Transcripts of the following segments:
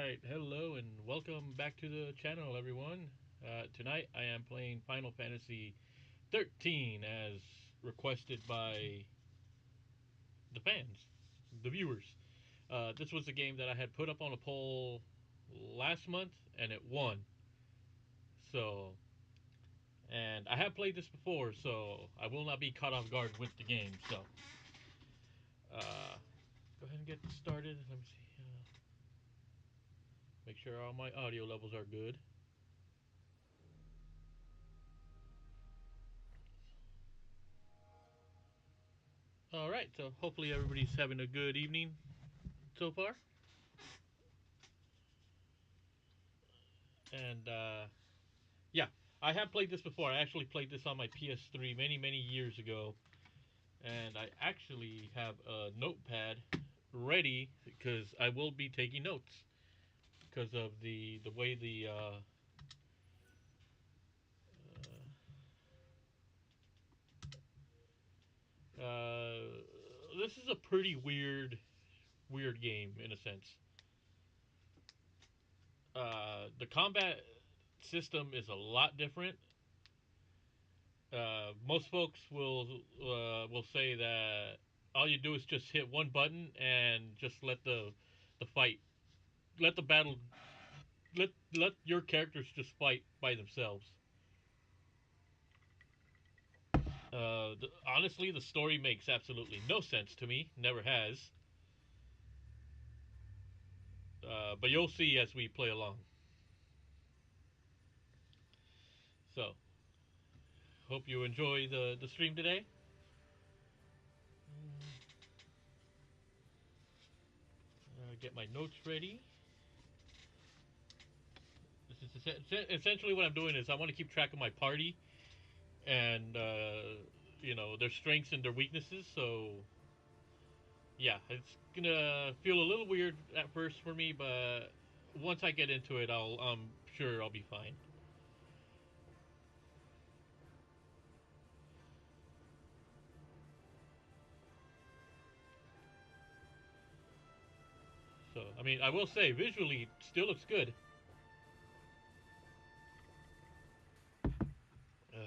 Alright, hello and welcome back to the channel, everyone. Tonight I am playing Final Fantasy XIII as requested by the fans, the viewers. This was a game that I had put up on a poll last month and it won. So, and I have played this before, so I will not be caught off guard with the game. So, go ahead and get started. Let me see. Make sure all my audio levels are good. All right, so hopefully everybody's having a good evening so far. And yeah, I have played this before. I actually played this on my PS3 many years ago, and I actually have a notepad ready because I will be taking notes because of the way uh, this is a pretty weird game in a sense. The combat system is a lot different. Most folks will say that all you do is just hit one button and just let the fight, let the battle, let your characters just fight by themselves. Honestly, the story makes absolutely no sense to me. Never has. But you'll see as we play along. So, hope you enjoy the stream today. Get my notes ready. This is essentially what I'm doing is I want to keep track of my party and their strengths and their weaknesses. So yeah, it's gonna feel a little weird at first for me, but once I get into it, I'm sure I'll be fine. So I mean, I will say visually, it still looks good. Uh,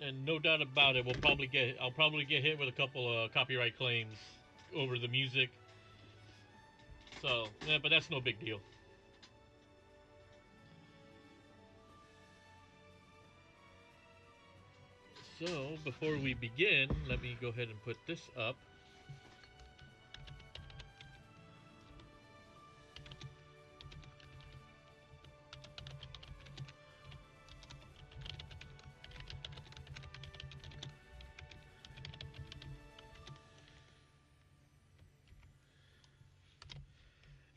and no doubt about it, I'll probably get hit with a couple of copyright claims over the music. So yeah, but that's no big deal. So before we begin, let me go ahead and put this up.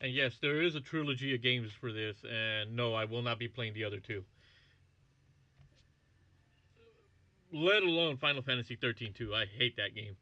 And yes, there is a trilogy of games for this, and no, I will not be playing the other two. Let alone Final Fantasy 13 2. I hate that game.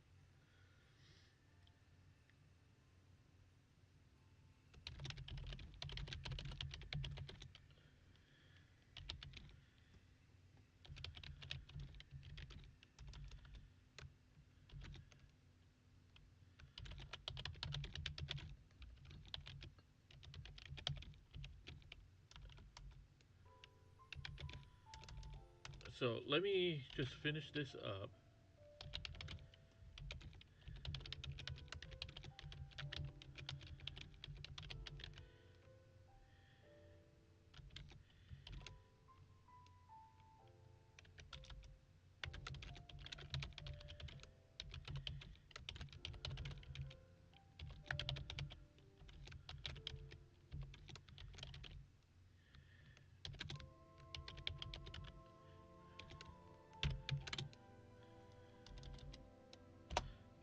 So let me just finish this up.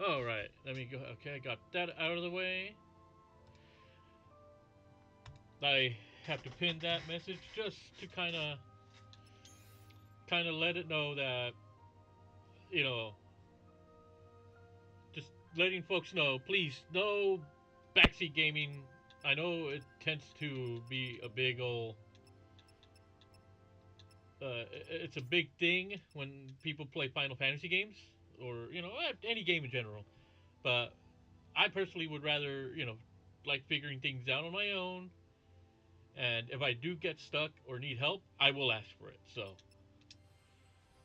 All right, let me go. Okay, I got that out of the way. I have to pin that message just to kind of let it know that you know, just letting folks know, please, no backseat gaming I know it tends to be a big ol' it's a big thing when people play Final Fantasy games, or any game in general. But I personally would rather like figuring things out on my own. And if I do get stuck or need help, I will ask for it. So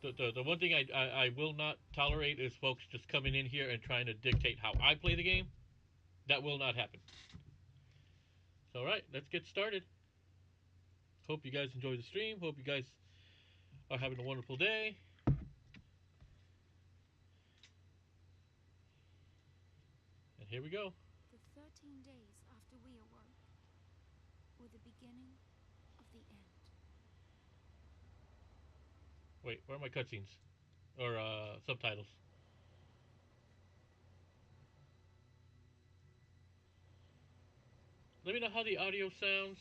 the one thing I will not tolerate is folks just coming in here and trying to dictate how I play the game. That will not happen. So, all right, let's get started. Hope you guys enjoy the stream. Hope you guys are having a wonderful day. And here we go. The 13 days after we awoke were the beginning of the end. Wait, where are my cutscenes? Or subtitles? Let me know how the audio sounds.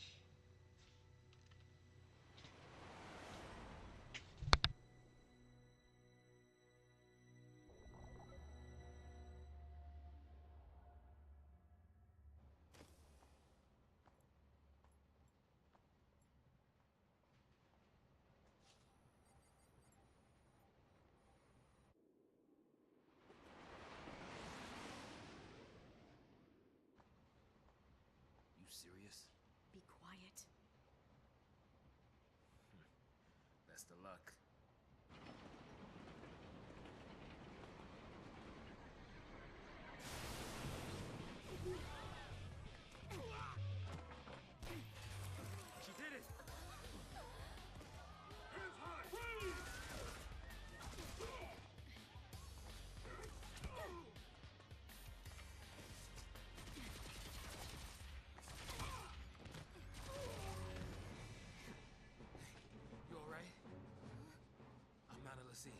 You serious? Be quiet. Best of luck. She did it! Hands high! Freeze! You alright? I'm not a Lassie.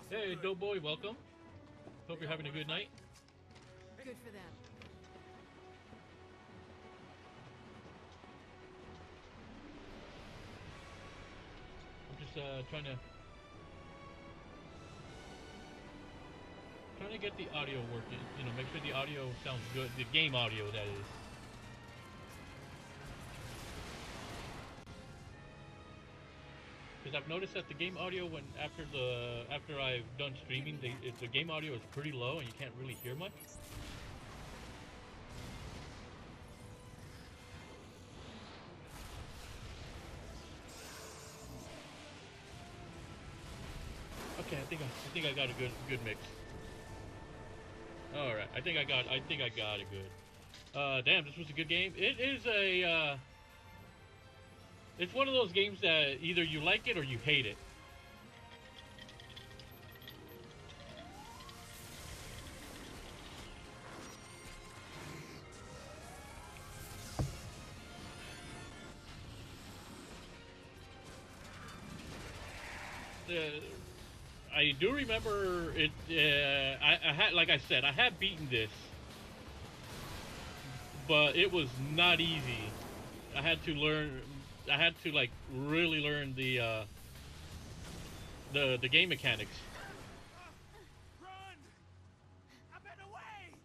Hey, Doughboy, welcome. Hope you're having a good night. Good for them. I'm just trying to get the audio working. Make sure the audio sounds good. The game audio, that is. Because I've noticed that the game audio, after I've done streaming, the game audio is pretty low and you can't really hear much. Okay, I think I got a good mix. All right, I think I got it good. Damn, this was a good game. It is it's one of those games that either you like it or you hate it. I do remember it. I had, like I said, I had beaten this, but it was not easy. I had to learn. I had to like really learn the game mechanics. Run! I've been away!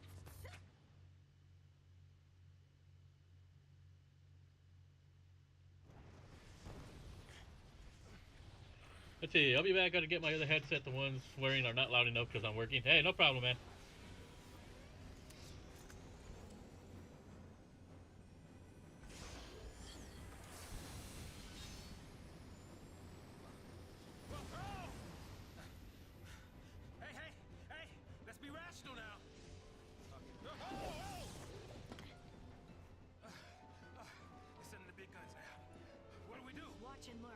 Let's see. I'll be back. Got to get my other headset. The ones wearing are not loud enough because I'm working. Hey, no problem, man. Hey! Let's be rational now. They're sending the big guns now. What do we do? Watch and learn.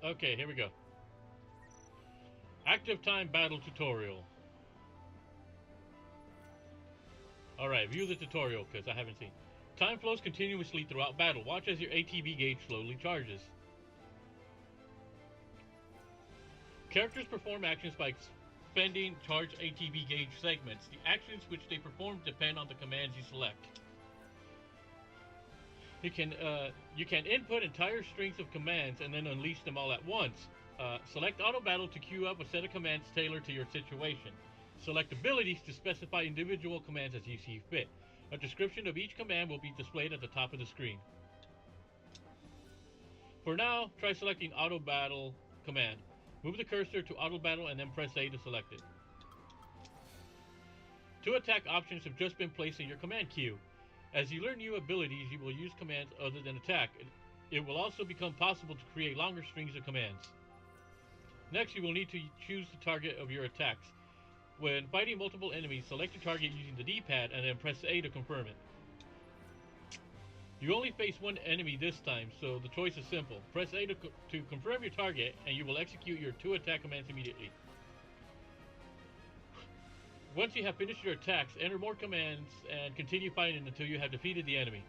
Okay, here we go. Active time battle tutorial. Alright, view the tutorial, because I haven't seen. Time flows continuously throughout battle. Watch as your ATB gauge slowly charges. Characters perform actions by expending charged ATB gauge segments. The actions which they perform depend on the commands you select. You can input entire strings of commands and then unleash them all at once. Select Auto Battle to queue up a set of commands tailored to your situation. Select abilities to specify individual commands as you see fit. A description of each command will be displayed at the top of the screen. For now, try selecting Auto Battle command. Move the cursor to Auto Battle and then press A to select it. 2 attack options have just been placed in your command queue. As you learn new abilities, you will use commands other than attack. It will also become possible to create longer strings of commands. Next, you will need to choose the target of your attacks. When fighting multiple enemies, select your target using the D-pad and then press A to confirm it. You only face one enemy this time, so the choice is simple. Press A to confirm your target, and you will execute your 2 attack commands immediately. Once you have finished your attacks, enter more commands and continue fighting until you have defeated the enemy.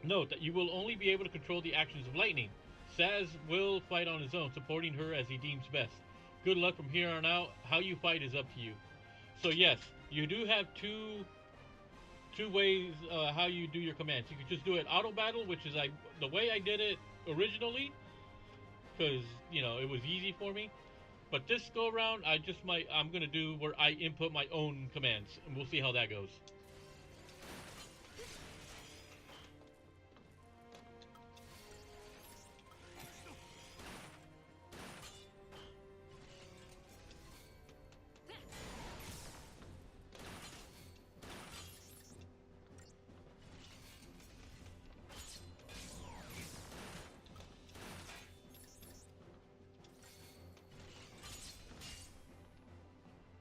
Note that you will only be able to control the actions of Lightning. Saz will fight on his own, supporting her as he deems best. Good luck from here on out. How you fight is up to you. So yes, you do have two ways how you do your commands. You can just do it auto battle, which is the way I did it originally, because it was easy for me. But this go around, I'm gonna do where I input my own commands, and we'll see how that goes.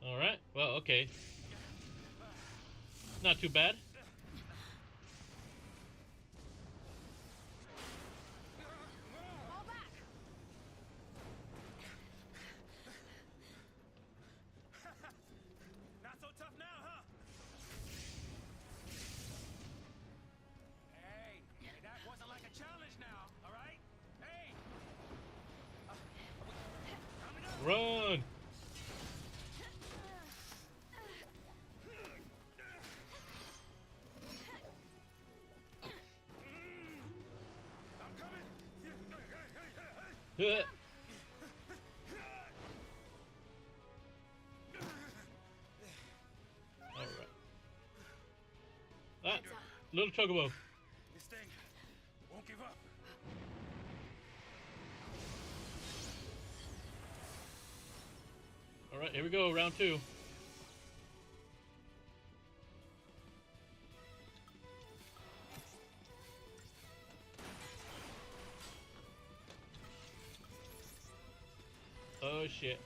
Alright, well, okay. Not too bad. Fall back. Not so tough now, huh? Hey, that wasn't like a challenge now, all right? Hey! Coming up! Run! I'm coming! Alright. Ah, little chocobo. This thing won't give up. Alright, here we go, round 2. Oh shit.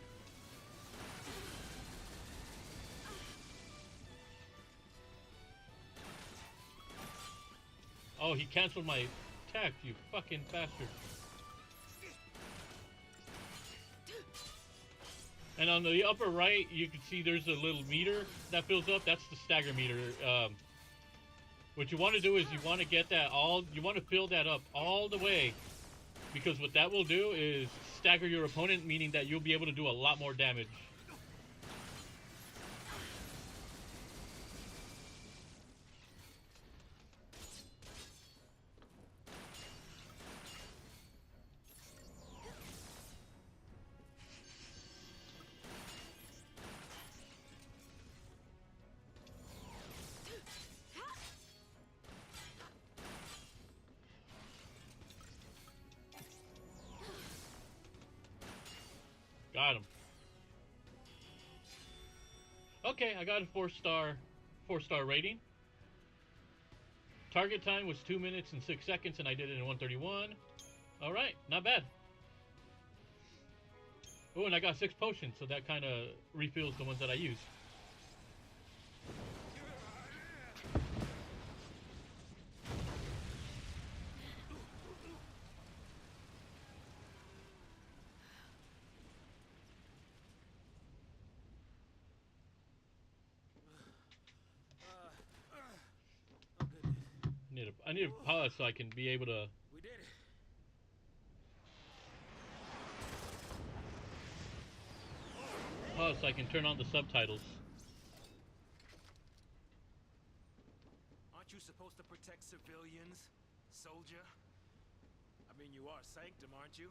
Oh, he canceled my attack, you fucking bastard. And on the upper right, you can see there's a little meter that fills up. That's the stagger meter. What you want to do is you want to get that you want to fill that up all the way. Because what that will do is stagger your opponent, meaning that you'll be able to do a lot more damage. Got him. Okay, I got a 4-star rating. Target time was 2 minutes and 6 seconds, and I did it in 131. All right, not bad. Oh, and I got 6 potions, so that kind of refills the ones that I use. I need to pause so I can be able to We did it. pause so I can turn on the subtitles. Aren't you supposed to protect civilians, soldier? I mean, you are Sanctum, aren't you?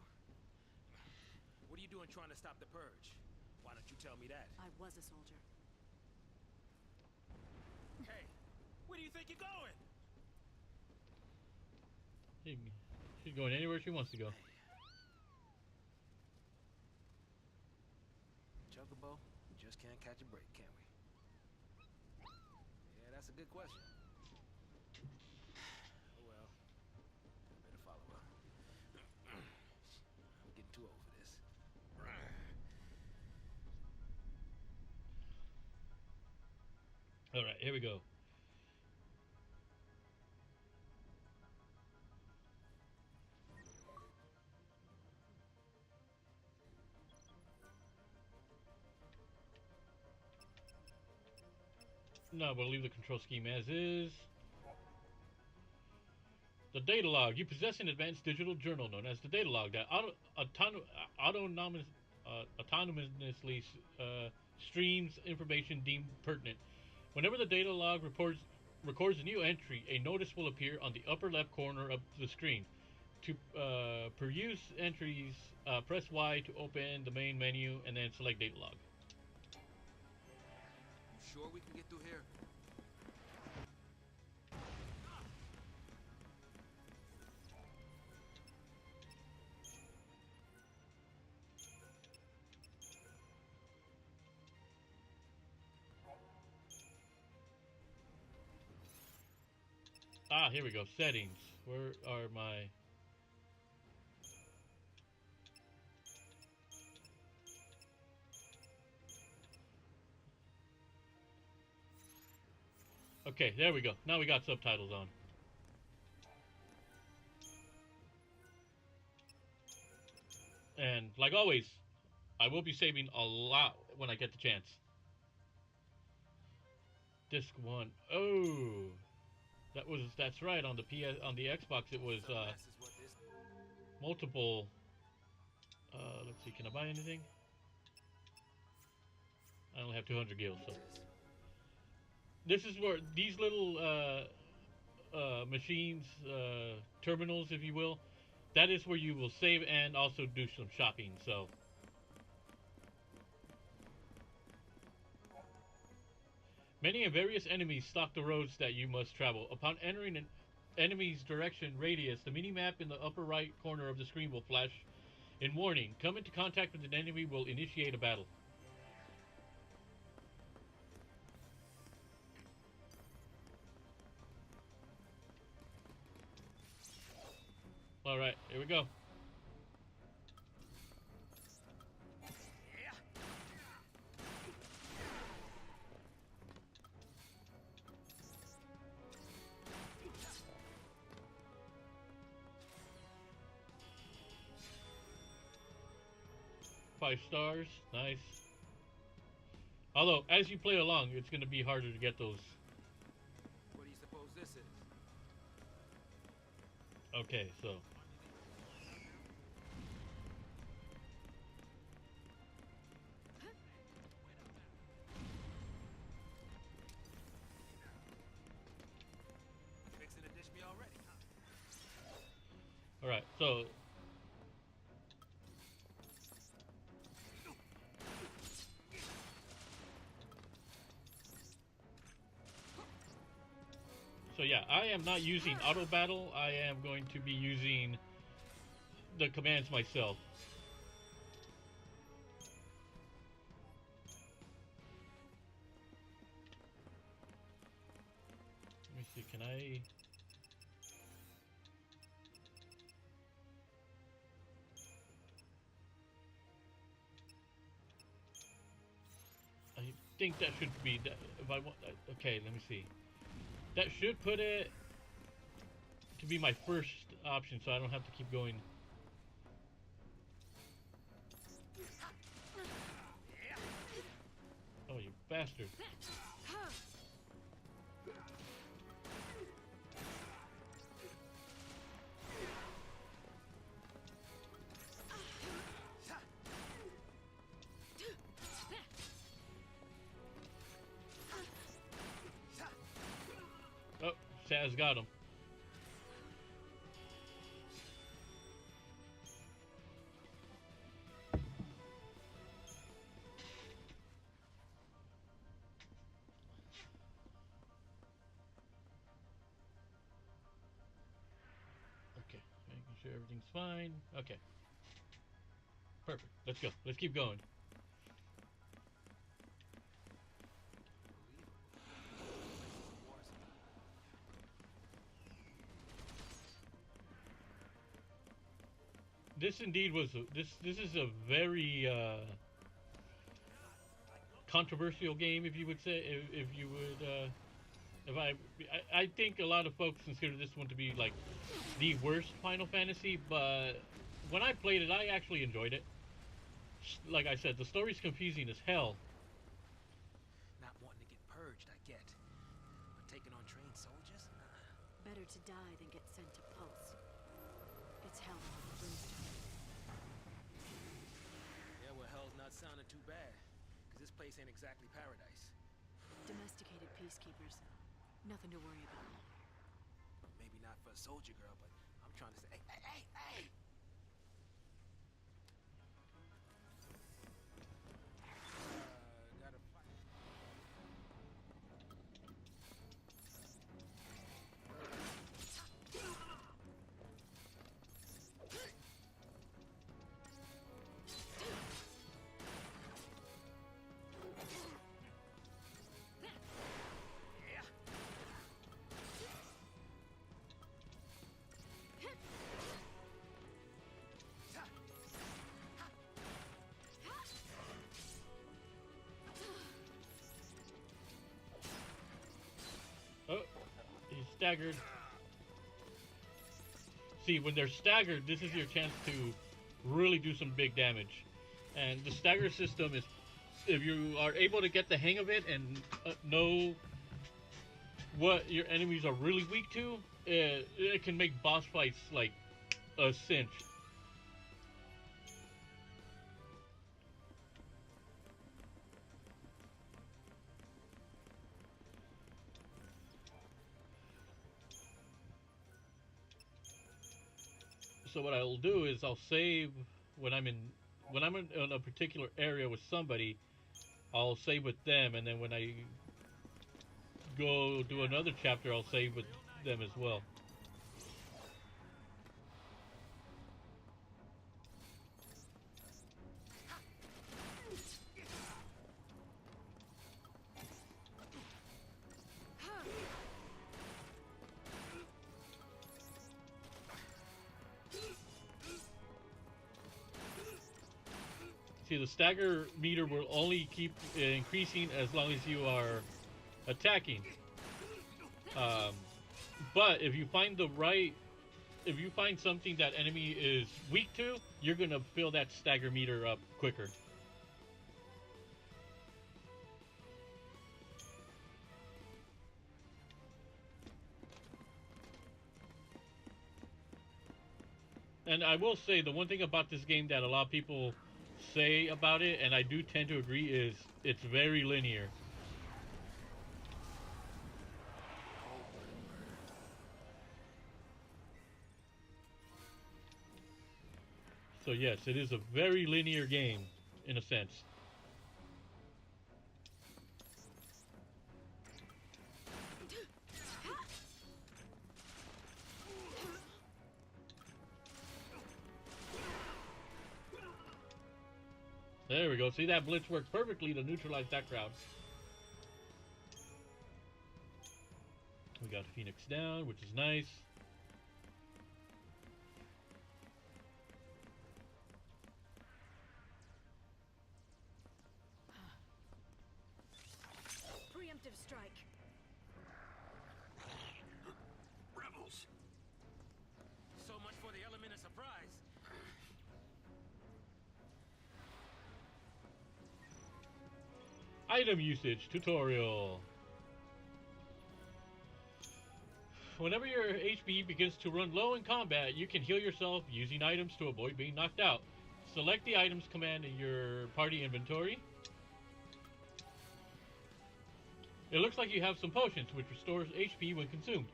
What are you doing trying to stop the purge? Why don't you tell me that? I was a soldier. Hey, where do you think you're going? She's going anywhere she wants to go. Chocobo, we just can't catch a break, can we? Yeah, that's a good question. Oh well, I better follow her. I'm getting too old for this. All right, here we go. No, we'll leave the control scheme as is. The data log. You possess an advanced digital journal known as the data log that autonomously streams information deemed pertinent. Whenever the data log records a new entry, a notice will appear on the upper left corner of the screen. To peruse entries, press Y to open the main menu and then select data log. You sure we can get through here? Ah, here we go. Settings. Where are my... Okay, there we go. Now we got subtitles on. And like always, I will be saving a lot when I get the chance. Disc 1. Oh, that's right. On the Xbox, it was multiple. Let's see. Can I buy anything? I only have 200 gil, so this is where these little machines, terminals, if you will, that is where you will save and also do some shopping. So many and various enemies stalk the roads that you must travel. Upon entering an enemy's direction radius, the mini-map in the upper right corner of the screen will flash in warning. Come into contact with an enemy will initiate a battle. Alright, here we go. Five stars, nice. Although, as you play along, it's going to be harder to get those. What do you suppose this is? Okay, so. Fixing to dish me already, huh? Alright, so. So yeah, I am not using auto battle. I am going to be using the commands myself. Let me see, can I... I think that should be, if I want, okay, let me see. That should put it to be my first option, so I don't have to keep going. Oh, you bastard. Taz got him. Okay, making sure everything's fine. Okay. Perfect. Let's go. Let's keep going. This indeed was this is a very controversial game, if you would say, if you would if I think a lot of folks consider this one to be like the worst Final Fantasy, but when I played it, I actually enjoyed it. Like I said, the story's confusing as hell. Not wanting to get purged, I get. But taking on trained soldiers? Better to die than get sent to Pulse. It's hell on brimstone. Yeah, well, hell's not sounding too bad. Because this place ain't exactly paradise. Domesticated peacekeepers. Nothing to worry about. Maybe not for a soldier girl, but I'm trying to say, hey! Gotta fight. Oh, he's staggered. See, when they're staggered, this is your chance to really do some big damage. And the stagger system is, if you are able to get the hang of it and know what your enemies are really weak to, it can make boss fights like a cinch. So what I'll do is I'll save when I'm in a particular area with somebody. I'll save with them, and then when I go do another chapter, I'll save with them as well. See, the stagger meter will only keep increasing as long as you are attacking. But if you find if you find something that enemy is weak to, you're gonna fill that stagger meter up quicker. And I will say, the one thing about this game that a lot of people say about it, and I do tend to agree, is it's very linear. So yes, it is a very linear game, in a sense. There we go. See, that blitz worked perfectly to neutralize that crowd. We got Phoenix down, which is nice. Preemptive strike. Rebels! So much for the element of surprise. Item usage tutorial. Whenever your HP begins to run low in combat, you can heal yourself using items to avoid being knocked out. Select the items command in your party inventory. It looks like you have some potions, which restores HP when consumed.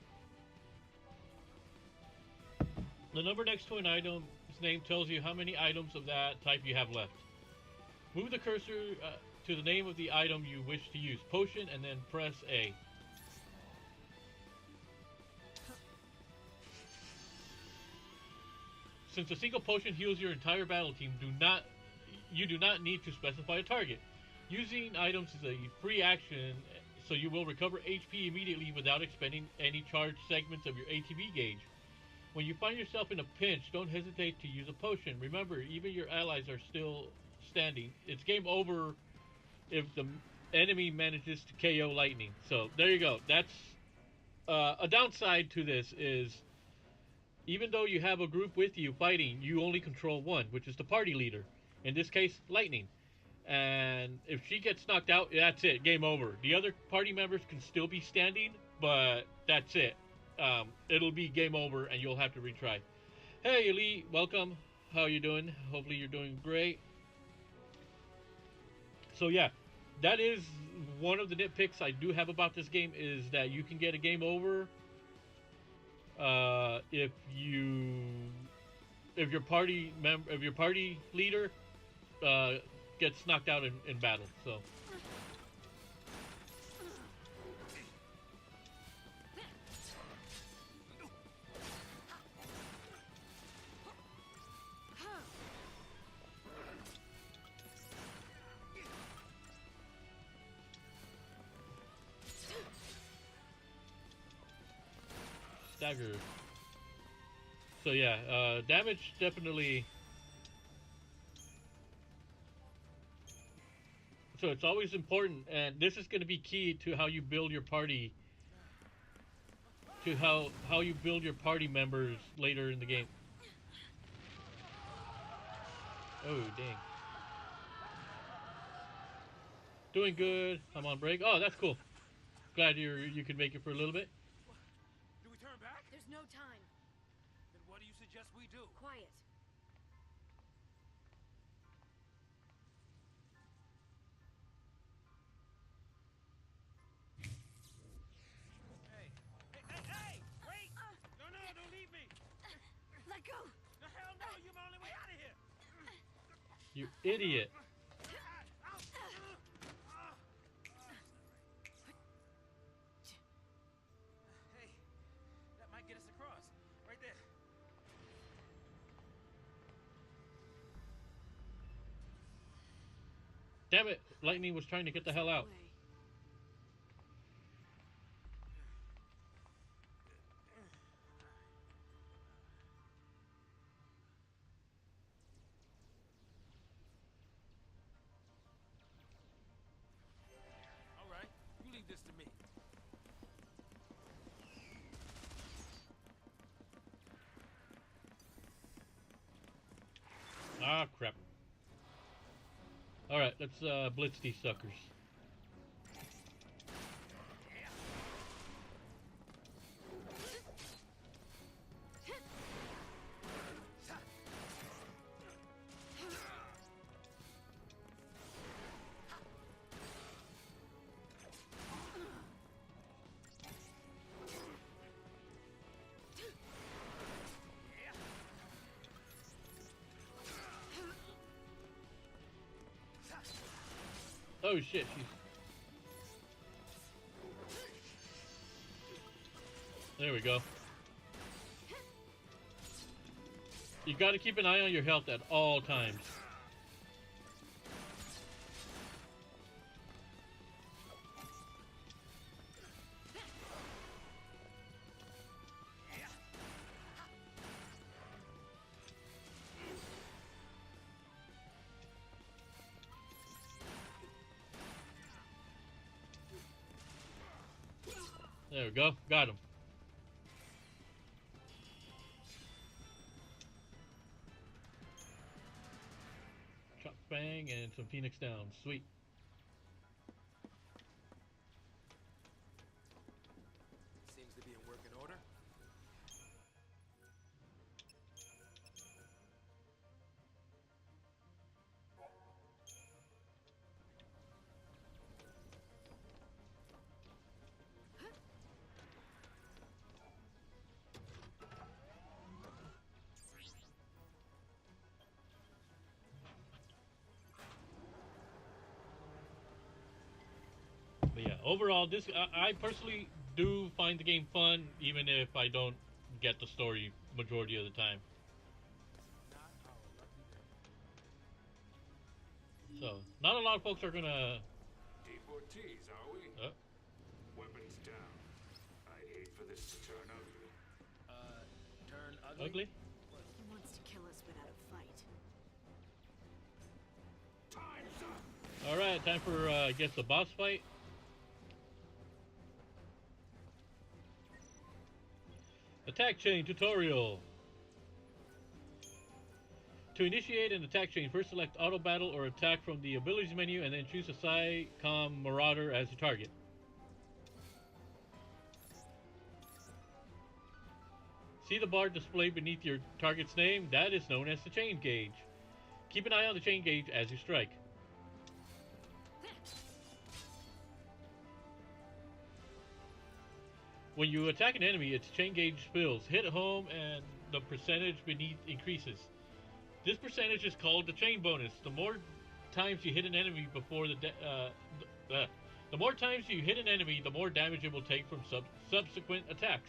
The number next to an item's name tells you how many items of that type you have left. Move the cursor to the name of the item you wish to use, potion, and then press A. Since a single potion heals your entire battle team, you do not need to specify a target. Using items is a free action, so you will recover HP immediately without expending any charged segments of your ATB gauge. When you find yourself in a pinch, don't hesitate to use a potion. Remember, even your allies are still standing. It's game over if the enemy manages to KO lightning. So there you go. That's a downside to this is even though you have a group with you fighting, you only control one, which is the party leader. In this case, lightning. And if she gets knocked out, that's it. Game over. The other party members can still be standing, but that's it. It'll be game over, and you'll have to retry. Hey, Elite, welcome. How you doing? Hopefully you're doing great. So yeah, that is one of the nitpicks I do have about this game is that you can get a game over if your party leader gets knocked out in battle. So. Dagger. So yeah, damage definitely. So it's always important, and this is going to be key to how you build your party. To how you build your party members later in the game. Oh dang. Doing good. I'm on break. Oh, that's cool. Glad you could make it for a little bit. Do we turn back? There's no time. Then what do you suggest we do? Quiet. Hey! Wait! No, don't leave me! Let go! No, hell no! You're my only way out of here! You idiot. Hey, that might get us across. Right there. Damn it! Lightning was trying to get the hell out. Way. All right, you leave this to me. Ah, crap. Alright, let's blitz these suckers. Oh shit, she's... There we go. You gotta keep an eye on your health at all times. There we go. Got him. Chop bang and some Phoenix down. Sweet. Seems to be in working order. But yeah, overall, this I personally do find the game fun, even if I don't get the story majority of the time. Not our lucky day. So, not a lot of folks are gonna. Deportees, are we? Weapons down. I'd hate for this to turn ugly. Turn ugly? Ugly? He wants to kill us without a fight. Time's up! Alright, time for, I guess, the boss fight. Attack chain tutorial. To initiate an attack chain, first select auto battle or attack from the abilities menu and then choose a PSICOM Marauder as the target. See the bar displayed beneath your target's name? That is known as the chain gauge. Keep an eye on the chain gauge as you strike. When you attack an enemy, its chain gauge fills. Hit home and the percentage beneath increases. This percentage is called the chain bonus. The more times you hit an enemy before the more times you hit an enemy, the more damage it will take from subsequent attacks.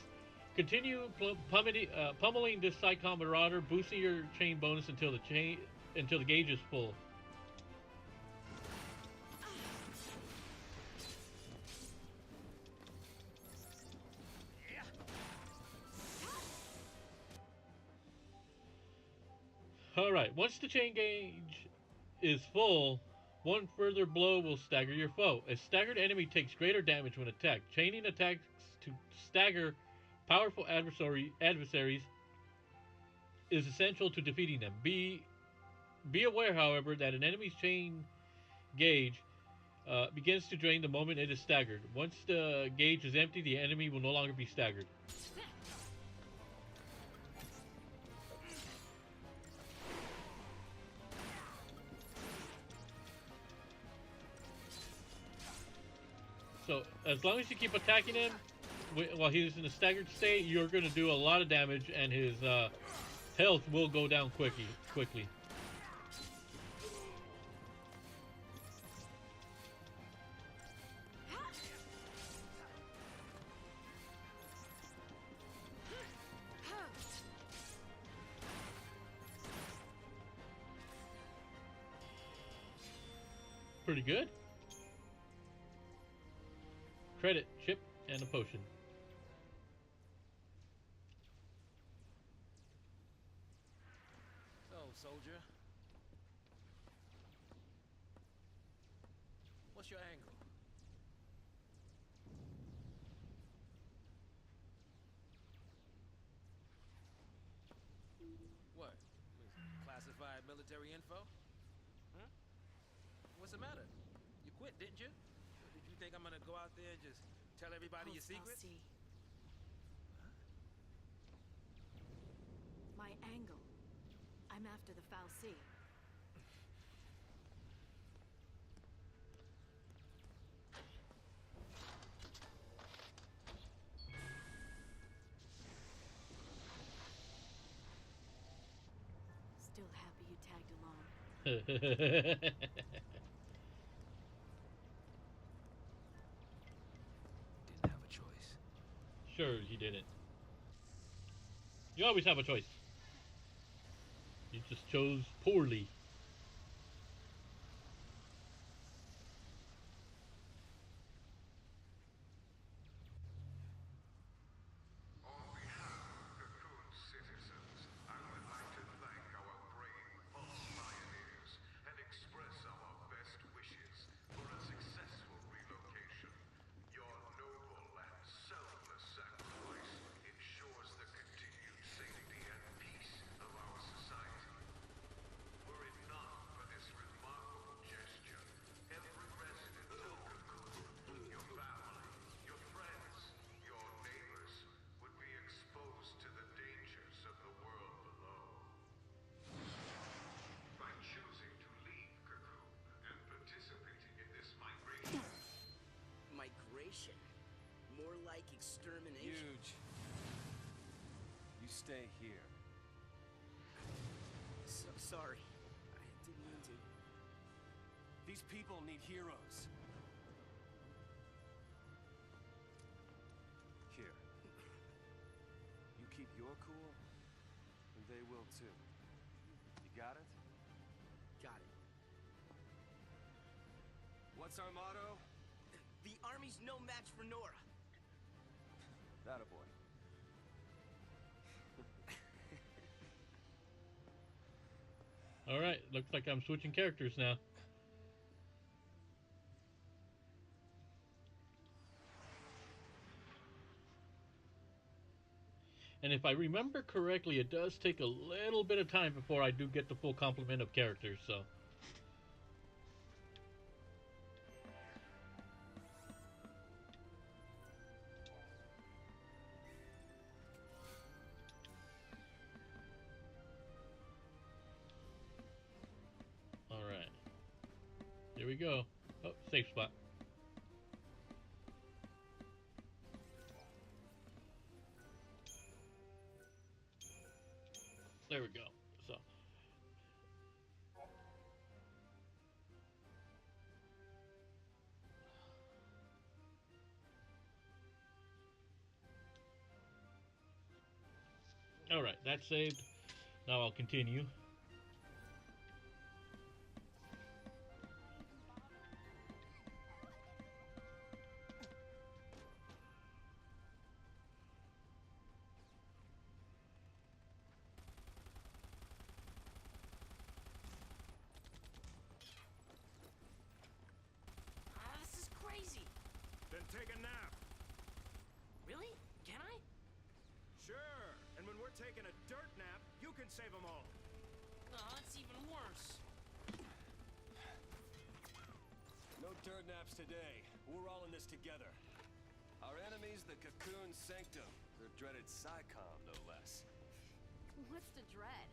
Continue pummeling this PSICOM Marauder, boosting your chain bonus until the gauge is full. Alright, once the chain gauge is full, one further blow will stagger your foe. A staggered enemy takes greater damage when attacked. Chaining attacks to stagger powerful adversaries is essential to defeating them. Be aware, however, that an enemy's chain gauge begins to drain the moment it is staggered. Once the gauge is empty, the enemy will no longer be staggered. So, as long as you keep attacking him while he's in a staggered state, you're going to do a lot of damage, and his health will go down quickly. Pretty good. Credit, chip, and a potion. So, soldier. What's your angle? What? Classified military info? Huh? What's the matter? You quit, didn't you? Did you think I'm gonna go out there and just tell everybody your secrets? See. My angle. I'm after the Foul Sea. Still happy you tagged along. Didn't have a choice. Sure, he didn't. You always have a choice. You just chose poorly. On behalf of Cocoon's citizens, I would like to thank our brave false pioneers and express our best wishes for a successful relocation. Your noble and selfless sacrifice ensures the continued safety and peace of our society. Were it not for this remarkable gesture, every resident of Cocoon, your family, your friends, your neighbors, would be exposed to the dangers of the world below. By choosing to leave Cocoon and participating in this migration, Migration? More like extermination. Huge. You stay here. So sorry. I didn't mean to. These people need heroes. you're cool, then they will too. You got it? Got it. What's our motto? The army's no match for Nora. That a boy. All right, looks like I'm switching characters now. And if I remember correctly, it does take a little bit of time before I do get the full complement of characters, so. Alright. Here we go. Oh, safe spot. There we go. So. Alright, that's saved. Now I'll continue. This is crazy. Then take a nap. Really? Can I? Sure. And when we're taking a dirt nap, you can save them all. No, that's even worse. No dirt naps today. We're all in this together. Our enemy's the Cocoon Sanctum. Their dreaded SciComm, no less. What's to dread?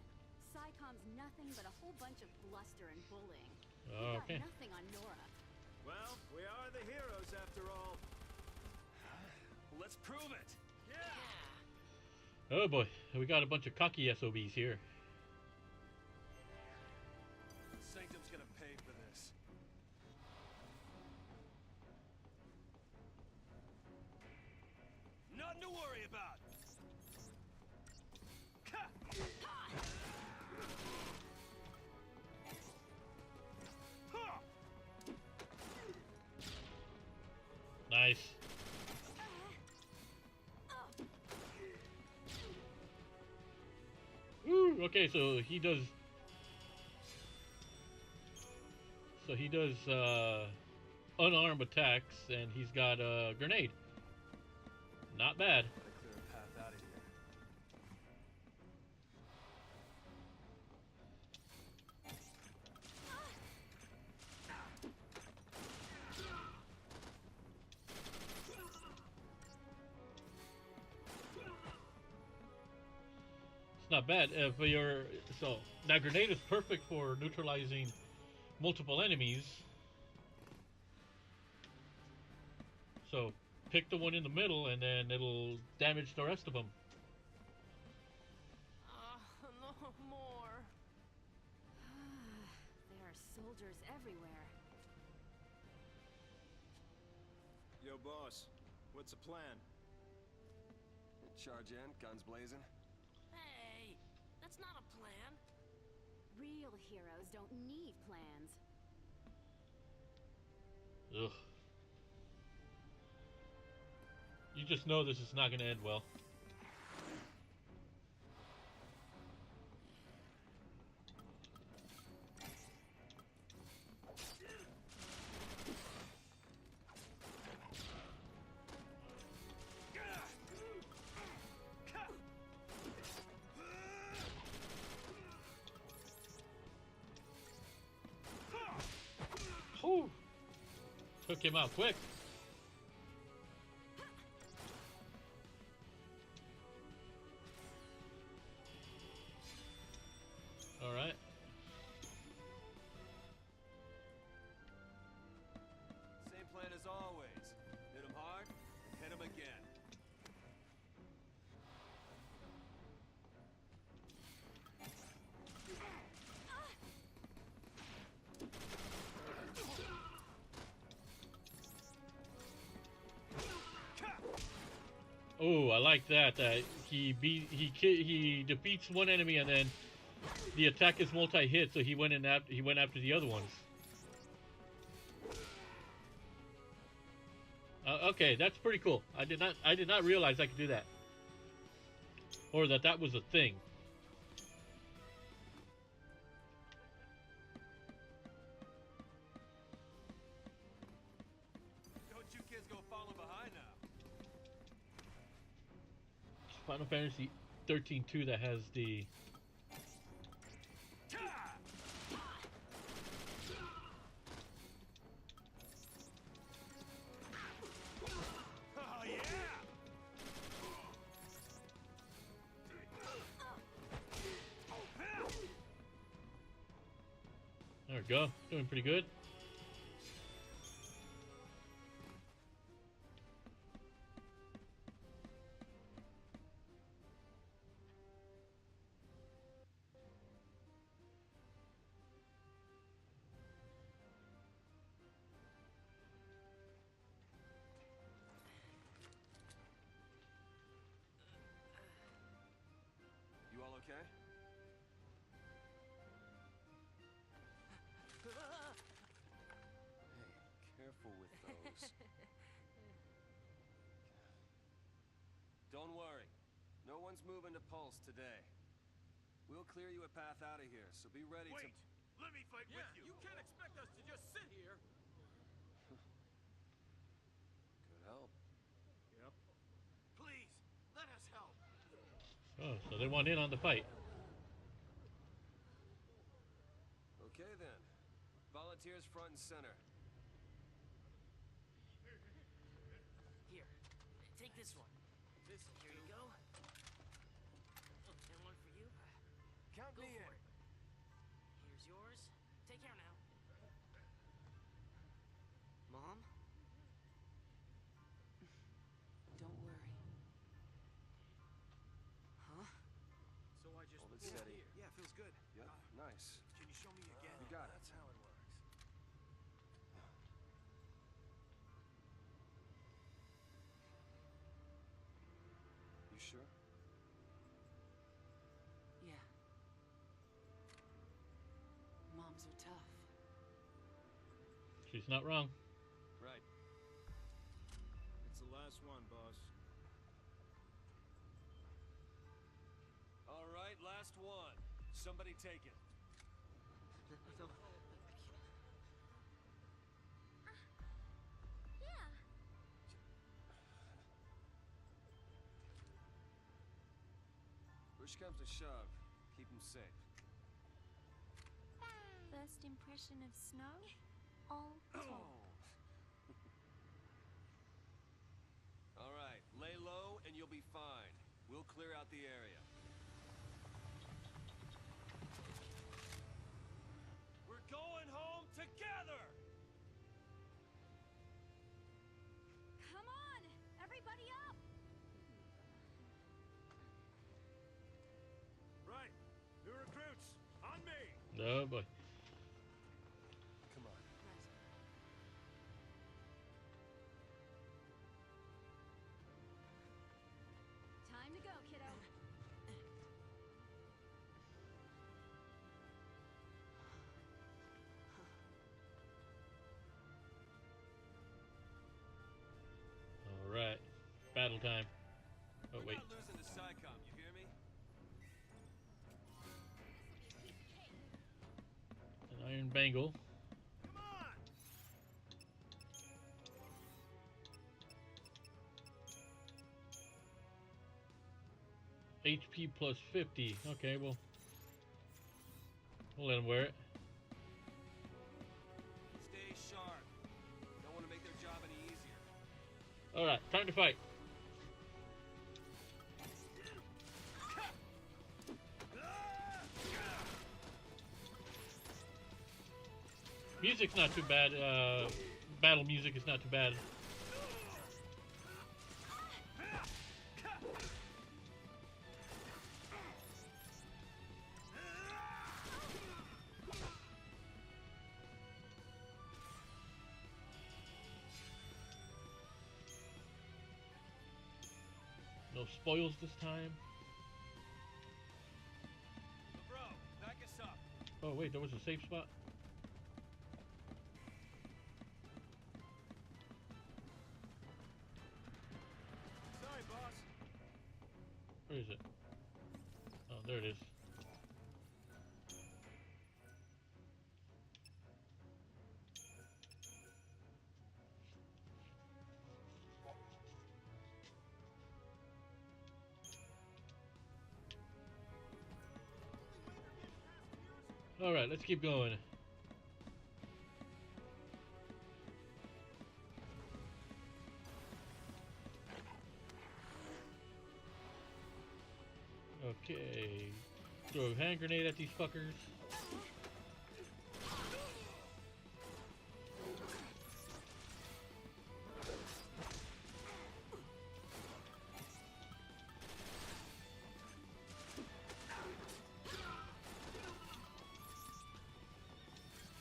SciComm's nothing but a whole bunch of bluster and bullying. Okay. We got nothing on Nora. Well, we are the heroes after all. Let's prove it! Oh boy, we got a bunch of cocky SOBs here. Sanctum's gonna pay for this. Nothing to worry about! Nice. Ooh, okay, so he does unarmed attacks, and he's got a grenade. Not bad. Gotta clear a path out of here. It's not bad for your. So that grenade is perfect for neutralizing multiple enemies. So pick the one in the middle, and then it'll damage the rest of them. No more. There are soldiers everywhere. Yo, boss. What's the plan? Charge in, guns blazing. Hey, that's not a plan. Real heroes don't need plans. Ugh. You just know this is not going to end well. Whew. Took him out quick. All right. Same plan as always. Hit him hard, and hit him again. Oh, I like that. he defeats one enemy and then the attack is multi-hit, so he went after the other ones. Okay, that's pretty cool. I did not realize I could do that, or that was a thing. Don't you kids go falling behind now. Final Fantasy 13-2 that has the. Oh yeah! There we go. Doing pretty good. You all okay? Hey, careful with those. Don't worry. No one's moving to Pulse today. We'll clear you a path out of here, so be ready to... Let me fight with you. You can't expect us to just sit here. Could help. Yep. Please, let us help. Oh, so they want in on the fight. Okay then. Volunteers front and center. Here, take this one. Here you go. And one for you. Count Go me for in. it. Here's yours. Take care now. Mom? Don't worry. Huh? So I just Hold it put steady. here. Yeah, feels good. Yep, nice. Can you show me again? You got it. That's how it works. You sure? Yeah. Moms are tough. She's not wrong. Right. It's the last one, boss. All right, last one. Somebody take it. No. Yeah. Push comes to shove. Keep him safe. First impression of snow? All talk. All right, lay low and you'll be fine. We'll clear out the area. We're going home together! Come on! Everybody up! Right. New recruits, on me. Oh boy. Come on. Time to go, kiddo. All right. Battle time. Oh We're wait. not losing to SciComm, you hear me? An Iron Bangle. Come on. HP plus 50. Okay, well, we'll let him wear it. Stay sharp. Don't want to make their job any easier. All right, time to fight. Music's not too bad. Battle music is not too bad. No spoils this time. Bro, back us up. Oh wait, there was a safe spot. Sorry, boss. Where is it? Oh, there it is. Alright, let's keep going. Okay. Throw a hand grenade at these fuckers.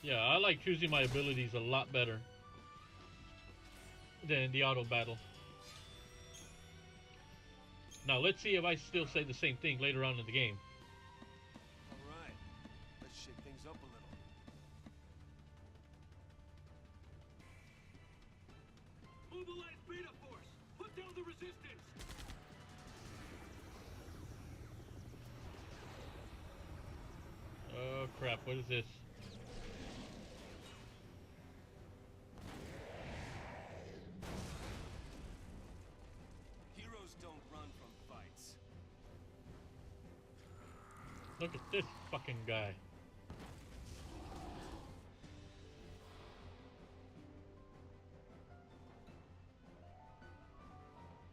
Yeah, I like choosing my abilities a lot better than the auto battle. Now let's see if I still say the same thing later on in the game. Alright. Let's shake things up a little. Mobilize Beta Force! Put down the resistance! Oh crap, what is this? Heroes don't run from fights. Look at this fucking guy.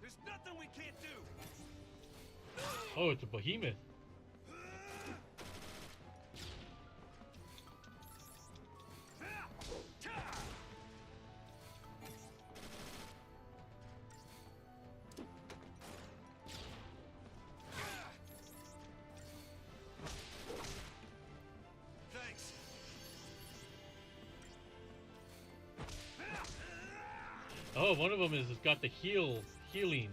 There's nothing we can't do! Oh, it's a behemoth. Thanks. Oh, one of them is got the healing.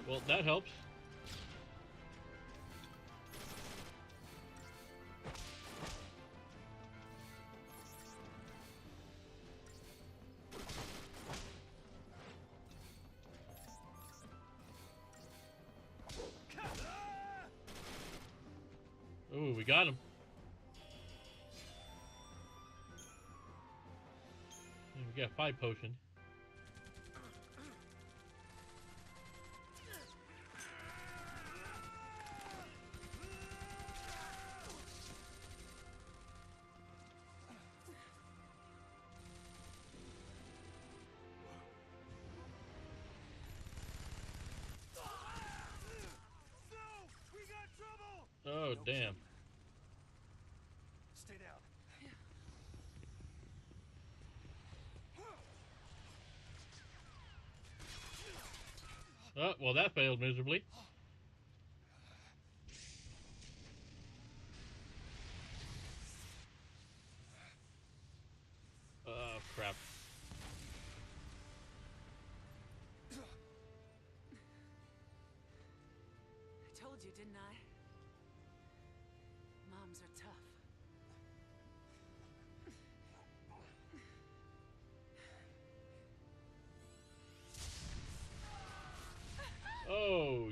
Well, that helps. Ooh, we got him. And we got 5 potion. We got trouble! Oh, No damn. kidding. Stay down. Oh, well, that failed miserably. Oh, crap. I told you, didn't I? Moms are tough. Oh,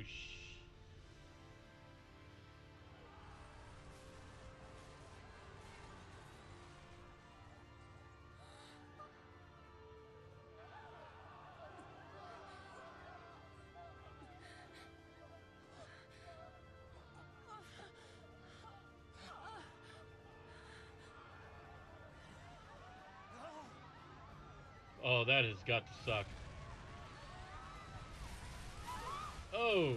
Oh, that has got to suck. Oh.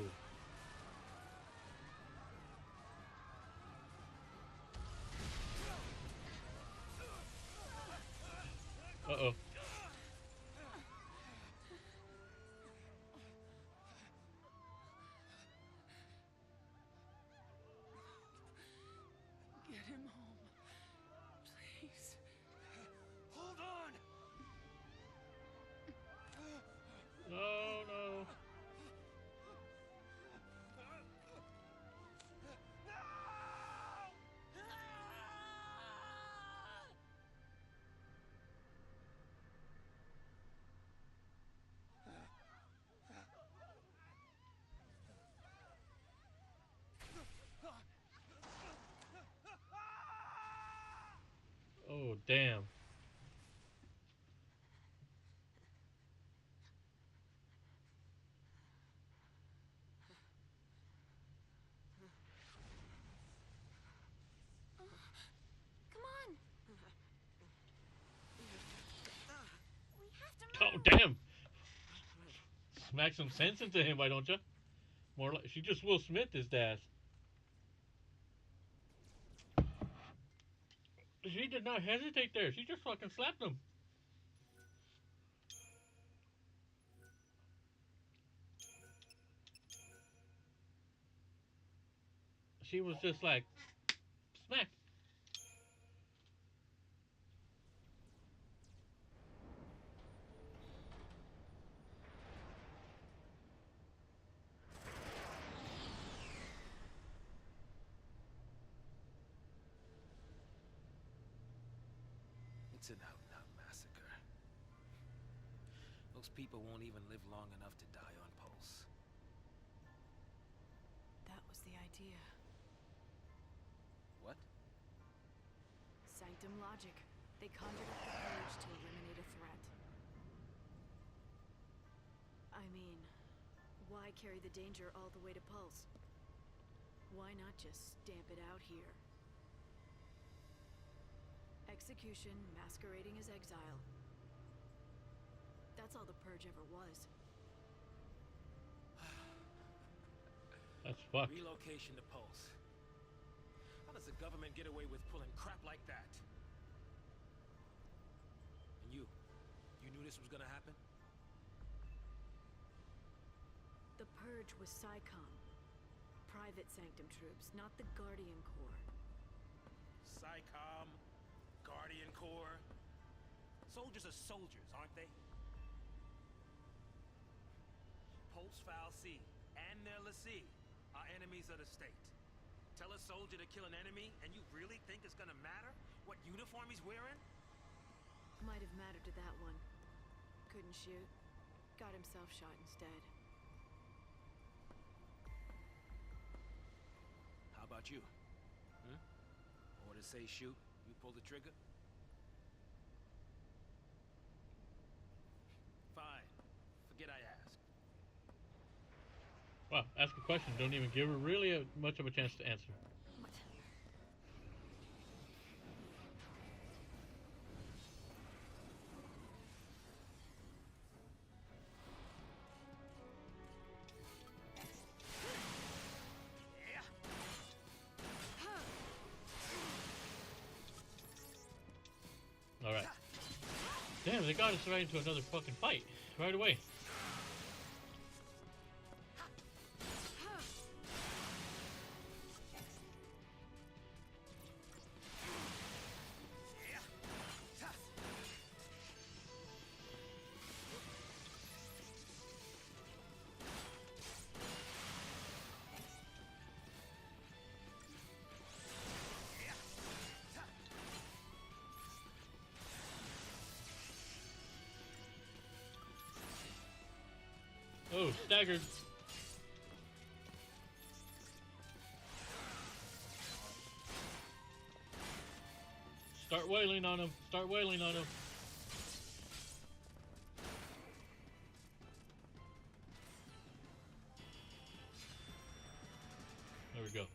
Uh-oh. Get him home, please. damn. Come on. We have to Oh, move. damn. Smack some sense into him, why don't you? More like she just Will Smith his ass. She did not hesitate there. She just fucking slapped him. She was just like, smack. It's an out-and-out massacre. Those people won't even live long enough to die on Pulse. That was the idea. What? Sanctum logic. They conjured up the purge to eliminate a threat. I mean, why carry the danger all the way to Pulse? Why not just stamp it out here? Execution masquerading as exile. That's all the purge ever was. That's fucked. Relocation to Pulse. How does the government get away with pulling crap like that? And you knew this was gonna happen? The purge was SciComm. Private Sanctum troops, not the Guardian Corps. SciComm, Guardian Corps. Soldiers are soldiers, aren't they? Pulse Foul C and their lessee are enemies of the state. Tell a soldier to kill an enemy, and you really think it's gonna matter what uniform he's wearing? Might have mattered to that one. Couldn't shoot. Got himself shot instead. How about you? Orders say shoot, you pull the trigger? Fine. Forget I asked. Wow, ask a question. Don't even give her really much of a chance to answer. What? Alright. Damn, they got us right into another fucking fight. Right away. Oh, staggered. Start wailing on him. Start wailing on him. There we go.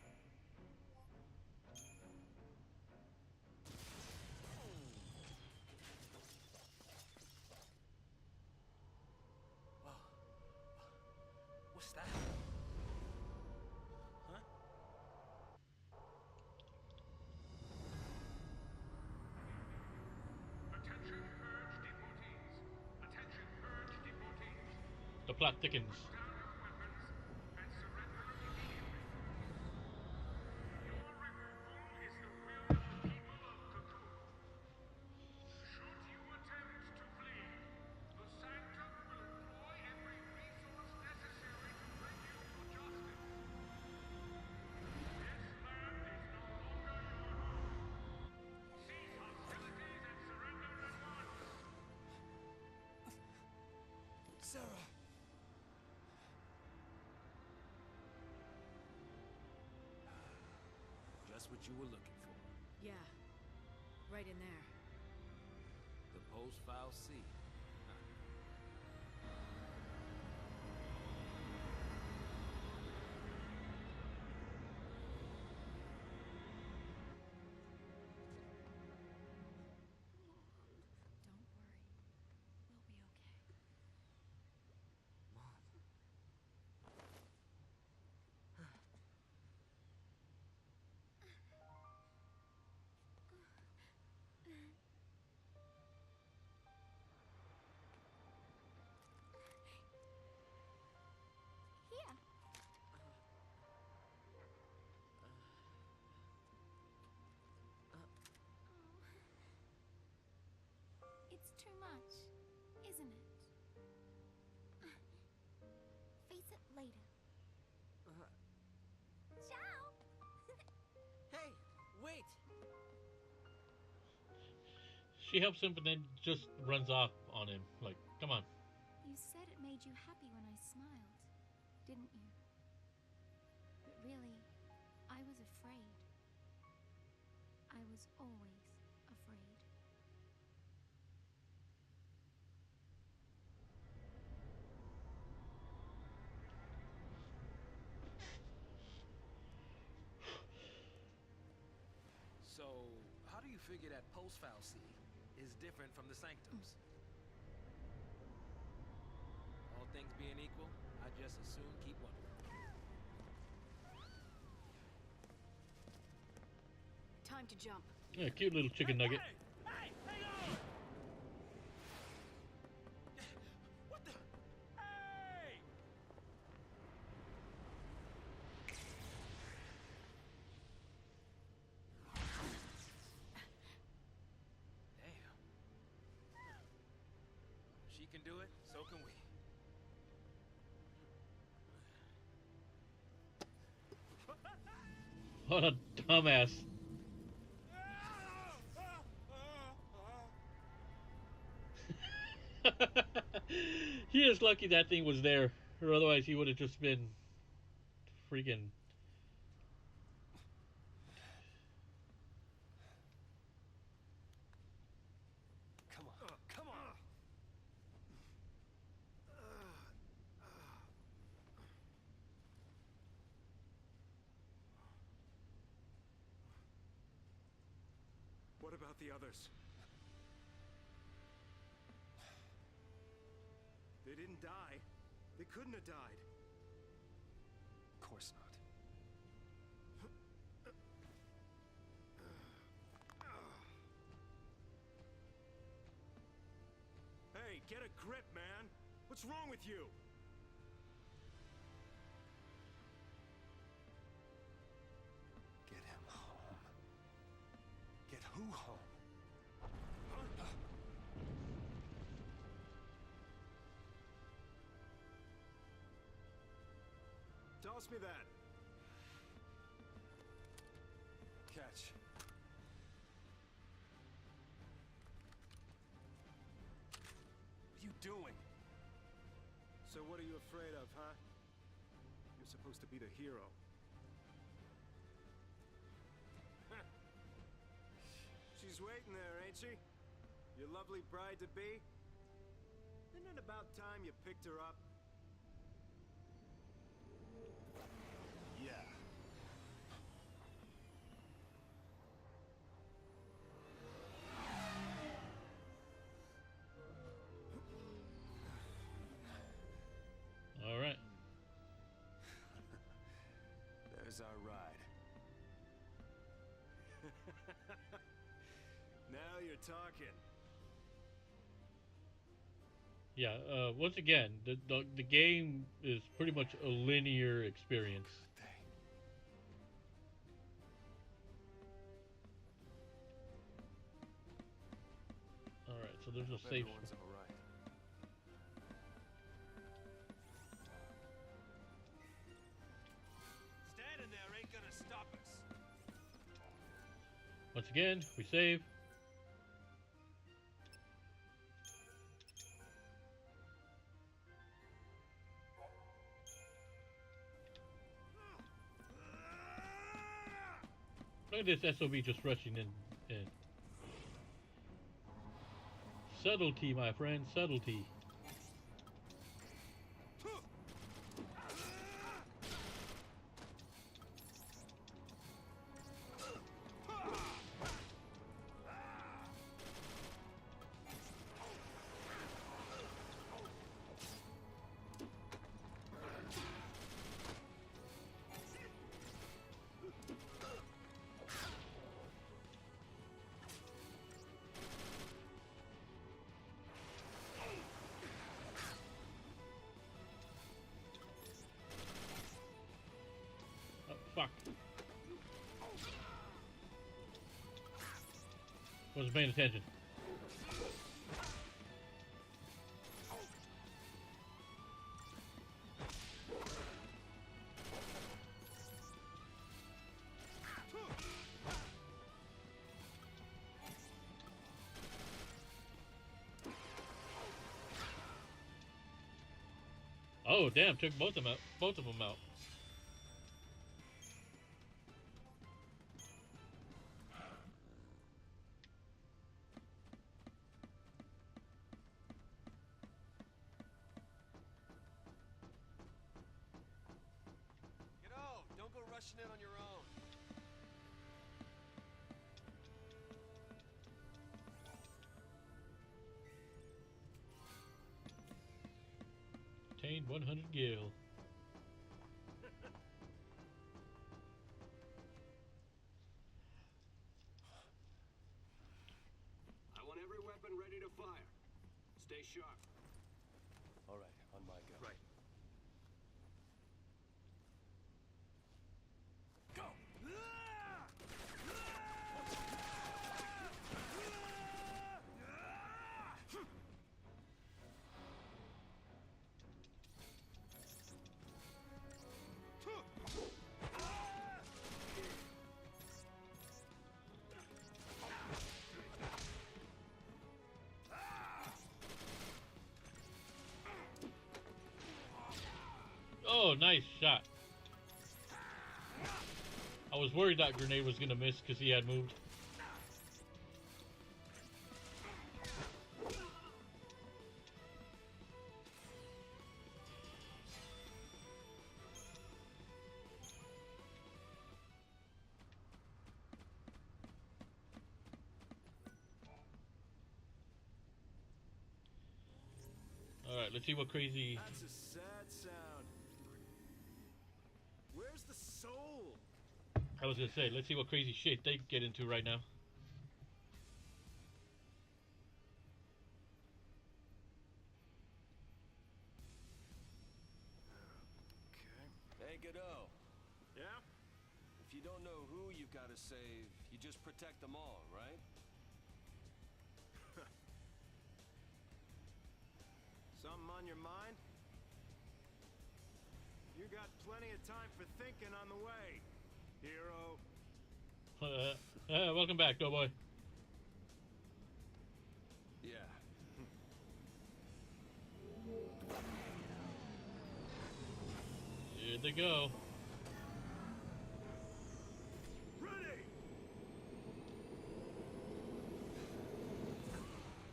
What's that? Huh? Attention purge deportees. Attention purge deportees. The plot thickens. Put down your weapons and surrender immediately. Your removal is the will of the people of Cocoon. Should you attempt to flee, the Sanctum will employ every resource necessary to bring you to justice. This land is no longer your home. Cease hostilities and surrender at once. Sarah! Just what you were looking for. Yeah. Right in there. Post-file C. Don't worry. We'll be okay. Here. It's too much, isn't it? Face it later. Ciao! Hey, wait! She helps him, but then just runs off on him. Like, come on. You said it made you happy when I smiled, didn't you? But really, I was afraid. I was always afraid. So, how do you figure that post-file C is different from the sanctums? All things being equal, I just as soon keep wondering. Time to jump. Yeah, cute little chicken nugget. Hey, hang on! What the? Hey! Damn. She can do it, so can we. What a dumbass. He is lucky that thing was there, or otherwise he would have just been freaking. Come on, come on! What about the others? They didn't die. They couldn't have died. Of course not. Hey, get a grip, man! What's wrong with you? Get him home. Get who home? Toss me that. Catch. What are you doing? So what are you afraid of, huh? You're supposed to be the hero. She's waiting there, ain't she? Your lovely bride-to-be? Isn't it about time you picked her up? Yeah. All right. There's our ride. Now you're talking. Yeah. Once again, the game is pretty much a linear experience. Good thing. All right. So there's a Hope safe. everyone's all right. Standing there ain't gonna stop us. Once again, we save. Look at this SOB just rushing in. So, Subtlety, my friend, subtlety. Oh, fuck. Wasn't paying attention. Oh, damn, took both of them out. Both of them out. Don't go rushing in on your own. Obtained 100 gil. I want every weapon ready to fire. Stay sharp. All right, on my go. Right. Go! Oh, nice shot. I was worried that grenade was gonna miss because he had moved. Alright, let's see what crazy... That's a sad sound. Where's the soul? I was gonna say, let's see what crazy shit they get into right now. Hey, Godot. Yeah? If you don't know who you gotta save, you just protect them all, right? Something on your mind? You got plenty of time for thinking on the way, hero. Welcome back, Doughboy. Yeah. Here they go. Ready!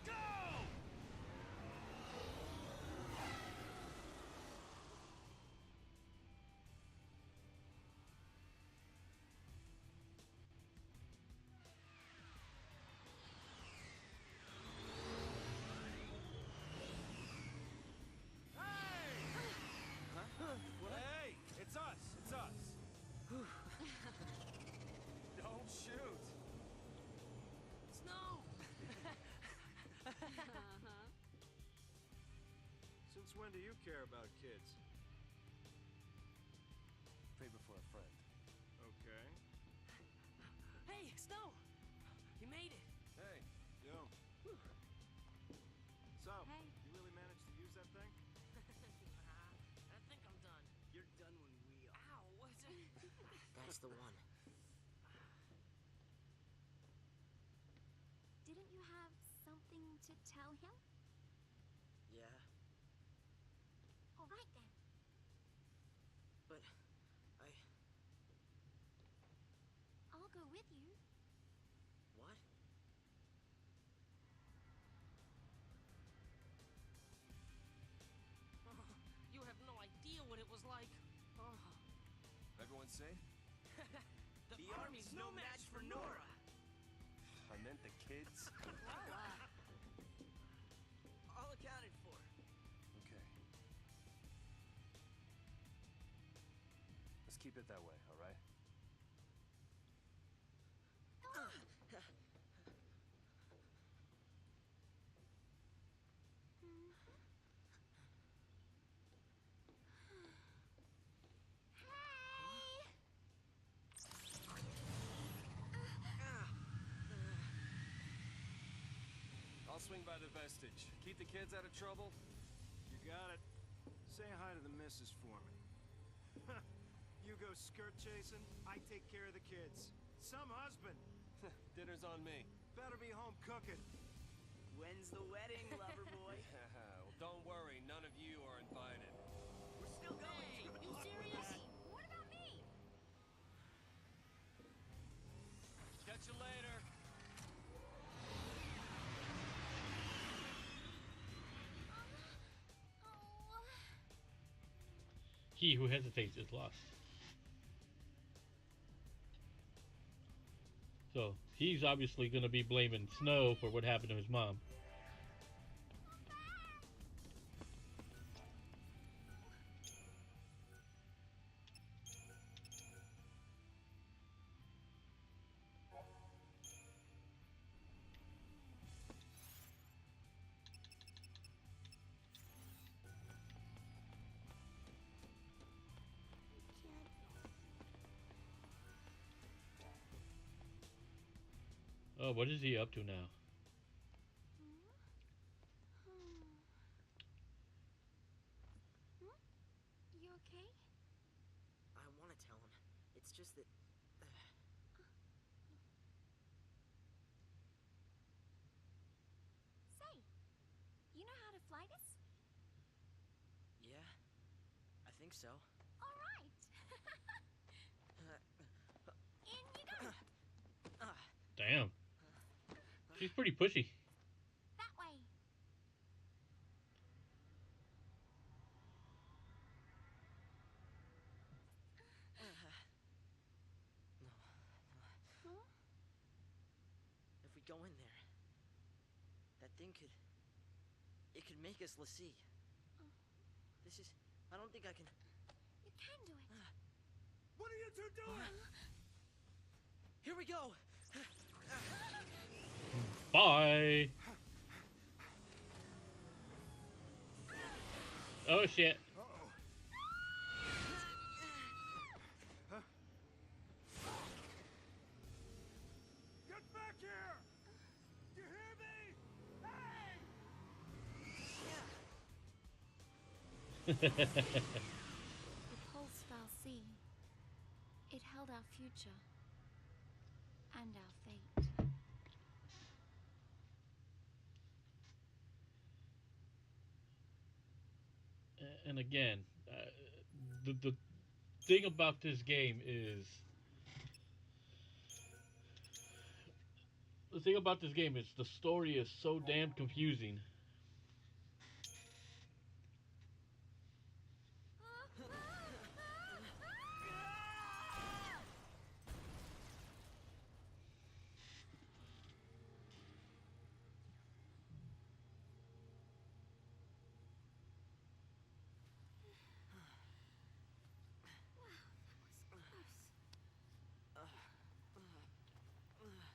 Go! Hey! It's us! It's us! Don't shoot! Snow! Since when do you care about kids? Favor for a friend. Okay. Hey, Snow! You made it! Hey! Yo. So, Hey. you really managed to use that thing? I think I'm done. You're done when we are. Ow, what's it? That's the one. Didn't you have something to tell him? Yeah, All right then. but I... I'll go with you. What? Anyone say? The army's no match for Nora. I meant the kids. All accounted for. Okay. Let's keep it that way, all right? I'll swing by the vestige. Keep the kids out of trouble. You got it. Say hi to the missus for me. You go skirt chasing, I take care of the kids. Some husband. Dinner's on me. Better be home cooking. When's the wedding, lover boy? Well, don't worry. None of you are invited. We're still going. Hey, are you serious? What about me? Catch you later. He who hesitates is lost. So he's obviously going to be blaming Snow for what happened to his mom. Oh, what is he up to now? You okay? I want to tell him. It's just that... Say, you know how to fly this? Yeah, I think so. All right. In you go. Damn. She's pretty pushy. That way. Huh? If we go in there, that thing could... It could make us Lassie. This is... I don't think I can... You can do it. What are you two doing? Here we go! Bye. Oh shit. Uh-oh. Get back here! You hear me? Hey! The pulse fell sea. It held our future and our fate. And again, the thing about this game is the story is so damn confusing.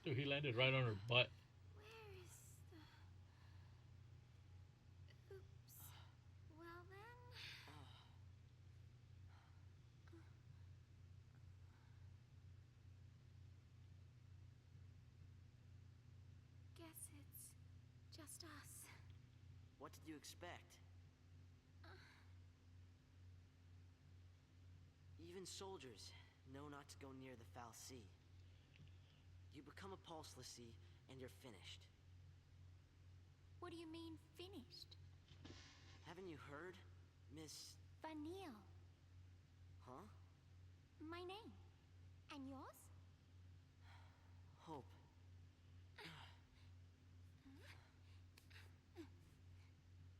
Dude, he landed right on her butt. Where is the... Oops. Well then... Guess it's just us. What did you expect? Even soldiers know not to go near the foul sea. You become a pulse Lassie, and you're finished. What do you mean, finished? Haven't you heard, Miss... Vanille. Huh? My name. And yours? Hope.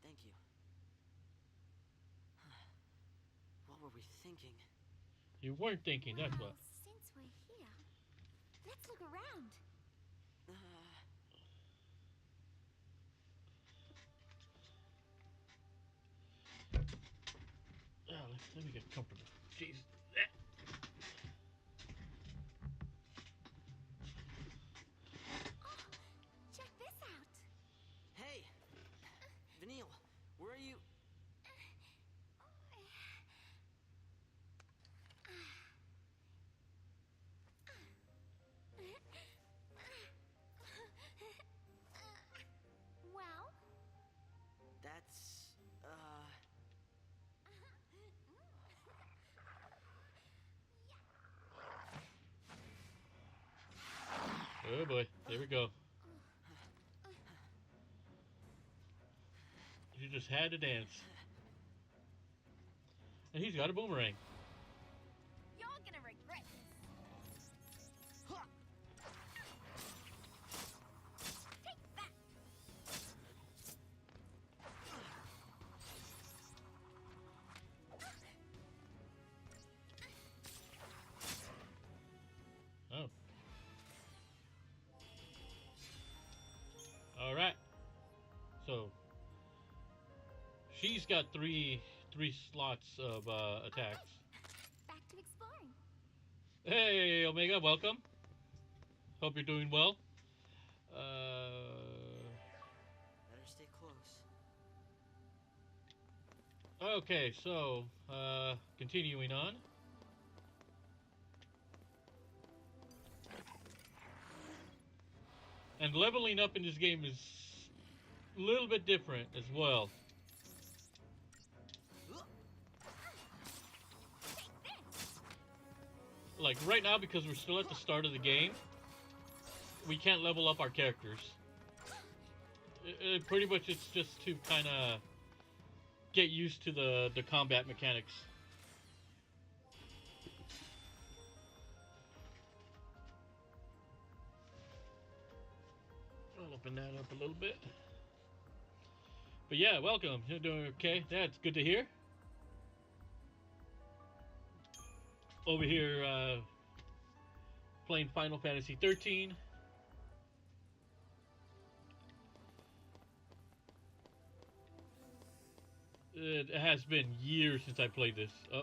Thank you. What were we thinking? You weren't thinking, that's Well, what. since we're here, let's look around. Let me get comfortable. Jeez. Oh, check this out. Hey! Vanille, where are you? Well, That's, Oh boy, here we go. You just had to dance. And he's got a boomerang. you're gonna regret this. Take that. Oh. Alright. So she's got three slots of attacks. Back to exploring. Hey Omega, welcome. Hope you're doing well. better stay close. Okay, so continuing on. And leveling up in this game is a little bit different as well. Like right now, because we're still at the start of the game, we can't level up our characters. Pretty much it's just to kind of get used to the combat mechanics. I'll open that up a little bit. But yeah, welcome. You're doing okay. That's good to hear. Over here playing Final Fantasy XIII. It has been years since I played this. Oh.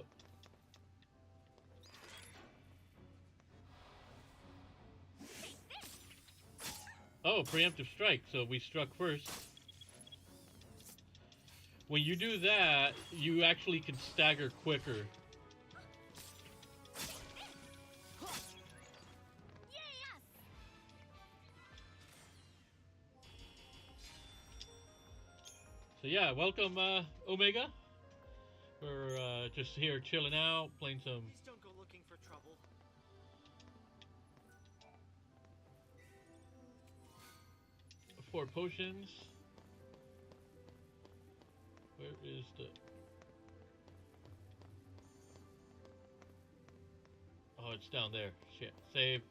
Oh, preemptive strike. So we struck first. When you do that, you actually can stagger quicker. So yeah, welcome Omega. We're just here chilling out, playing some. Please don't go looking for trouble. 4 potions. Where is the... Oh, it's down there. Shit. Save.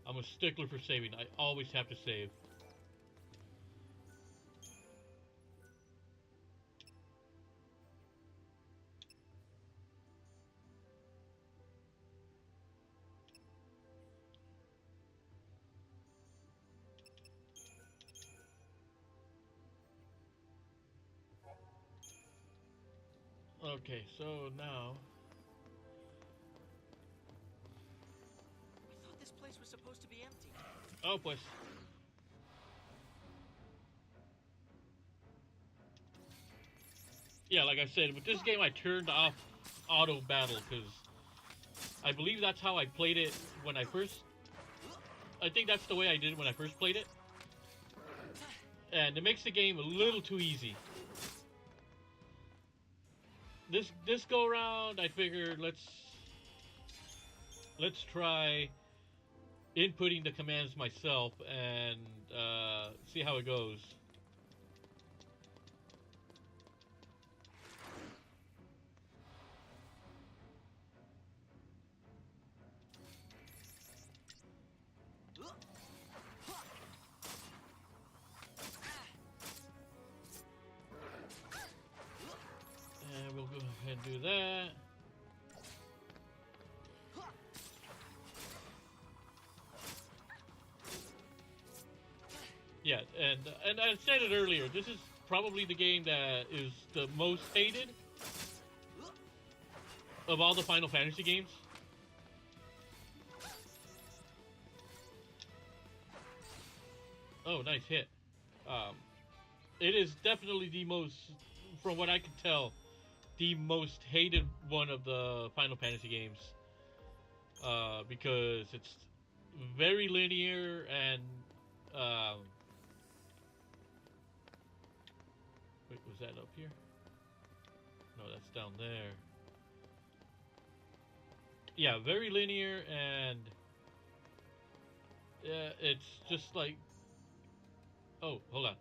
I'm a stickler for saving. I always have to save. Okay, so now... I thought this place was supposed to be empty. Oh, pues. Yeah, like I said, with this game I turned off auto battle because I believe that's how I played it when I first... I think that's the way I did it when I first played it. And it makes the game a little too easy. This go around, I figured let's try inputting the commands myself and see how it goes. And we'll go Yeah, and I said it earlier. This is probably the game that is the most hated of all the Final Fantasy games. Oh, nice hit. It is definitely the most, from what I can tell, the most hated one of the Final Fantasy games. Because it's very linear and wait, was that up here? No, that's down there. Yeah, very linear, and it's just like, oh, hold on.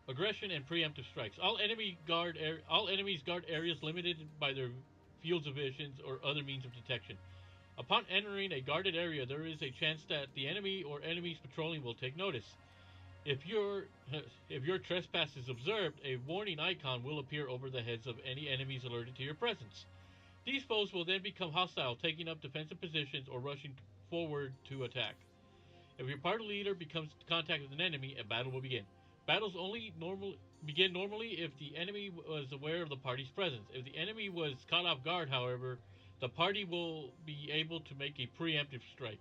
Aggression and preemptive strikes. All enemies guard areas limited by their fields of vision or other means of detection. Upon entering a guarded area, there is a chance that the enemy or enemies patrolling will take notice. If your trespass is observed, a warning icon will appear over the heads of any enemies alerted to your presence. These foes will then become hostile, taking up defensive positions or rushing forward to attack. If your party leader becomes contact with an enemy, a battle will begin. Battles begin normally if the enemy was aware of the party's presence. If the enemy was caught off guard, however, the party will be able to make a preemptive strike.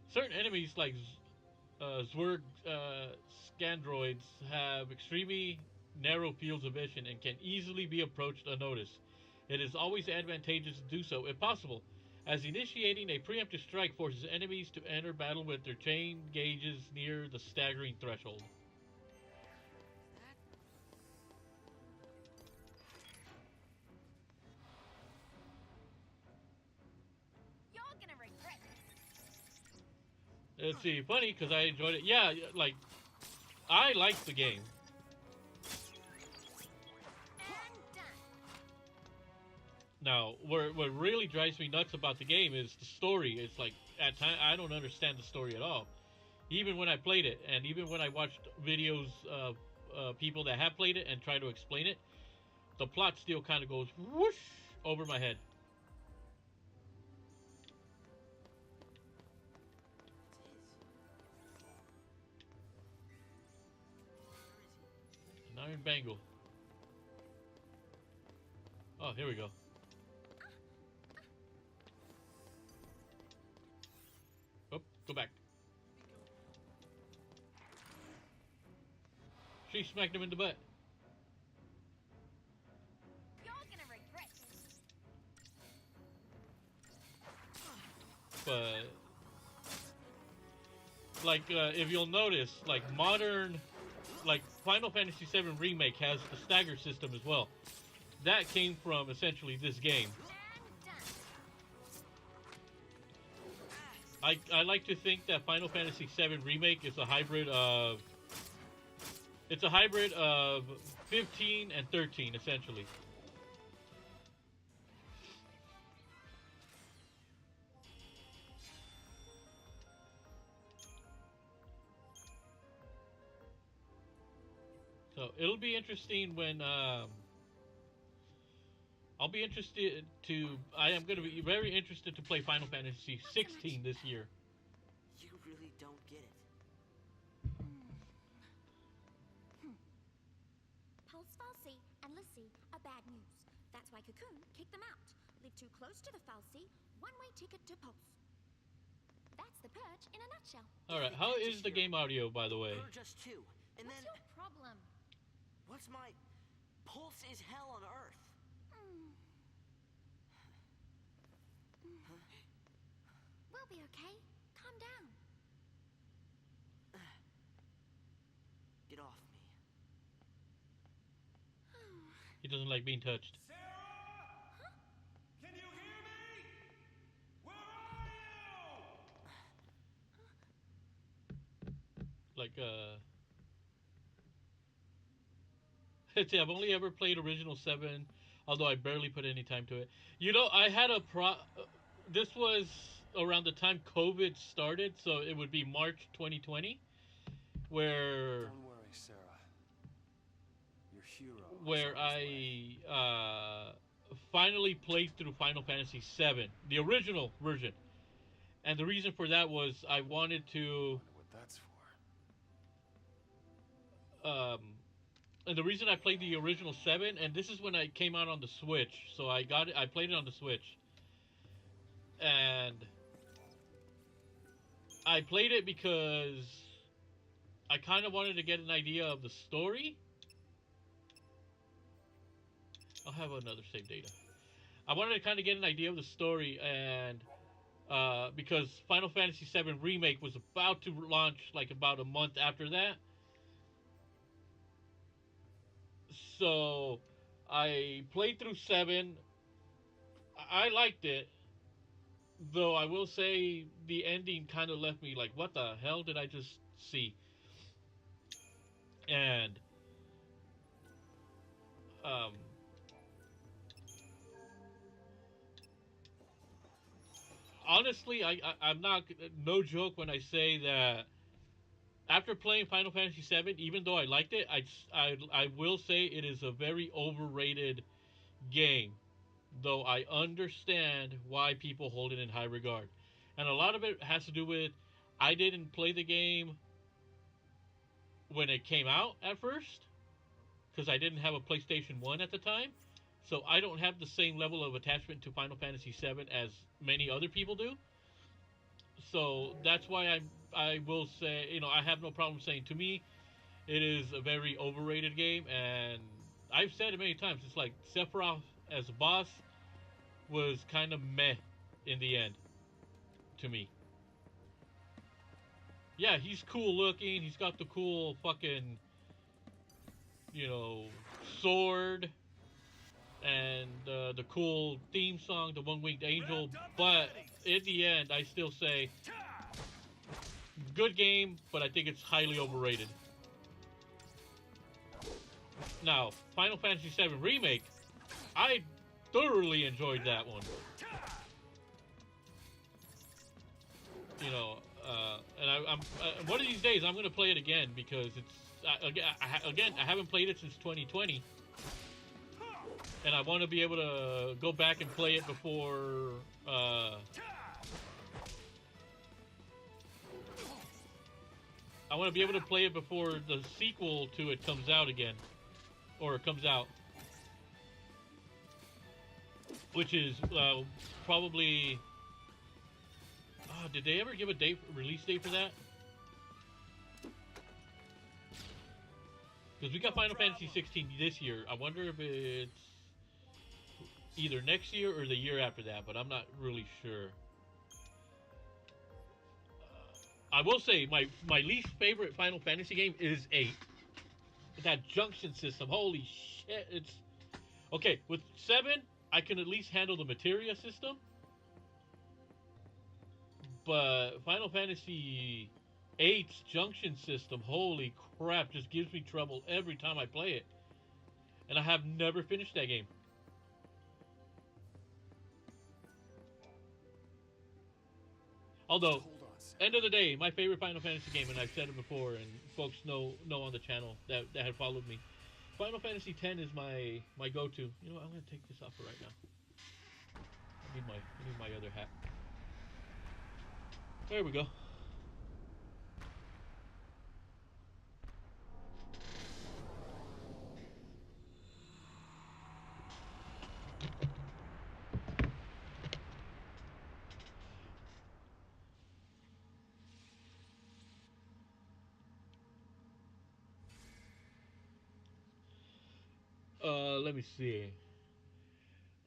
Certain enemies like Zwerg Scandroids have extremely narrow fields of vision and can easily be approached unnoticed. It is always advantageous to do so if possible, as initiating a preemptive strike forces enemies to enter battle with their chain gauges near the staggering threshold. You're gonna regret Let's see, funny because I enjoyed it. Yeah, like I liked the game. Now, what really drives me nuts about the game is the story. It's like at times I don't understand the story at all, even when I played it, and even when I watched videos of people that have played it and try to explain it, the plot still kind of goes whoosh over my head. An iron bangle. Oh, here we go. Oh, go back. She smacked him in the butt. You're gonna regret But like if you'll notice, like modern, like Final Fantasy VII Remake has the stagger system as well. That came from essentially this game. I like to think that Final Fantasy VII Remake is a hybrid of 15 and 13 essentially. So it'll be interesting when I'll be interested to. I am going to be very interested to play Final Fantasy 16 this year. You really don't get it. Pulse Falsey and Lissy are bad news. That's why Cocoon kicked them out. Live too close to the Falsey, one-way ticket to Pulse. That's the Purge in a nutshell. All right, how is the game audio, by the way? Purge us too. And What's then your problem? what's my Pulse is hell on earth. We'll be okay. Calm down. Get off me. He doesn't like being touched. Sarah? Huh? Can you hear me? Where are you? Like let's see, I've only ever played Original 7, although I barely put any time to it. You know, I had this was around the time COVID started, so it would be March 2020, where Don't worry, Sarah. Your hero. where I finally played through Final Fantasy VII, the original version. And the reason for that was I wanted to and the reason I played the original 7, and this is when I came out on the Switch, so I played it on the Switch, and I played it because I kind of wanted to get an idea of the story. I'll have another save data. I wanted to kind of get an idea of the story, and because Final Fantasy VII Remake was about to launch like about a month after that. So I played through 7. I liked it, though I will say the ending kind of left me like, what the hell did I just see? And um, honestly, I'm not, no joke when I say that after playing Final Fantasy VII, even though I liked it, I will say it is a very overrated game. Though I understand why people hold it in high regard, and a lot of it has to do with I didn't play the game when it came out at first because I didn't have a PlayStation 1 at the time. So I don't have the same level of attachment to Final Fantasy VII as many other people do. So that's why I will say, I have no problem saying, to me it is a very overrated game, and I've said it many times. It's like Sephiroth as a boss was kind of meh in the end to me. Yeah, he's cool looking. He's got the cool fucking, sword and the cool theme song, the One Winged Angel. But in the end, I still say good game, but I think it's highly overrated. Now, Final Fantasy VII Remake, I thoroughly enjoyed that one. And I'm one of these days I'm gonna play it again because it's I haven't played it since 2020, and I want to be able to go back and play it before. I want to be able to play it before the sequel to it comes out again, or it comes out, which is probably. Did they ever give a release date for that? Because we got Final Fantasy 16 this year. I wonder if it's either next year or the year after that, but I'm not really sure. I will say my least favorite Final Fantasy game is 8. That junction system, holy shit! It's okay with 7. I can at least handle the materia system. But Final Fantasy VIII's junction system, holy crap, just gives me trouble every time I play it. And I have never finished that game. Although, end of the day, my favorite Final Fantasy game, and I've said it before, and folks know on the channel that have followed me, Final Fantasy X is my go-to. You know what, I'm going to take this off for right now. I need my other hat. There we go. Let me see.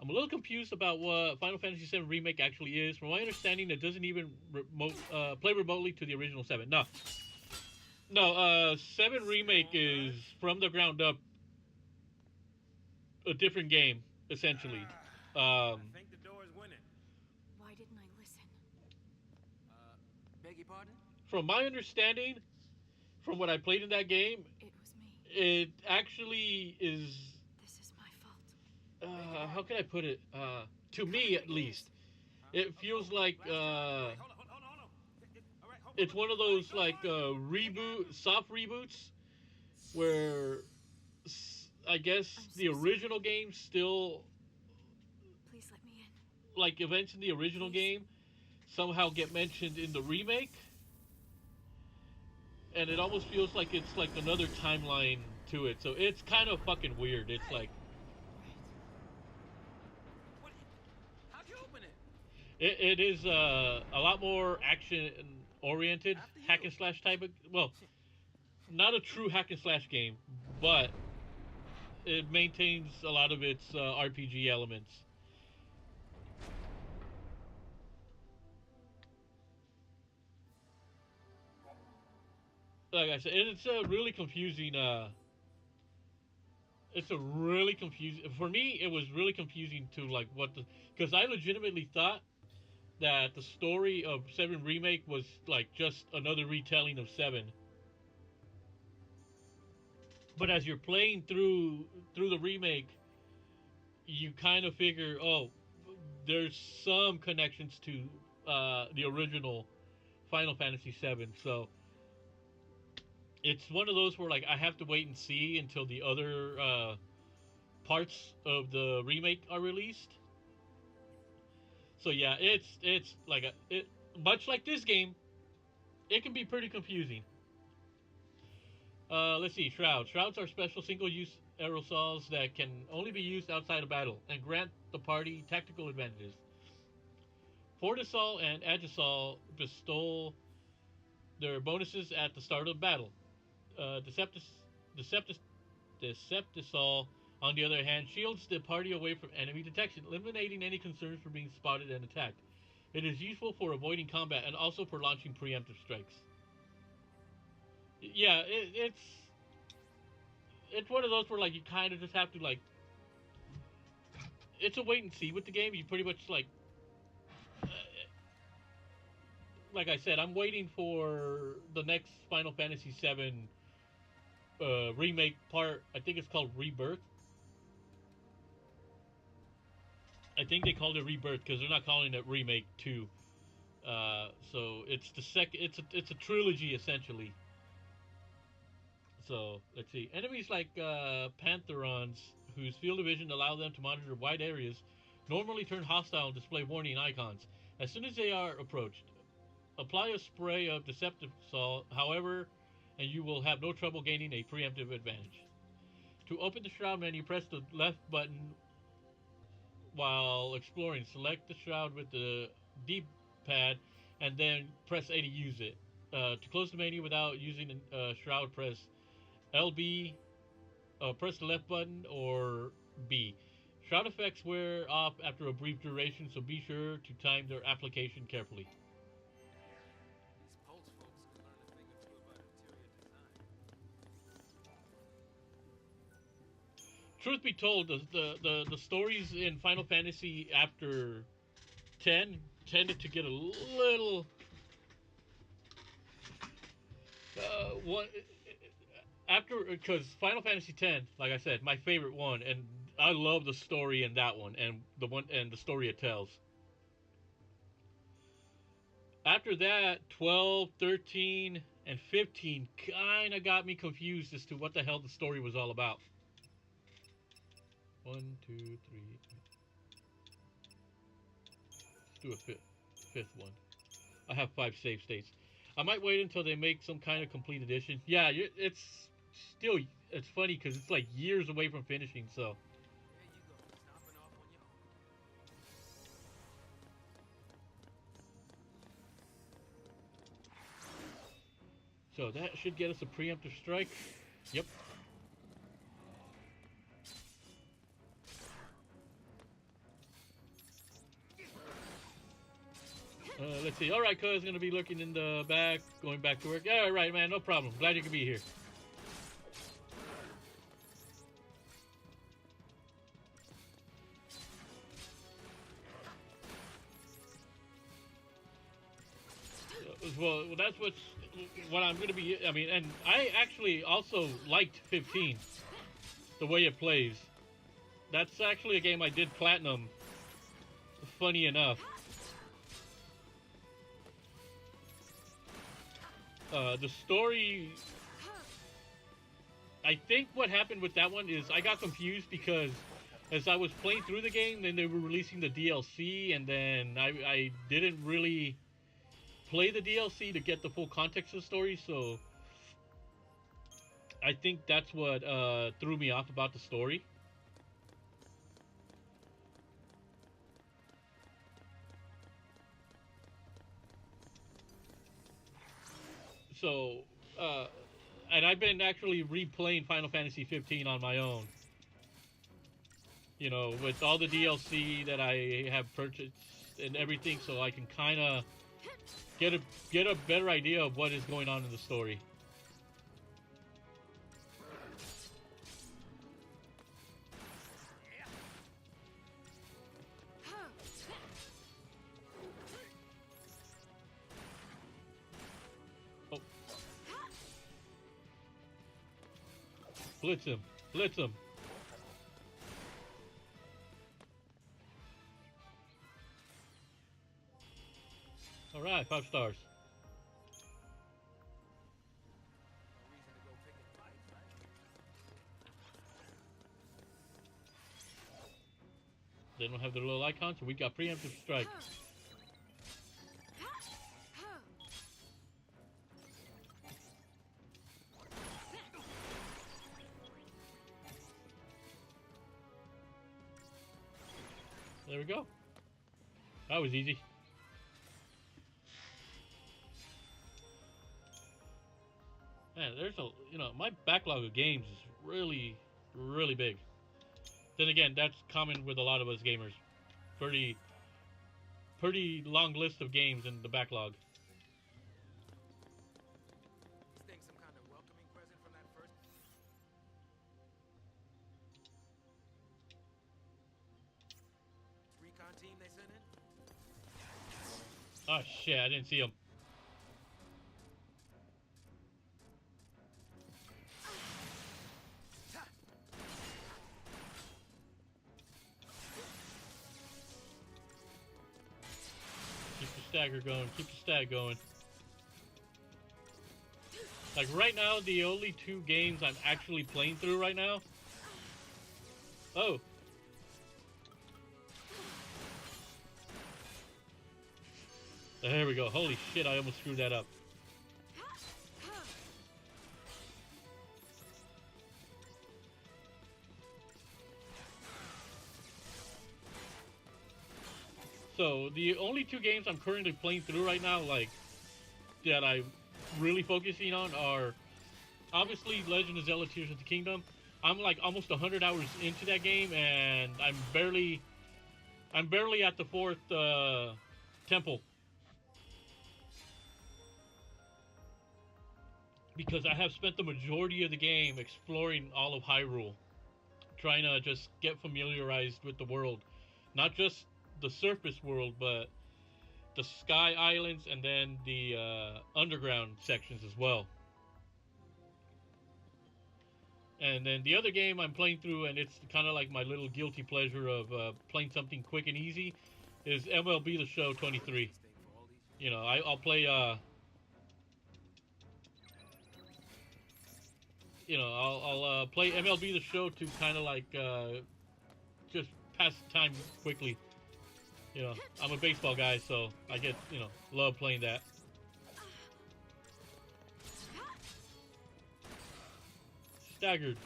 I'm a little confused about what Final Fantasy VII Remake actually is. From my understanding, it doesn't even play remotely to the original 7. No, 7 Remake is, from the ground up, a different game, essentially. I think the door is winning. Why didn't I listen? Beg your pardon? From my understanding, from what I played in that game, It was me. it actually is... This is my fault. how can I put it? To me, at least, it feels like it's one of those like soft reboots, where I guess the original game still, Please let me in. like events in the original game, somehow get mentioned in the remake. and it almost feels like it's like another timeline to it. So it's kind of fucking weird. It's like What? How'd you open it? it is a lot more action oriented After you. hack and slash type of, well, not a true hack and slash game, but it maintains a lot of its RPG elements. Like I said, it's a really confusing. It's a really confusing. For me, it was really confusing to like what the, because I legitimately thought that the story of Seven Remake was like just another retelling of Seven. But as you're playing through the remake, you kind of figure, oh, there's some connections to the original Final Fantasy VII. So it's one of those where like I have to wait and see until the other parts of the remake are released. So yeah, it's like it much like this game, it can be pretty confusing. Let's see, Shrouds. Shrouds are special single-use aerosols that can only be used outside of battle and grant the party tactical advantages. Fortisol and Agisol bestow their bonuses at the start of battle. Deceptus, Deceptisol, on the other hand, shields the party away from enemy detection, eliminating any concerns for being spotted and attacked. It is useful for avoiding combat and also for launching preemptive strikes. Yeah, it's one of those where like you kind of just have to like, it's a wait and see with the game. You pretty much like I said, I'm waiting for the next Final Fantasy VII remake part. I think it's called Rebirth. I think they called it Rebirth because they're not calling it Remake 2. So it's the second. It's a trilogy essentially. So let's see. Enemies like Pantherons, whose field of vision allow them to monitor wide areas, normally turn hostile and display warning icons as soon as they are approached. Apply a spray of Deceptive Salt, however, and you will have no trouble gaining a preemptive advantage. To open the Shroud menu, press the left button while exploring. Select the Shroud with the D-pad and then press A to use it. To close the menu without using a Shroud, press LB, press the left button, or B. Shroud effects wear off after a brief duration, so be sure to time their application carefully. These Pulse folks could learn a thing or two about interior design. Truth be told, the stories in Final Fantasy after 10 tended to get a little what after, because Final Fantasy X, like I said, my favorite one, and I love the story in that one and the story it tells. After that, 12, 13, and 15 kind of got me confused as to what the hell the story was all about. 1, 2, 3. Let's do a fifth one. I have 5 save states. I might wait until they make some kind of complete edition. Yeah, it's still, it's funny because it's like years away from finishing. So There you go, stomping off on your own. so that should get us a preemptive strike. Yep. Let's see. All right, cuz, gonna be looking in the back, going back to work. Yeah, all right, man, no problem. Glad you could be here. Well, that's what I'm gonna be. I mean, and I actually also liked 15, the way it plays. That's actually a game I did platinum. Funny enough. The story, I think what happened with that one is I got confused because as I was playing through the game, then they were releasing the DLC, and then I didn't really play the DLC to get the full context of the story, so I think that's what threw me off about the story. So, uh, and I've been actually replaying Final Fantasy 15 on my own. You know, with all the DLC that I have purchased and everything, so I can kind of get a better idea of what is going on in the story. Oh, blitz him! Blitz him! All right, 5 stars. They don't have the little icon, so we got preemptive strike. There we go. That was easy. Man, there's my backlog of games is really, really big. Then again, that's common with a lot of us gamers. Pretty long list of games in the backlog. You think some kind of welcoming present from that first recon team they sent in? Oh shit, I didn't see him. Keep the stagger going, keep the stag going. Like right now, the only 2 games I'm actually playing through right now. Oh. There we go. Holy shit, I almost screwed that up. So, the only 2 games I'm currently playing through right now, like, that I'm really focusing on are, obviously, Legend of Zelda Tears of the Kingdom. I'm, like, almost 100 hours into that game, and I'm barely at the 4th, temple. Because I have spent the majority of the game exploring all of Hyrule. Trying to just get familiarized with the world. Not just the surface world, but the Sky Islands and then the underground sections as well. And then the other game I'm playing through, and it's kind of like my little guilty pleasure of playing something quick and easy, is MLB The Show 23. You know, I'll play, I'll play MLB The Show to kind of like just pass the time quickly. You know, I'm a baseball guy, so I get, love playing that. Staggered.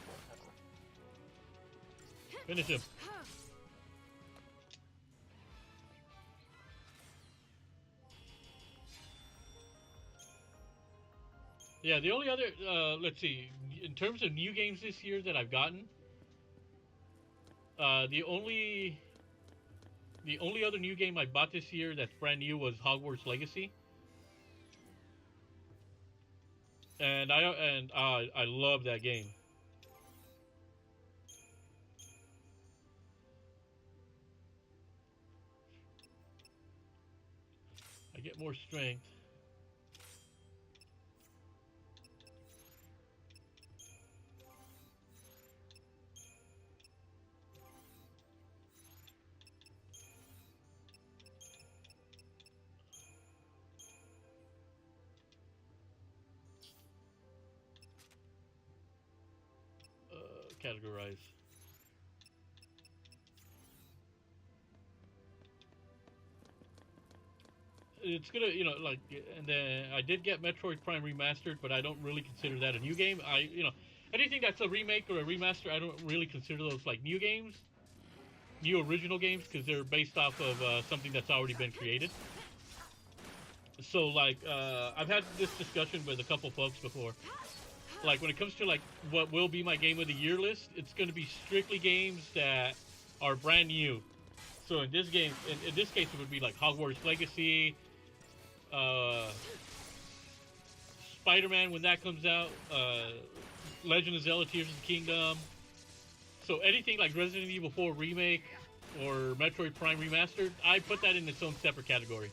Finish him. Yeah, the only other, let's see, in terms of new games this year that I've gotten, the only other new game I bought this year that's brand new was Hogwarts Legacy. And I love that game. I get more strength. Categorize. It's gonna, and then I did get Metroid Prime Remastered, but I don't really consider that a new game. anything that's a remake or a remaster, I don't really consider those like new games, new original games, because they're based off of something that's already been created. So like I've had this discussion with a couple folks before. Like when it comes to like what will be my game of the year list, it's going to be strictly games that are brand new. So in this game, in this case, it would be like Hogwarts Legacy, Spider-Man when that comes out, Legend of Zelda: Tears of the Kingdom. So anything like Resident Evil 4 remake or Metroid Prime remastered, I put that in its own separate category.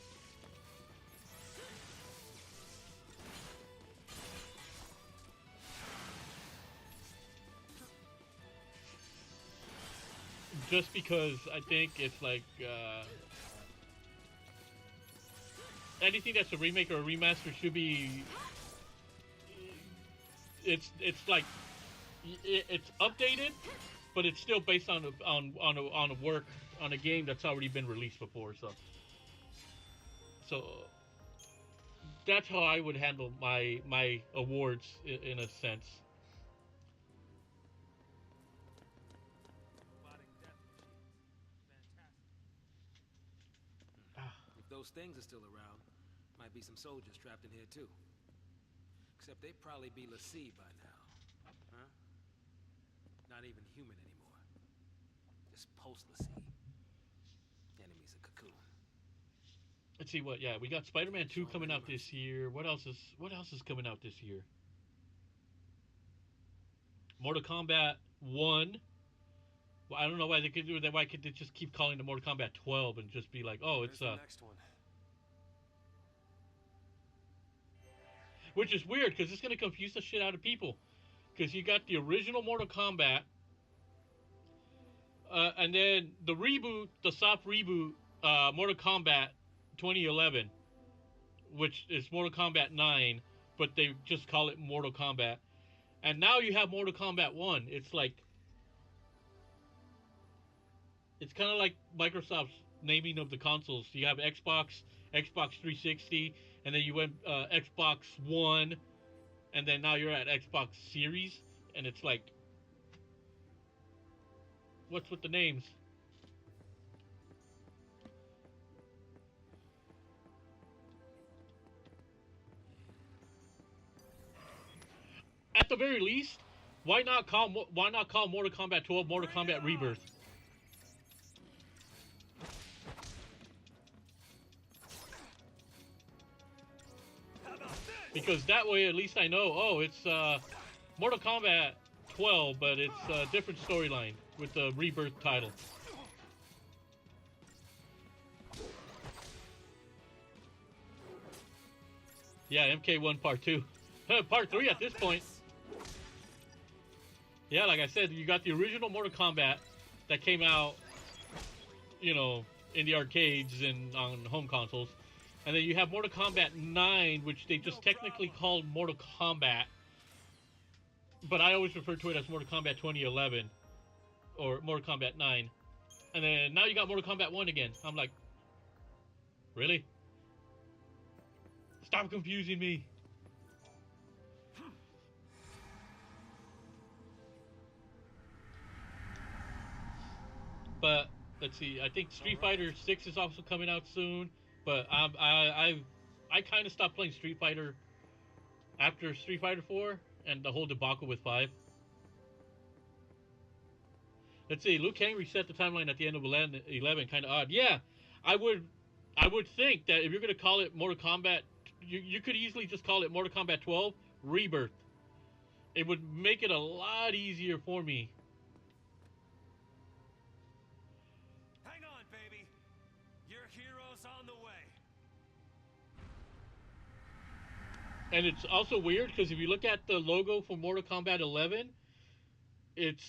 Just because I think it's like anything that's a remake or a remaster should be. It's like it's updated, but it's still based on a work on a game that's already been released before. So that's how I would handle my awards in a sense. If those things are still around, might be some soldiers trapped in here too. Except they'd probably be l'Cie by now. Huh? Not even human anymore. Just post-l'Cie. Enemies of Cocoon. Let's see what. Yeah, we got Spider-Man 2 coming out this year. What else is coming out this year? Mortal Kombat 1. Well, I don't know why they could do that. Why could they just keep calling it Mortal Kombat 12 and just be like, oh, it's the next one. Which is weird because it's gonna confuse the shit out of people. Because you got the original Mortal Kombat, and then the reboot, the soft reboot, Mortal Kombat 2011, which is Mortal Kombat 9, but they just call it Mortal Kombat. And now you have Mortal Kombat 1. It's like, it's kind of like Microsoft's naming of the consoles. You have Xbox 360, and then you went Xbox One, and then now you're at Xbox Series, and it's like, what's with the names? At the very least, why not call Mortal Kombat 12 Mortal Kombat Rebirth? Because that way, at least I know, oh, it's Mortal Kombat 12, but it's a different storyline with the Rebirth title. Yeah, MK1 Part 2. Part 3 at this point. Yeah, like I said, you got the original Mortal Kombat that came out, you know, in the arcades and on home consoles. And then you have Mortal Kombat 9, which they just technically called Mortal Kombat. But I always refer to it as Mortal Kombat 2011. Or Mortal Kombat 9. And then now you got Mortal Kombat 1 again. I'm like, really? Stop confusing me. But let's see. I think Street Fighter 6 is also coming out soon. But I kind of stopped playing Street Fighter after Street Fighter 4 and the whole debacle with 5. Let's see. Liu Kang reset the timeline at the end of 11. Kind of odd. Yeah, I would think that if you're going to call it Mortal Kombat, you could easily just call it Mortal Kombat 12 Rebirth. It would make it a lot easier for me. Hang on, baby. Your hero's on the way. And it's also weird because if you look at the logo for Mortal Kombat 11, it's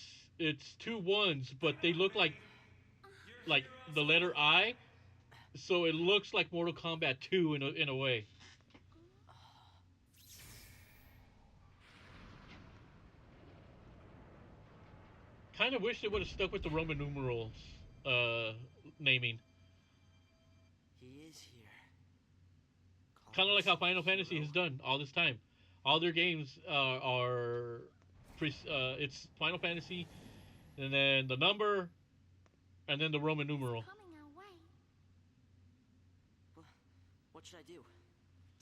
two ones, but they look like the letter I, so it looks like Mortal Kombat 2 in a way. Kind of wish they would have stuck with the Roman numerals naming. He is here. Kind of like how Final Fantasy has done all this time. All their games are It's Final Fantasy, and then the number, and then the Roman numeral. Coming our way. What should I do?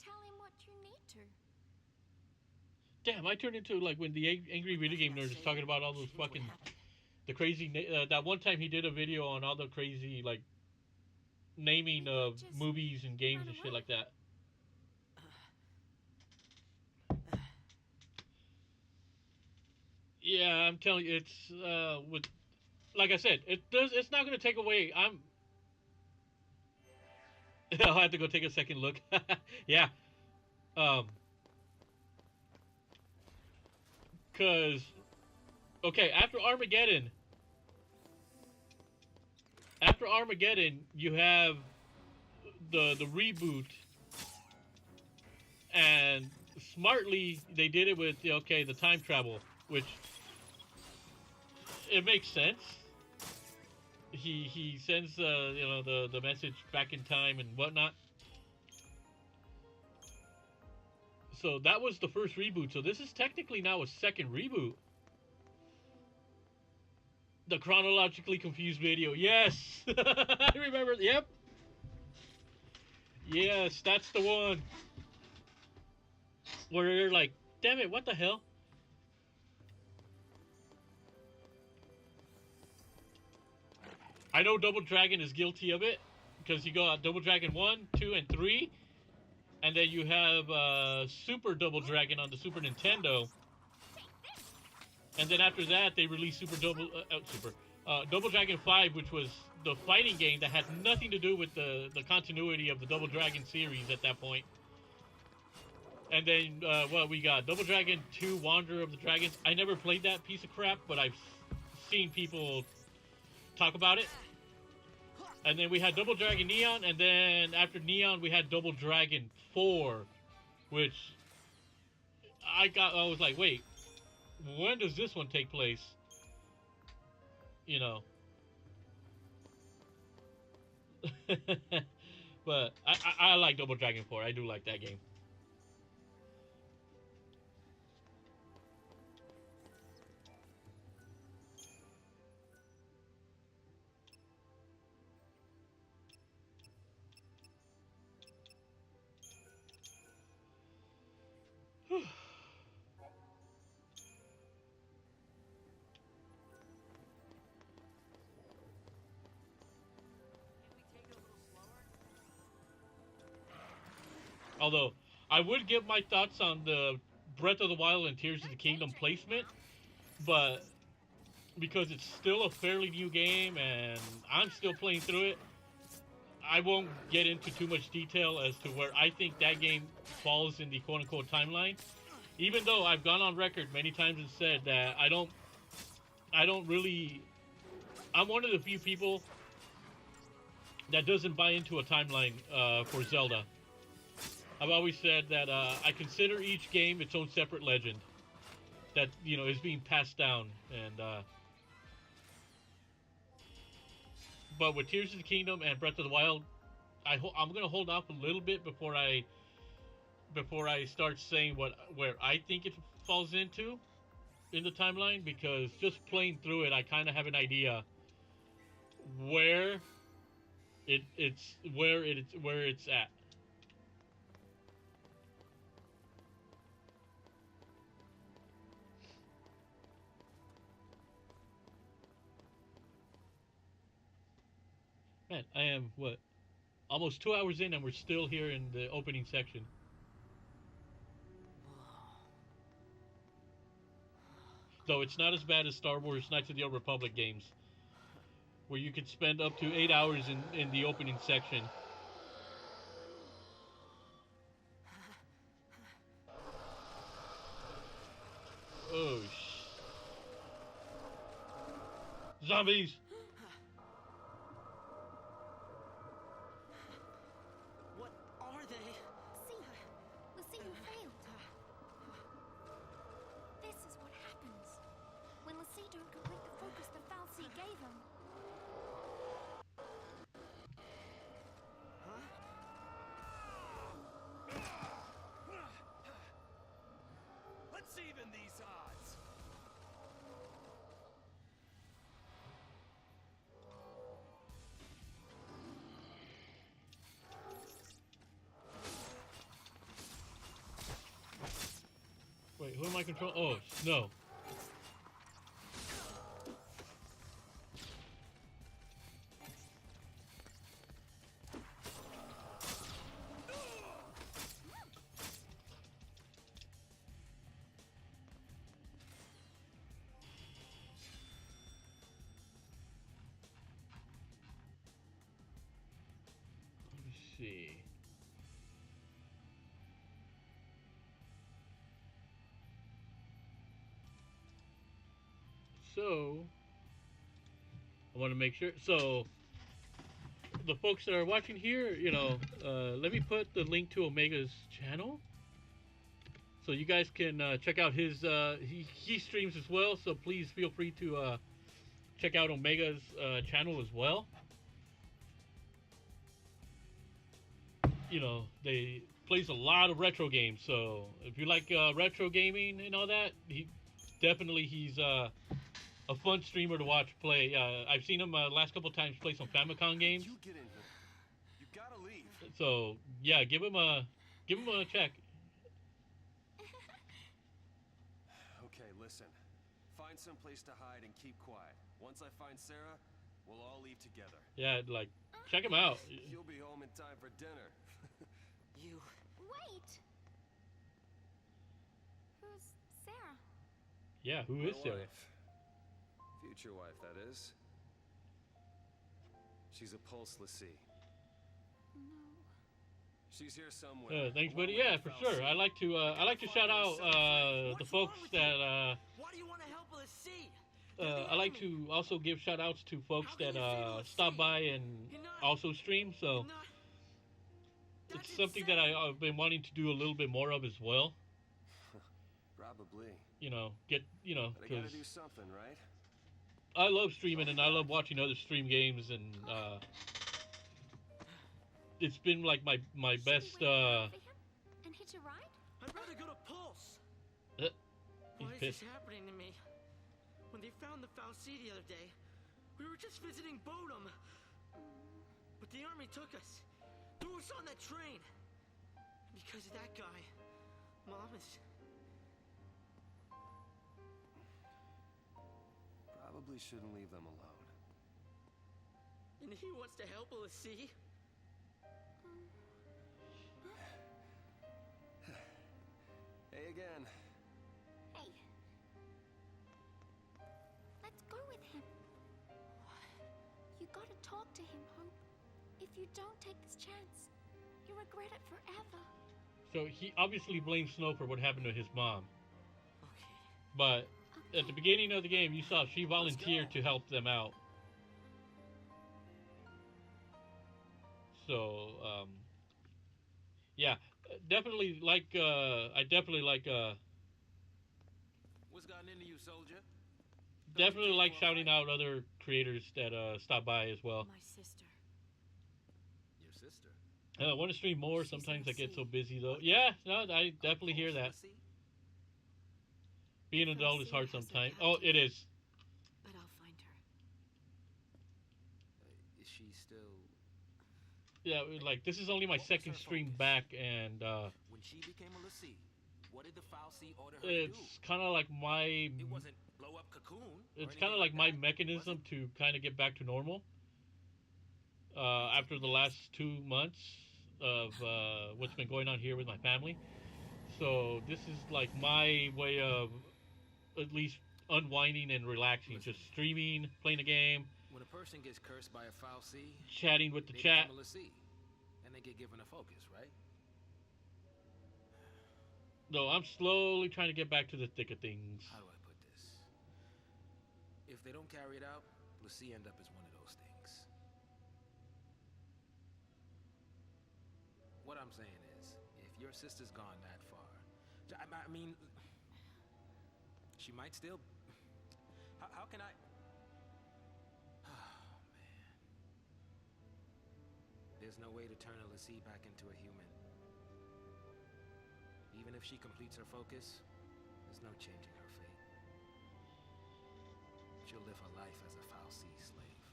Tell him what you need to. Damn, I turned into like when the angry video game nerd is talking about all those fucking the crazy. That one time he did a video on all the crazy like naming of movies and games and shit like that. Yeah, I'm telling you, it's with like I said, it's not gonna take away. I'll have to go take a second look. Yeah. Cause okay, after Armageddon you have the reboot, and smartly they did it with the time travel, which it makes sense. He sends the message back in time and whatnot. So that was the first reboot. So this is technically now a second reboot. The chronologically confused video. Yes, I remember. Yep. Yes, that's the one. Where you're like, damn it, what the hell? I know Double Dragon is guilty of it, because you got Double Dragon 1, 2, and 3, and then you have Super Double Dragon on the Super Nintendo, and then after that they released Double Dragon 5, which was the fighting game that had nothing to do with the continuity of the Double Dragon series at that point. And then we got Double Dragon 2, Wanderer of the Dragons. I never played that piece of crap, but I've seen people talk about it. And then we had Double Dragon Neon, and then after Neon we had Double Dragon 4, which I was like, wait, when does this one take place? You know. But I like Double Dragon 4. I do like that game. Although, I would give my thoughts on the Breath of the Wild and Tears of the Kingdom placement, but because it's still a fairly new game and I'm still playing through it, I won't get into too much detail as to where I think that game falls in the quote-unquote timeline. Even though I've gone on record many times and said that I'm one of the few people that doesn't buy into a timeline for Zelda. I've always said that I consider each game its own separate legend that is being passed down, and but with Tears of the Kingdom and Breath of the Wild, I'm gonna hold off a little bit before I start saying where I think it falls into in the timeline, because just playing through it, I kind of have an idea where it's at. Man, I am, almost 2 hours in and we're still here in the opening section. Though it's not as bad as Star Wars Knights of the Old Republic games, where you could spend up to 8 hours in the opening section. Oh, zombies! See, you failed. This is what happens when Lassie don't complete the focus the Fal'Cie gave him. Let's even these odds. Wait, who am I controlling? Oh, Snow. Let me see. So, I want to make sure. So, the folks that are watching here, you know, let me put the link to Omega's channel, so you guys can check out his. He streams as well, so please feel free to check out Omega's channel as well. You know, they plays a lot of retro games, so if you like retro gaming and all that, he's a fun streamer to watch play. I've seen him last couple times play some Famicom games. You get in here. You gotta leave. So yeah, give him a check. Okay, listen. Find some place to hide and keep quiet. Once I find Sarah, we'll all leave together. Yeah, like check him out. You'll be home in time for dinner. You... Wait! Who's Sarah? Yeah, who My is Sarah? wife. Future wife, that is. She's a Pulse Lassie. No. She's here somewhere. Thanks, along buddy. with Yeah, the for sure. Fal'Cie. I like to shout out the folks that Why do you want to help Lassie? I like to also give shout outs to folks that stop by and also stream. So it's something that I've been wanting to do a little bit more of as well. Probably. You know, But I gotta because do something, right? I love streaming and I love watching other stream games, and it's been like my Should best. we wait around for him and hitch a ride? I'd rather go to Pulse. He's Why is pissed. this happening to me? When they found the Fal'Cie the other day, we were just visiting Bodum. But the army took us. Threw us on that train. And because of that guy, Mom is... Probably shouldn't leave them alone. And he wants to help Lassie. Hey again. Hey. Let's go with him. You gotta talk to him, Hope. If you don't take this chance, you'll regret it forever. So he obviously blames Snow for what happened to his mom, Okay. but at the beginning of the game, you saw she volunteered to help them out. So, yeah, definitely like, I definitely like, What's gotten into you, soldier? definitely like shouting out other creators that stop by as well. My sister. Your sister. I want to stream more. Sometimes I get so Lassie. busy though. Yeah, no, I definitely hear that. Lassie? Being an adult is hard sometimes. Oh, it is. But I'll find her. Is she still... Yeah, like this is only my What was second her stream focus? back, and When she became a Lassie, what did the Fal'Cie order her to do? it's kind of like my. It wasn't blow up Cocoon. or It's anything kind of like my that, mechanism was it? to kind of get back to normal. After the last 2 months of what's been going on here with my family, so this is like my way of at least unwinding and relaxing, just streaming, playing a game, When a person gets cursed by a Fal'Cie, chatting with the they chat. become a Lassie, and they get given a focus, right? No, I'm slowly trying to get back to the thick of things. How do I put this? If they don't carry it out, Lassie end up as one of those things. What I'm saying is, if your sister's gone that far, I mean, she might still. How can I? Oh man. There's no way to turn a Lassie back into a human. Even if she completes her focus, there's no changing her fate. She'll live her life as a Fal'Cie slave.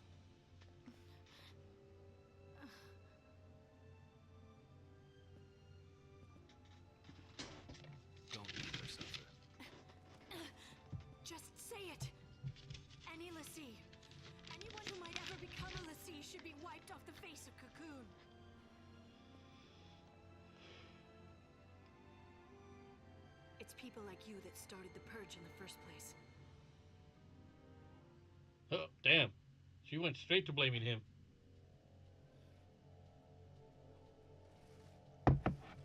Don't make her suffer. wiped off the face of Cocoon. It's people like you that started the purge in the first place. Oh, damn. She went straight to blaming him.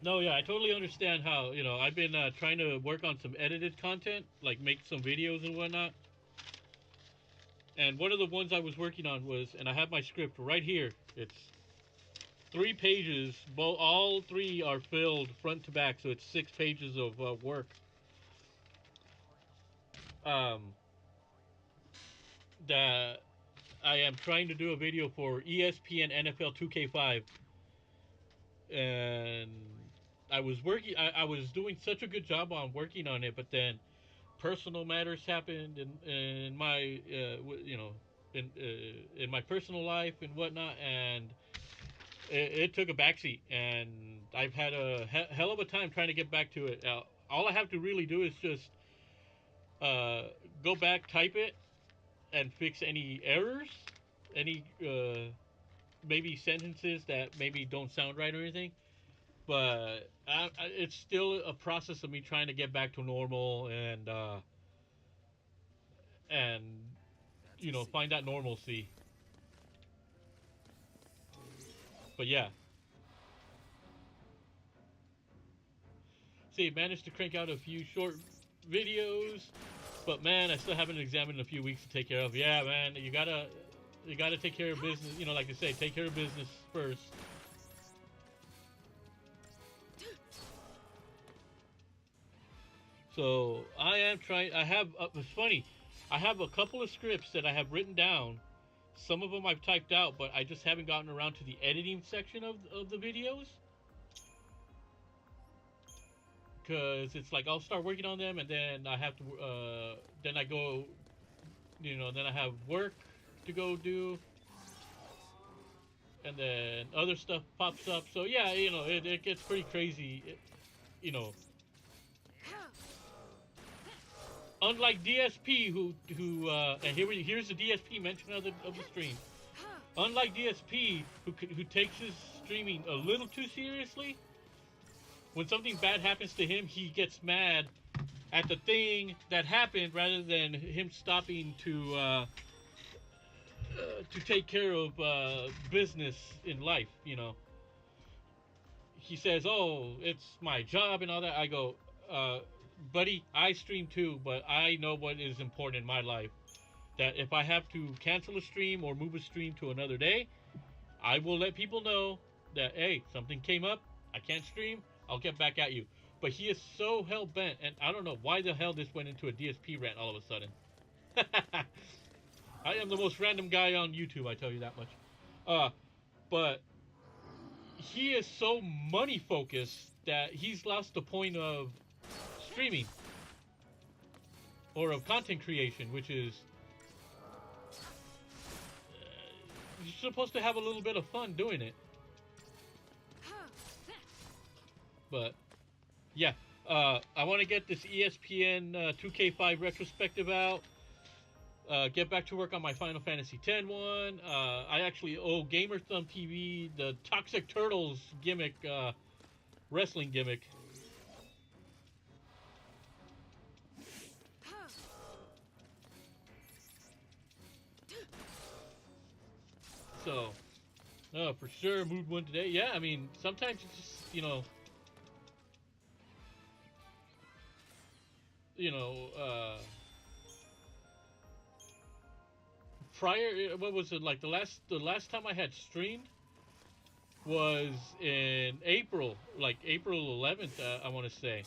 No, yeah, I totally understand how, I've been trying to work on some edited content, like make some videos and whatnot. And one of the ones I was working on was, and I have my script right here. It's 3 pages. All 3 are filled front to back, so it's 6 pages of work. That I am trying to do a video for ESPN NFL 2K5, and I was working. I was doing such a good job on working on it, but then personal matters happened in my in my personal life and whatnot, and it took a backseat, and I've had a hell of a time trying to get back to it. All I have to really do is just go back, type it, and fix any errors, any maybe sentences that maybe don't sound right or anything. But it's still a process of me trying to get back to normal and find that normalcy. But yeah, see, managed to crank out a few short videos, but man, I still haven't examined in a few weeks to take care of. Yeah, man, you gotta take care of business. Like they say, take care of business first. So I am trying. I have. It's funny. I have a couple of scripts that I have written down. Some of them I've typed out, but I just haven't gotten around to the editing section of the videos. Because it's like I'll start working on them, and then I have to. Then I go. Then I have work to go do, and then other stuff pops up. So yeah, it gets pretty crazy. Unlike DSP, who and here's the DSP mention of the stream. Unlike DSP, who takes his streaming a little too seriously, when something bad happens to him, he gets mad at the thing that happened rather than him stopping to take care of business in life. He says, "Oh, it's my job and all that." I go, buddy, I stream too, but I know what is important in my life. That if I have to cancel a stream or move a stream to another day, I will let people know that, hey, something came up, I can't stream, I'll get back at you. But he is so hell-bent, and I don't know why the hell this went into a DSP rant all of a sudden. I am the most random guy on YouTube, I tell you that much. But he is so money-focused that he's lost the point of streaming or of content creation, which is you're supposed to have a little bit of fun doing it. But yeah, I want to get this ESPN 2K5 retrospective out, get back to work on my Final Fantasy X one. I actually owe Gamer Thumb TV the Toxic Turtles gimmick, wrestling gimmick. So, for sure, mood one today. Yeah, I mean, sometimes it's just, prior, what was it, like the last time I had streamed was in April, like April 11th, I want to say,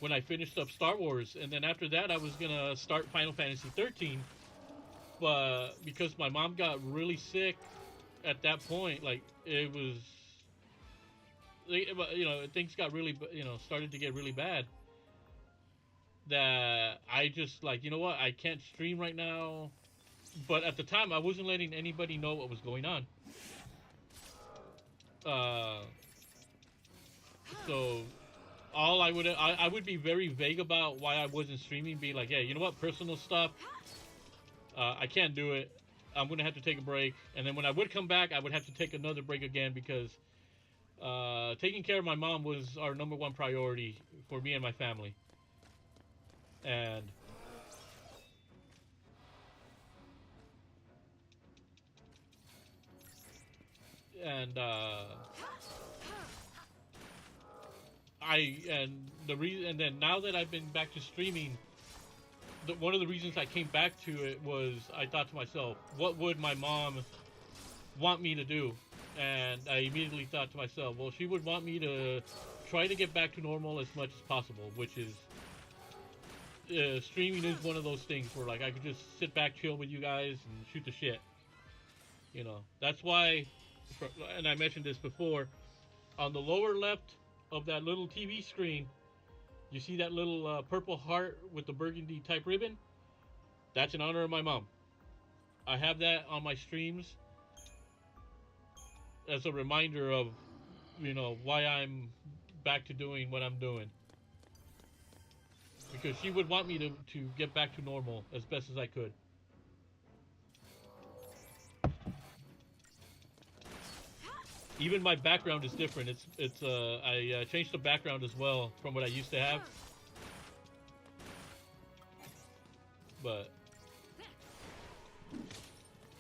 when I finished up Star Wars, and then after that I was gonna start Final Fantasy 13. But because my mom got really sick at that point, like it was, things got really, started to get really bad. That I just like, you know what, I can't stream right now. But at the time, I wasn't letting anybody know what was going on. So all I would be very vague about why I wasn't streaming, be like, hey, you know what, personal stuff. I can't do it. I'm gonna have to take a break, and then when I would come back, I would have to take another break again because taking care of my mom was our number one priority for me and my family. And and then now that I've been back to streaming, one of the reasons I came back to it was I thought to myself, what would my mom want me to do? And I immediately thought to myself, well, she would want me to try to get back to normal as much as possible, which is streaming is one of those things where like I could just sit back, chill with you guys, and shoot the shit. You know, that's why, and I mentioned this before, on the lower left of that little TV screen, you see that little purple heart with the burgundy type ribbon? That's in honor of my mom. I have that on my streams as a reminder of, you know, why I'm back to doing what I'm doing. Because she would want me to get back to normal as best as I could. Even my background is different. I changed the background as well from what I used to have. But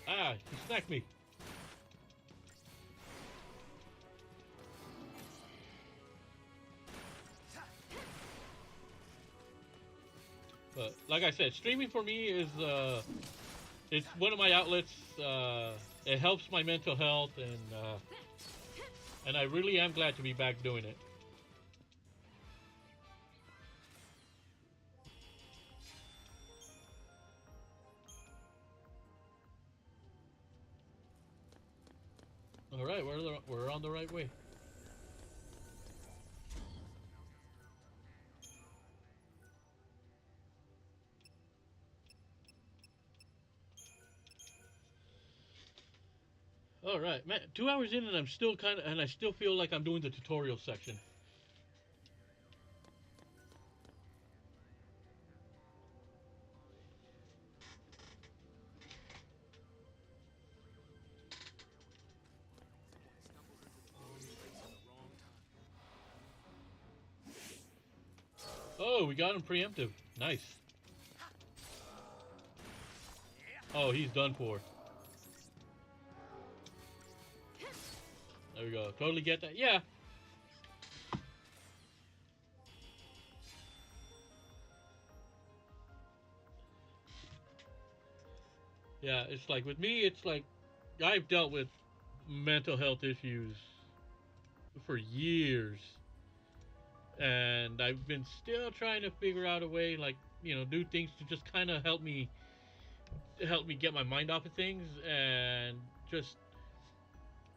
he snacked me. But like I said, streaming for me is it's one of my outlets. It helps my mental health, and I really am glad to be back doing it. All right, we're on the right way. All right, man. 2 hours in, and I still feel like I'm doing the tutorial section. Oh, we got him preemptive. Nice. Oh, he's done for. There we go. Totally get that. Yeah. Yeah, it's like with me, it's like I've dealt with mental health issues for years. And I've been still trying to figure out a way, like, you know, do things to just kind of help me get my mind off of things. And just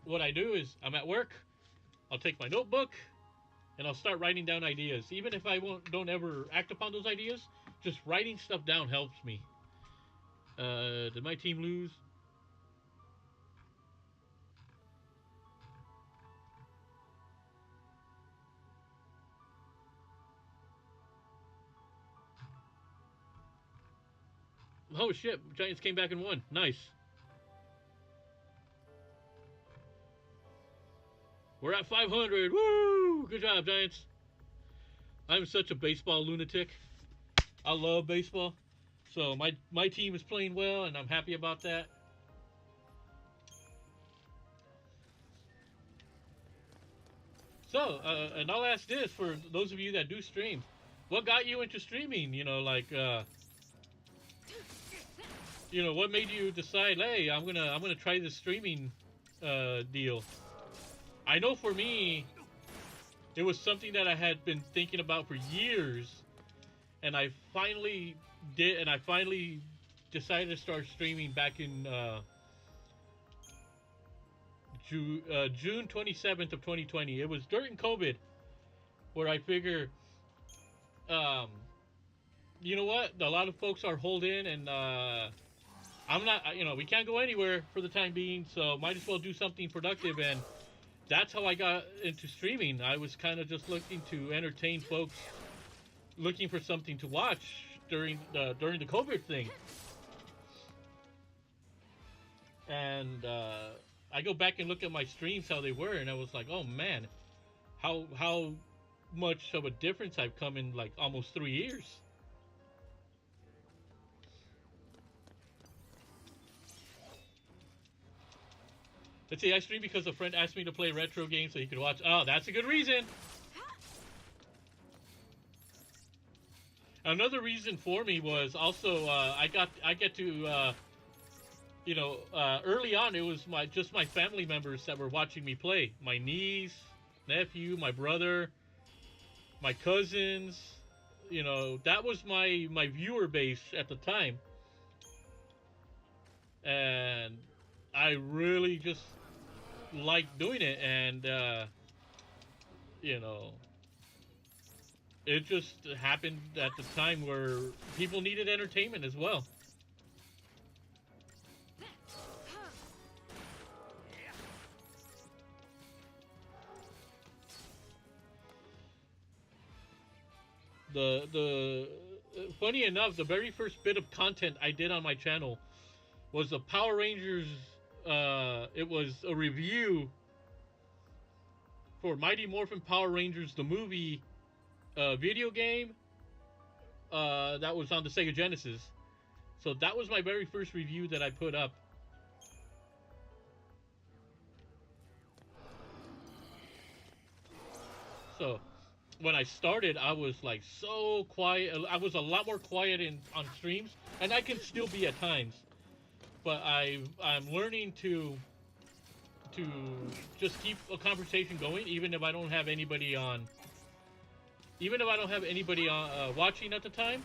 what I do is I'm at work, I'll take my notebook and I'll start writing down ideas. Even if I don't ever act upon those ideas, just writing stuff down helps me. Did my team lose? Oh shit, Giants came back and won. Nice. We're at 500. Woo! Good job, Giants. I'm such a baseball lunatic. I love baseball. So my team is playing well, and I'm happy about that. So, and I'll ask this for those of you that do stream. What got you into streaming? You know, like, you know, what made you decide, hey, I'm gonna try this streaming deal? I know for me, it was something that I had been thinking about for years, and I finally did, and I finally decided to start streaming back in June 27th of 2020. It was during COVID, where I figure, you know what? A lot of folks are holed in, and I'm not, you know, we can't go anywhere for the time being, so might as well do something productive. And that's how I got into streaming. I was kind of just looking to entertain folks, looking for something to watch during the COVID thing. and I go back and look at my streams how they were, and I was like, oh man, how much of a difference I've come in like almost 3 years. Let's see, I stream because a friend asked me to play retro games so he could watch. Oh, that's a good reason. Another reason for me was also I get to early on it was just my family members that were watching me play. My niece, nephew, my brother, my cousins. That was my viewer base at the time, and I really just liked doing it, and you know it just happened at the time where people needed entertainment as well. The funny enough, the very first bit of content I did on my channel was the Power Rangers. It was a review for Mighty Morphin Power Rangers, the movie, video game. That was on the Sega Genesis. So that was my very first review that I put up. So when I started, I was like so quiet. I was a lot more quiet on streams, and I can still be at times. But I'm learning to just keep a conversation going, even if I don't have anybody on. Even if I don't have anybody on watching at the time,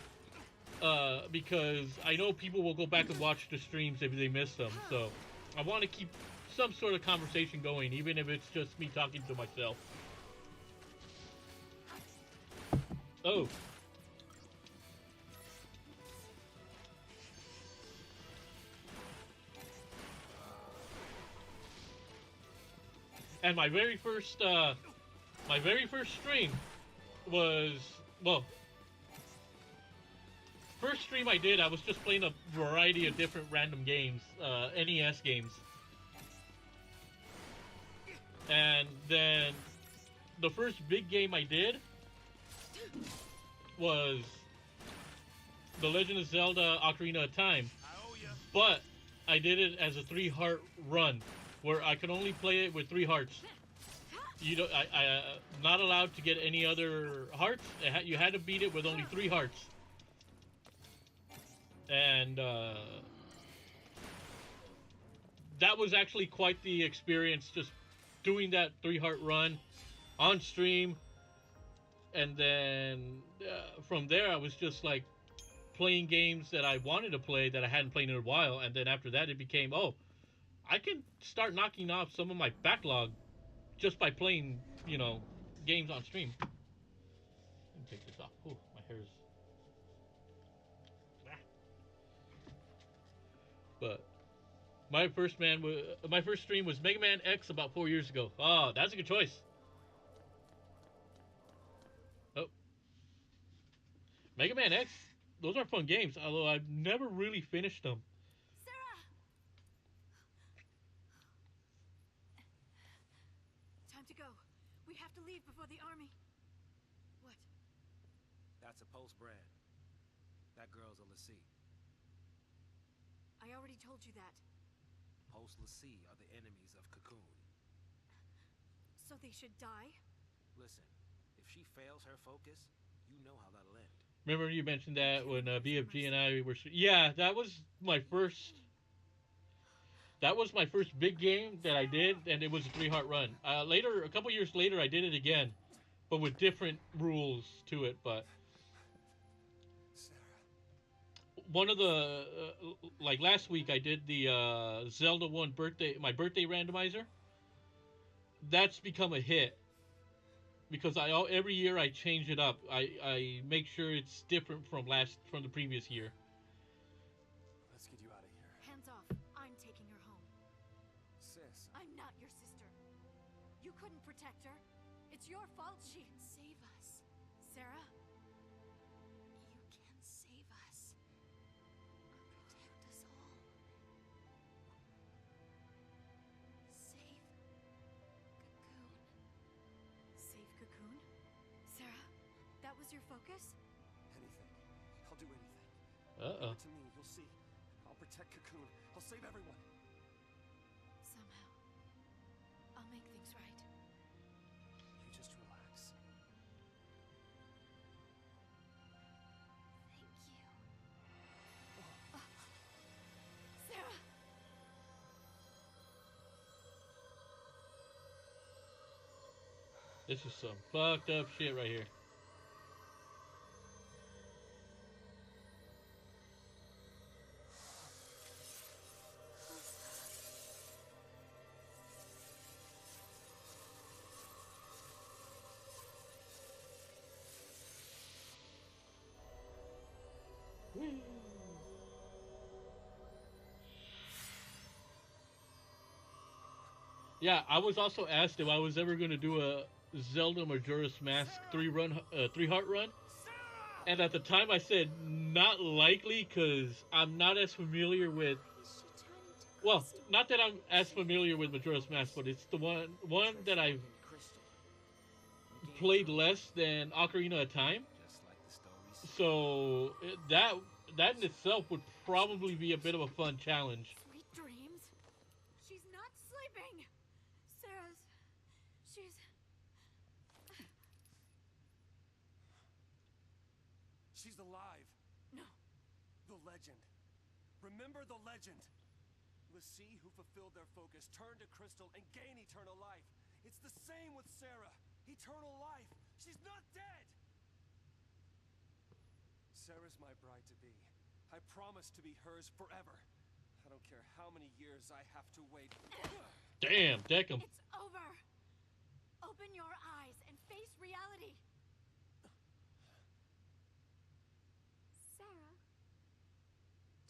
because I know people will go back and watch the streams if they miss them. So I want to keep some sort of conversation going, even if it's just me talking to myself. Oh. And my very first stream was, well, first stream I did, I was just playing a variety of different random games, NES games. And then the first big game I did was The Legend of Zelda Ocarina of Time. But I did it as a 3-heart run, where I could only play it with 3 hearts. I'm not allowed to get any other hearts. You had to beat it with only 3 hearts. And that was actually quite the experience, just doing that 3-heart run on stream. And then from there, I was just like playing games that I wanted to play that I hadn't played in a while. And then after that, it became, oh, I can start knocking off some of my backlog just by playing, games on stream. Let me take this off. Ooh, my hair's... But my first stream was Mega Man X about 4 years ago. Oh, that's a good choice. Oh, Mega Man X. Those are fun games, although I've never really finished them. Sarah! Time to go. We have to leave before the army... What? That's a Pulse brand. That girl's a Lassie. I already told you that. Pulse Lassie are the enemies of Cocoon. So they should die? Listen, if she fails her focus, you know how that'll end. Remember you mentioned that when BFG and I were... Yeah, that was my first... That was my first big game that I did, and it was a 3-heart run. Later, a couple years later, I did it again, but with different rules to it. But one of the like last week, I did the Zelda 1 my birthday randomizer. That's become a hit because every year I change it up. I make sure it's different from the previous year. Let's get you out of here. Hands off. I'm taking her home. Sis. I'm not your sister. You couldn't protect her. It's your fault she... Save us. Sarah? You can save us. Or protect us all. your focus? Anything. I'll do anything. Uh-oh. Leave it to me, you'll see. I'll protect Cocoon. I'll save everyone. Somehow. I'll make things right. You just relax. Thank you. Sarah! This is some fucked up shit right here. Yeah, I was also asked if I was ever going to do a Zelda Majora's Mask 3-heart run. And at the time I said not likely because I'm not as familiar with... Well, not that I'm as familiar with Majora's Mask, but it's the one that I've played less than Ocarina of Time. So that in itself would probably be a bit of a fun challenge. Sweet dreams? She's not sleeping! Sarah's... she's... She's alive. No. The legend. Remember the legend. Lassie, who fulfilled their focus, turned to Crystal and gained eternal life. It's the same with Sarah. Eternal life. She's not dead. Sarah's my bride-to-be. I promise to be hers forever. I don't care how many years I have to wait. Damn, Deckham. It's over! Open your eyes and face reality! Sarah,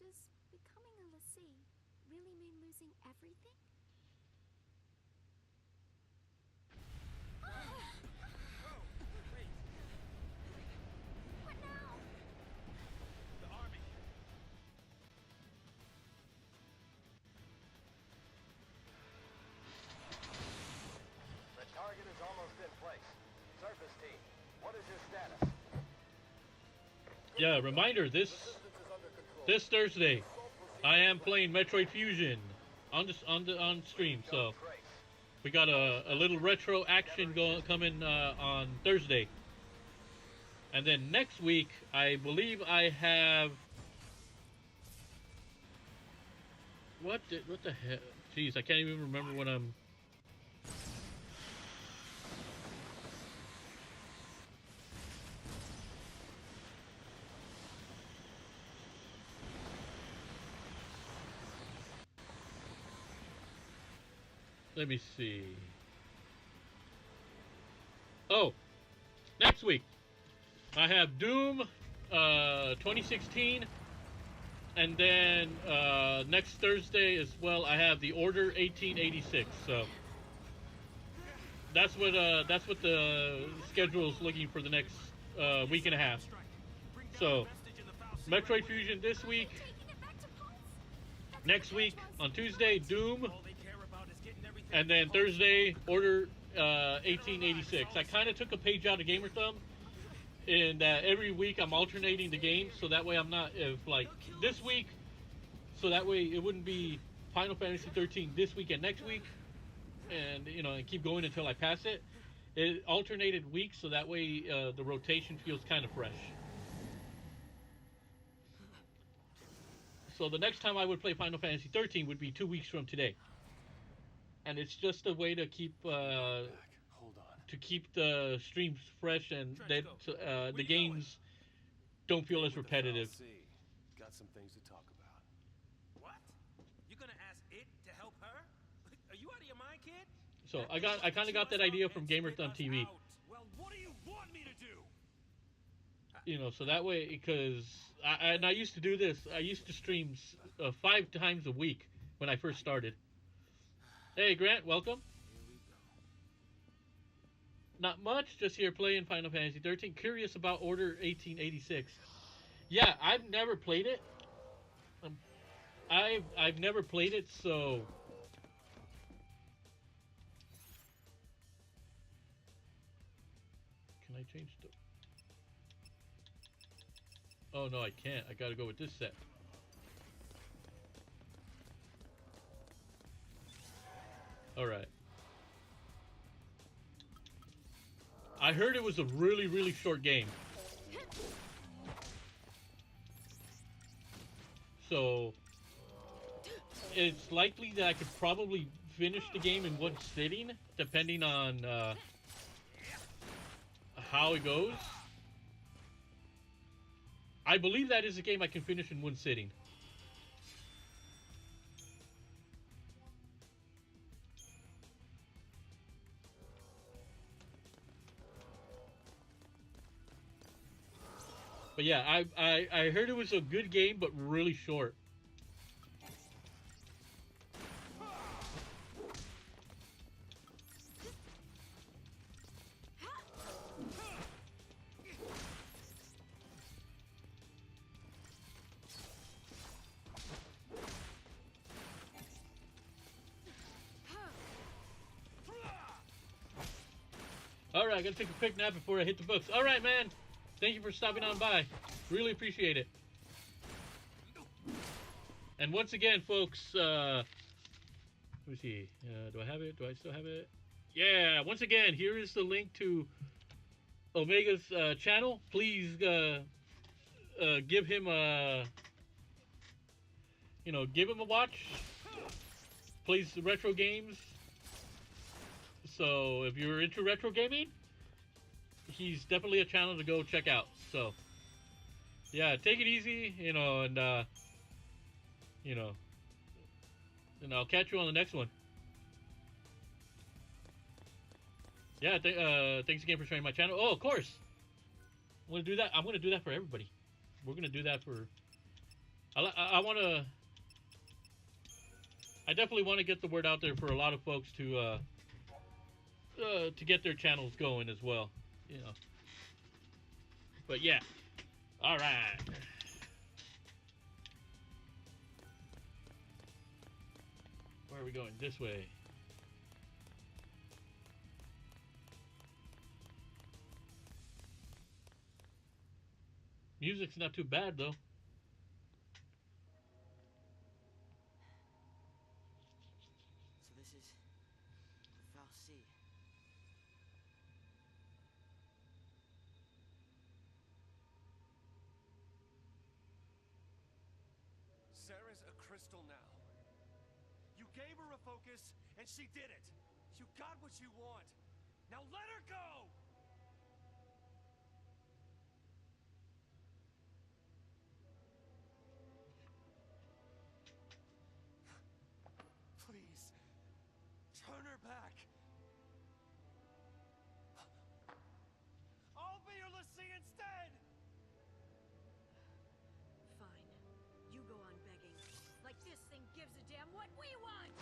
does becoming a Lassie really mean losing everything? What now? The army. The target is almost in place. Surface team, what is your status? Yeah, reminder, this Thursday I am playing Metroid Fusion on stream, so we got a little retro action coming on Thursday. And then next week, I believe I have what the hell? Jeez, I can't even remember what I'm. Let me see. Oh, next week I have Doom 2016, and then next Thursday as well I have the Order 1886. So that's what the schedule is looking for the next week and a half. So Metroid Fusion this week. Next week on Tuesday, Doom. And then Thursday, Order 1886. I kind of took a page out of Gamer Thumb, and every week I'm alternating the games, so that way I'm not, if like this week, so that way it wouldn't be Final Fantasy 13 this week and next week, and and keep going until I pass it. It alternated weeks, so that way the rotation feels kind of fresh. So the next time I would play Final Fantasy 13 would be 2 weeks from today. And it's just a way to keep the streams fresh, and that the games don't feel as repetitive. Got some things to talk about. What? You're gonna ask it to help her? Are you out of your mind, kid? So I kind of got that idea from Gamer Thumb TV. Well, what do you want me to do? So that way, because I used to do this. I used to stream 5 times a week when I first started. Hey Grant, welcome. Not much, just here playing Final Fantasy 13. Curious about Order 1886. Yeah, I've never played it. I've never played it, so can I change the? Oh no, I can't. I gotta go with this set. Alright. I heard it was a really, really short game. So, it's likely that I could probably finish the game in one sitting, depending on how it goes. I believe that is a game I can finish in one sitting. But yeah, I heard it was a good game, but really short. Alright, I gotta take a quick nap before I hit the books. Alright, man. Thank you for stopping on by. Really appreciate it. And once again, folks, let me see. Do I have it? Do I still have it? Yeah, once again, here is the link to Omega's channel. Please give him a, give him a watch. Plays retro games. So if you're into retro gaming, he's definitely a channel to go check out. So yeah, take it easy, and and I'll catch you on the next one. Yeah, thanks again for sharing my channel. Oh, of course. I'm gonna do that. I'm gonna do that for everybody. We're gonna do that for. I want to. I definitely want to get the word out there for a lot of folks to get their channels going as well. But yeah. All right. Where are we going? This way. Music's not too bad though. So this is the Foul Sea. Sarah's a crystal now. You gave her a focus, and she did it. You got what you want. Now let her go! Please, turn her back. I'll be your Lassie instead! Fine. You go on begging. Like this thing gives a damn what we want!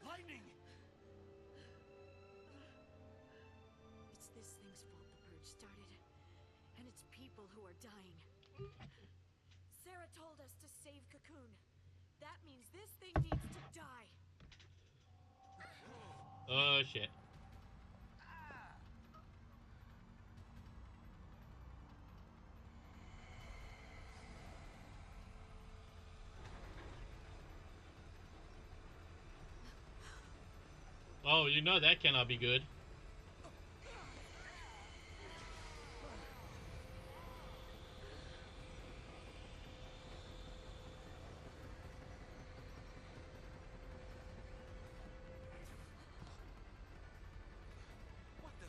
Lightning! It's this thing's fault the purge started. And it's people who are dying. Sarah told us to save Cocoon. That means this thing needs to die. Oh shit. Oh, you know that cannot be good. What the?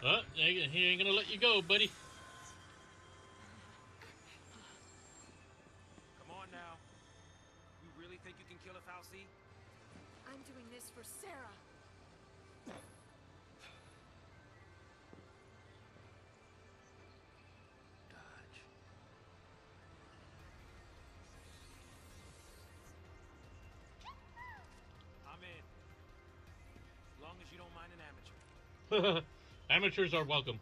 Oh, he ain't gonna let you go, buddy. Come on now. You really think you can kill a Foul Sea? I'm doing this for Sarah. Dodge. Amateurs are welcome.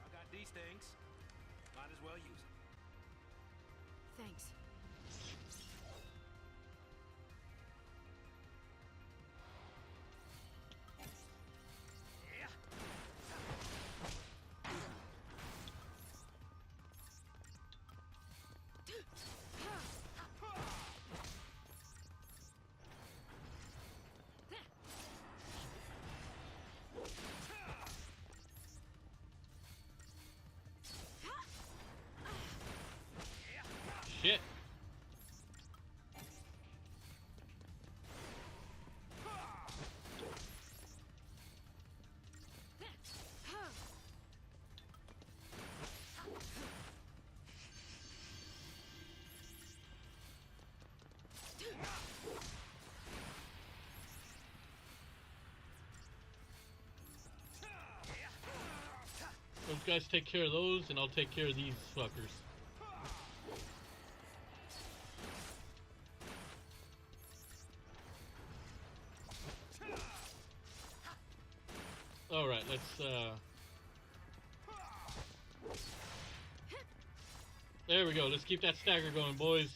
I got these things. Might as well use them. Thanks. Shit. Those guys take care of those, and I'll take care of these fuckers. Alright, let's, there we go. Let's keep that stagger going, boys.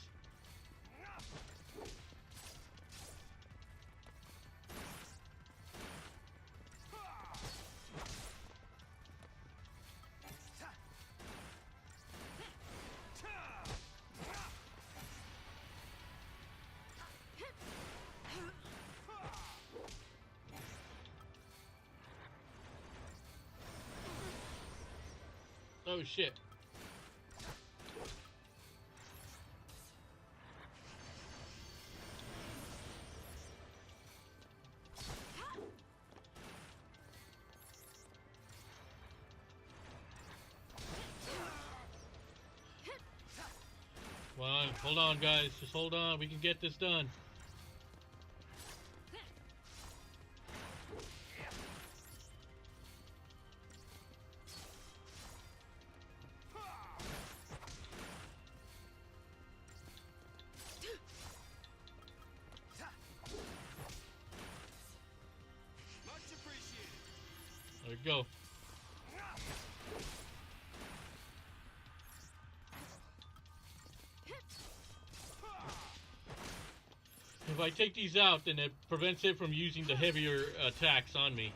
Oh shit. Come on, hold on guys, just hold on, we can get this done. There we go. If I take these out, then it prevents it from using the heavier attacks on me.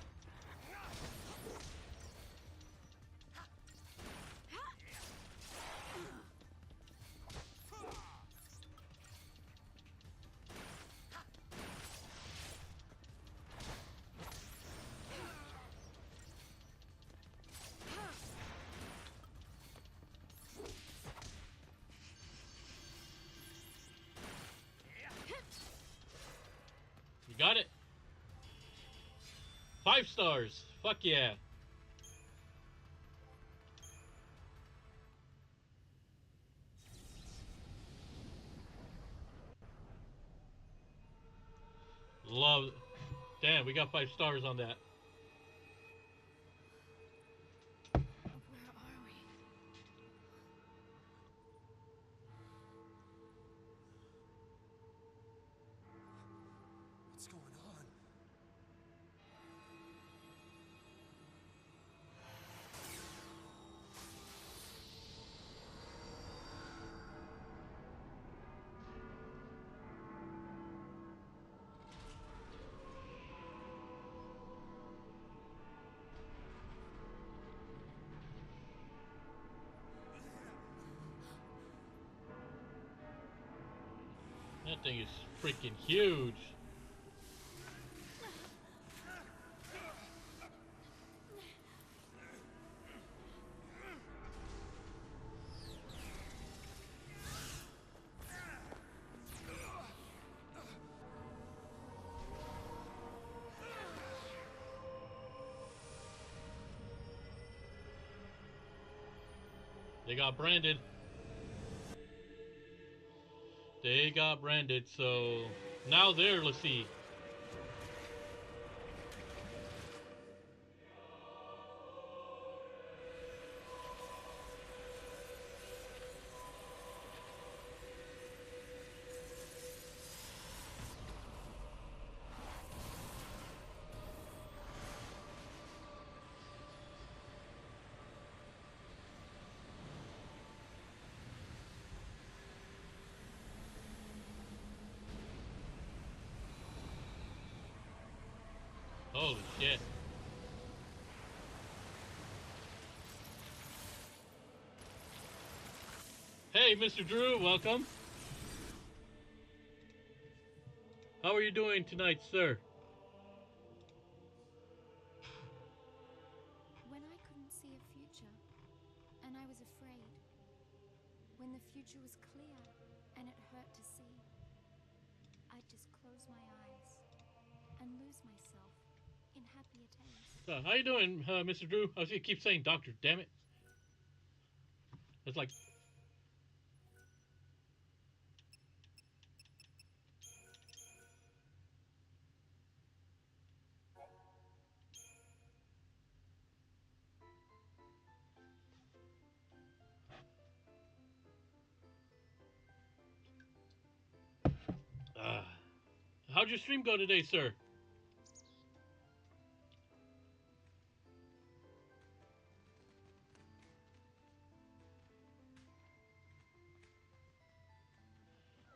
Got it. 5 stars. Fuck yeah. Love it. Damn, we got 5 stars on that. Where are we? What's going on? That thing is freaking huge. They got branded. They got branded, so now they're, let's see. Holy shit. Hey, Mr. Drew, welcome. How are you doing tonight, sir? When I couldn't see a future, and I was afraid, when the future was clear and it hurt to see, I'd just close my eyes and lose myself in happier days. How you doing, Mr. Drew? I was gonna keep saying doctor, damn it. It's like... how'd your stream go today, sir?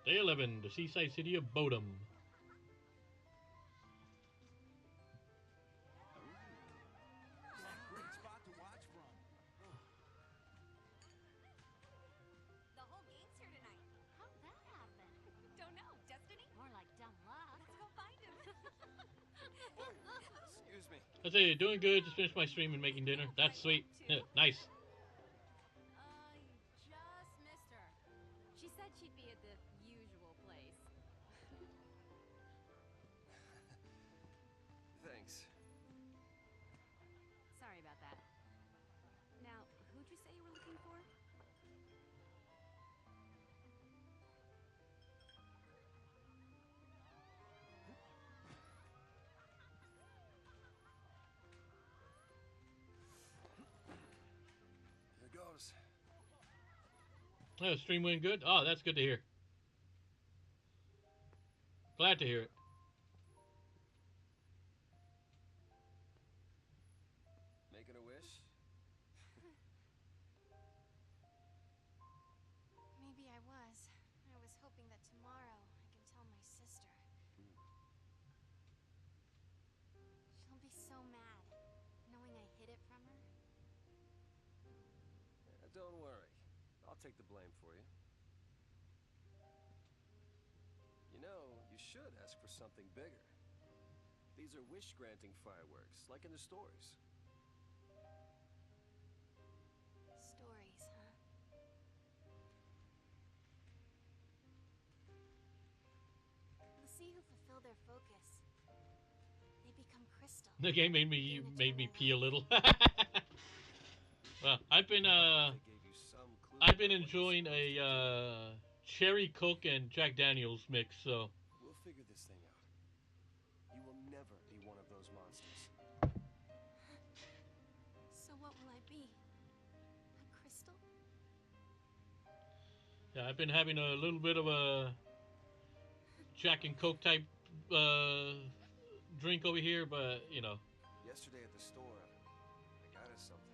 Day 11, the seaside city of Bodom. Great spot to watch from. The whole gang's here tonight. How'd that happen? Don't know. Destiny? More like dumb luck. Let's go find him. Excuse me. I say, doing good. Just finished my stream and making dinner. That's sweet. Nice. You just missed her. She said she'd be at the usual place. Thanks. Sorry about that. Now, who'd you say you were looking for? Here goes. Oh, stream went good? Oh, that's good to hear. Glad to hear it. Making a wish? Maybe I was. I was hoping that tomorrow I can tell my sister. She'll be so mad, knowing I hid it from her. Don't worry. I'll take the blame for you. You know, you should ask for something bigger. These are wish-granting fireworks, like in the stories. Stories, huh? The sea who fulfill their focus. They become crystal. The game made me pee a little. Well, I've been enjoying a cherry Coke and Jack Daniels mix, so We'll figure this thing out. You will never be one of those monsters. So what will I be? A crystal? yeah, I've been having a little bit of a Jack and Coke type drink over here, but you know, Yesterday at the store, I got us something.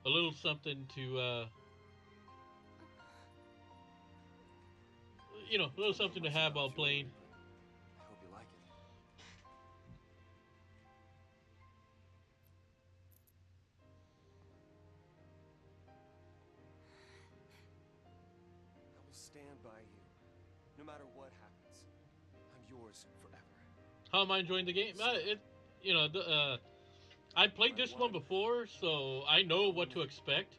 a little something to you know, a little something to have while playing. I hope you like it. I will stand by you, no matter what happens. I'm yours forever. How am I enjoying the game? You know, I played this one before, so I know what to expect.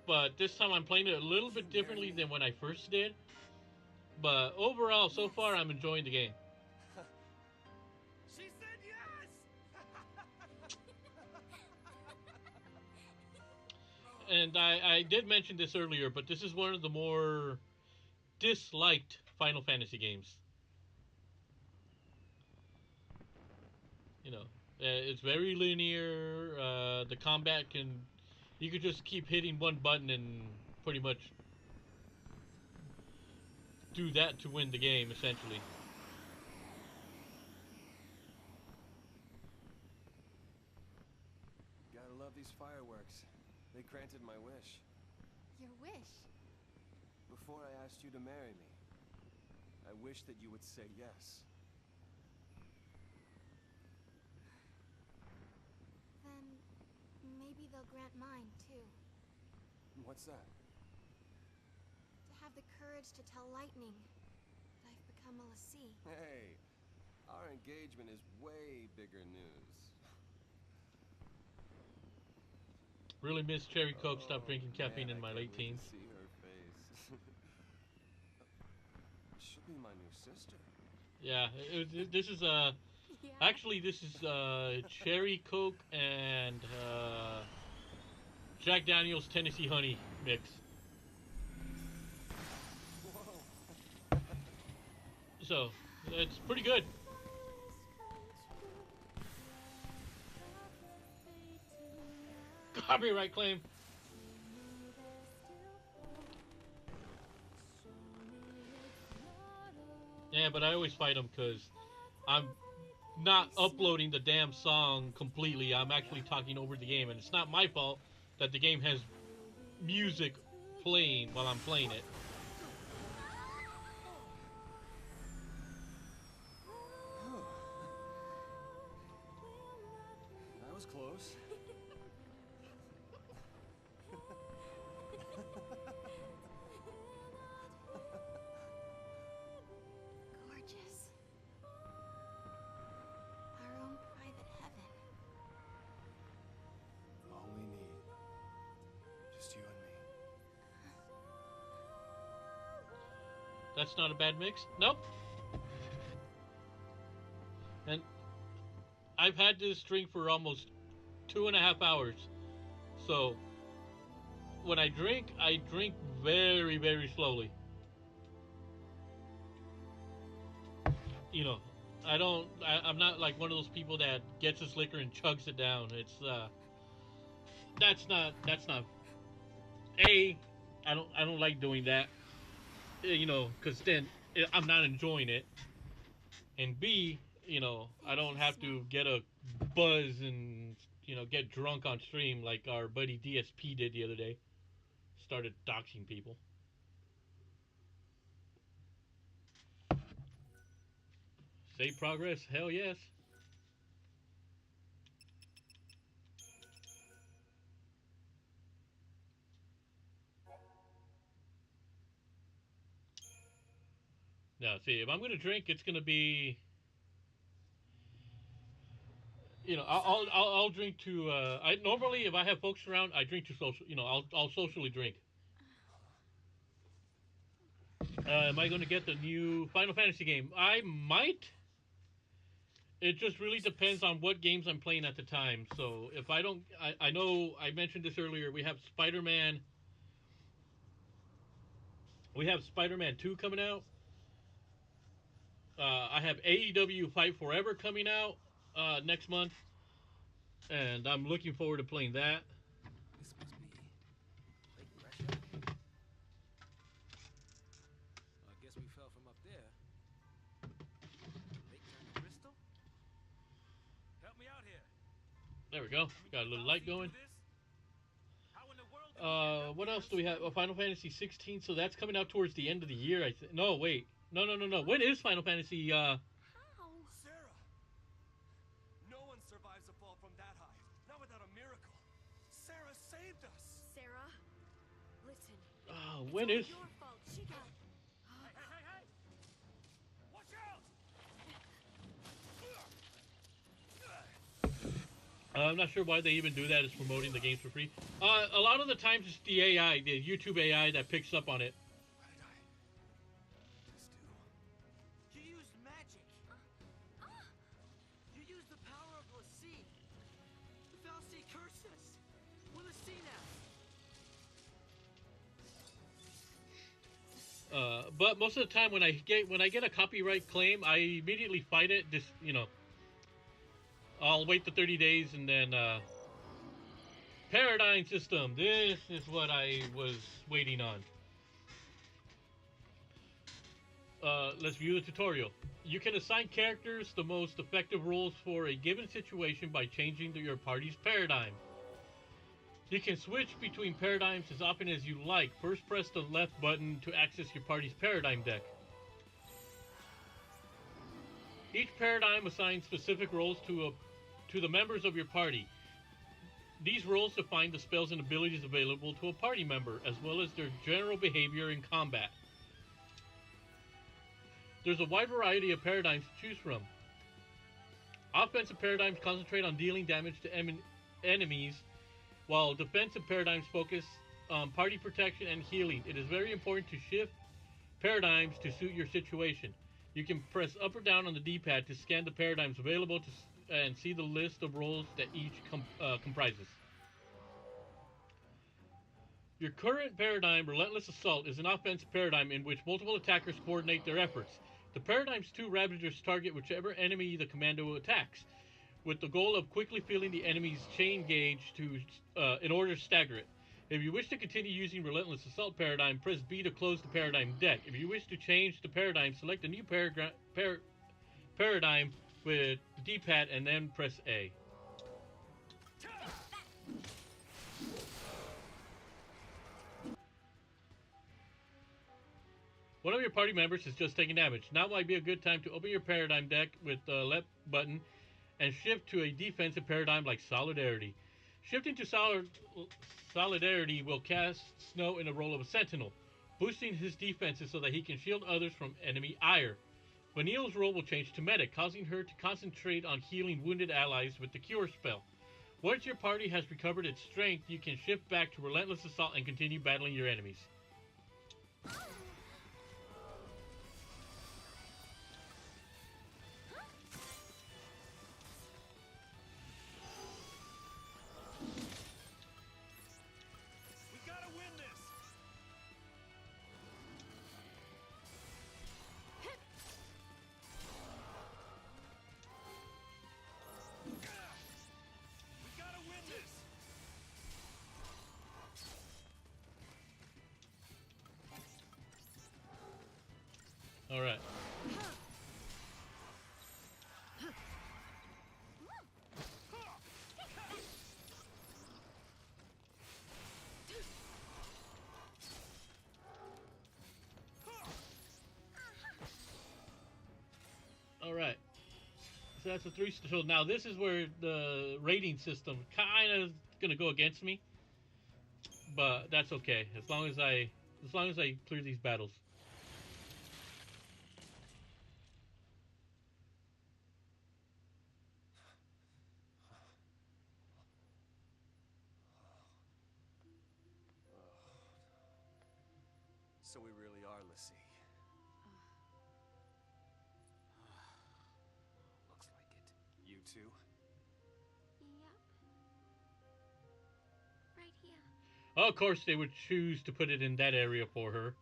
But this time I'm playing it a little bit differently than when I first did. But overall, so far, I'm enjoying the game. She said yes! And I did mention this earlier, but this is one of the more disliked Final Fantasy games. You know, it's very linear. The combat you could just keep hitting one button and pretty much do that to win the game, essentially. Gotta love these fireworks. They granted my wish. Your wish? Before I asked you to marry me, I wish that you would say yes. they'll grant mine, too. What's that? To have the courage to tell Lightning that I've become a Lassie. Hey, our engagement is way bigger news. Really miss Cherry Coke. Stopped drinking caffeine Man, in my I late can't wait teens. to see her face. She'll be my new sister. Yeah, this is Yeah. actually this is Cherry Coke and Jack Daniel's Tennessee Honey mix. Whoa. So it's pretty good. Copyright claim. Yeah, but I always fight them because I'm not uploading the damn song completely. I'm actually talking over the game, and it's not my fault that the game has music playing while I'm playing it. That was close. Gorgeous. Our own private heaven. All we need. Just you and me. That's not a bad mix. Nope. And I've had this drink for almost 2.5 hours. So when I drink very, very slowly. You know, I'm not like one of those people that gets his liquor and chugs it down. It's that's not I don't like doing that. You know, because then I'm not enjoying it. And B, you know, I don't have to get a buzz and, you know, get drunk on stream like our buddy DSP did the other day. Started doxing people. Save progress? Hell yes. Now, see, if I'm going to drink, it's going to be, you know, I'll drink to. I normally, if I have folks around, I drink to social. You know, I'll socially drink. Am I going to get the new Final Fantasy game? I might. It just really depends on what games I'm playing at the time. So if I don't, I know I mentioned this earlier. We have Spider-Man. We have Spider-Man 2 coming out. I have AEW Fight Forever coming out next month, and I'm looking forward to playing that. This must be Lake Pressure. Well, I guess we fell from up there. Lake turned to crystal? Help me out here. There we go. Got a little light going. How in the world did we end up What here? else do we have? Oh, Final Fantasy 16. So that's coming out towards the end of the year. I think. No, wait. No. When is Final Fantasy? How? Sarah! No one survives a fall from that high. Not without a miracle. Sarah saved us! Sarah, listen. When It's is? all your fault. She got... Hey! Watch out! I'm not sure why they even do that. Is promoting the games for free. A lot of the times it's the AI, the YouTube AI, that picks up on it. What did I just do? You used magic. You used the power of Lassie. The Fal'Cie cursed us. We're Lassie now. But most of the time when I get a copyright claim, I immediately fight it. Just, you know, I'll wait the 30 days and then paradigm system. This is what I was waiting on. Let's view the tutorial. You can assign characters the most effective roles for a given situation by changing your party's paradigm. You can switch between paradigms as often as you like. First, press the left button to access your party's paradigm deck. Each paradigm assigns specific roles to the members of your party. These rules define the spells and abilities available to a party member, as well as their general behavior in combat. There's a wide variety of paradigms to choose from. Offensive paradigms concentrate on dealing damage to enemies, while defensive paradigms focus on party protection and healing. It is very important to shift paradigms to suit your situation. You can press up or down on the D-pad to scan the paradigms available and see the list of roles that each comprises. Your current paradigm, Relentless Assault, is an offensive paradigm in which multiple attackers coordinate their efforts. The paradigm's two Ravagers target whichever enemy the commando attacks, with the goal of quickly filling the enemy's chain gauge in order to stagger it. If you wish to continue using Relentless Assault paradigm, press B to close the paradigm deck. If you wish to change the paradigm, select a new paradigm with the D-pad and then press A. One of your party members is just taking damage. Now might be a good time to open your paradigm deck with the left button and shift to a defensive paradigm like Solidarity. Shifting to Solidarity will cast Snow in the role of a sentinel, boosting his defenses so that he can shield others from enemy ire. Vanille's role will change to Medic, causing her to concentrate on healing wounded allies with the Cure spell. Once your party has recovered its strength, you can shift back to Relentless Assault and continue battling your enemies. All right. All right. So that's a 3. So now this is where the rating system kind of gonna go against me, but that's okay as long as I clear these battles. So we really are Lassie. Looks like it. You too? Yep. Right here. Of course, they would choose to put it in that area for her.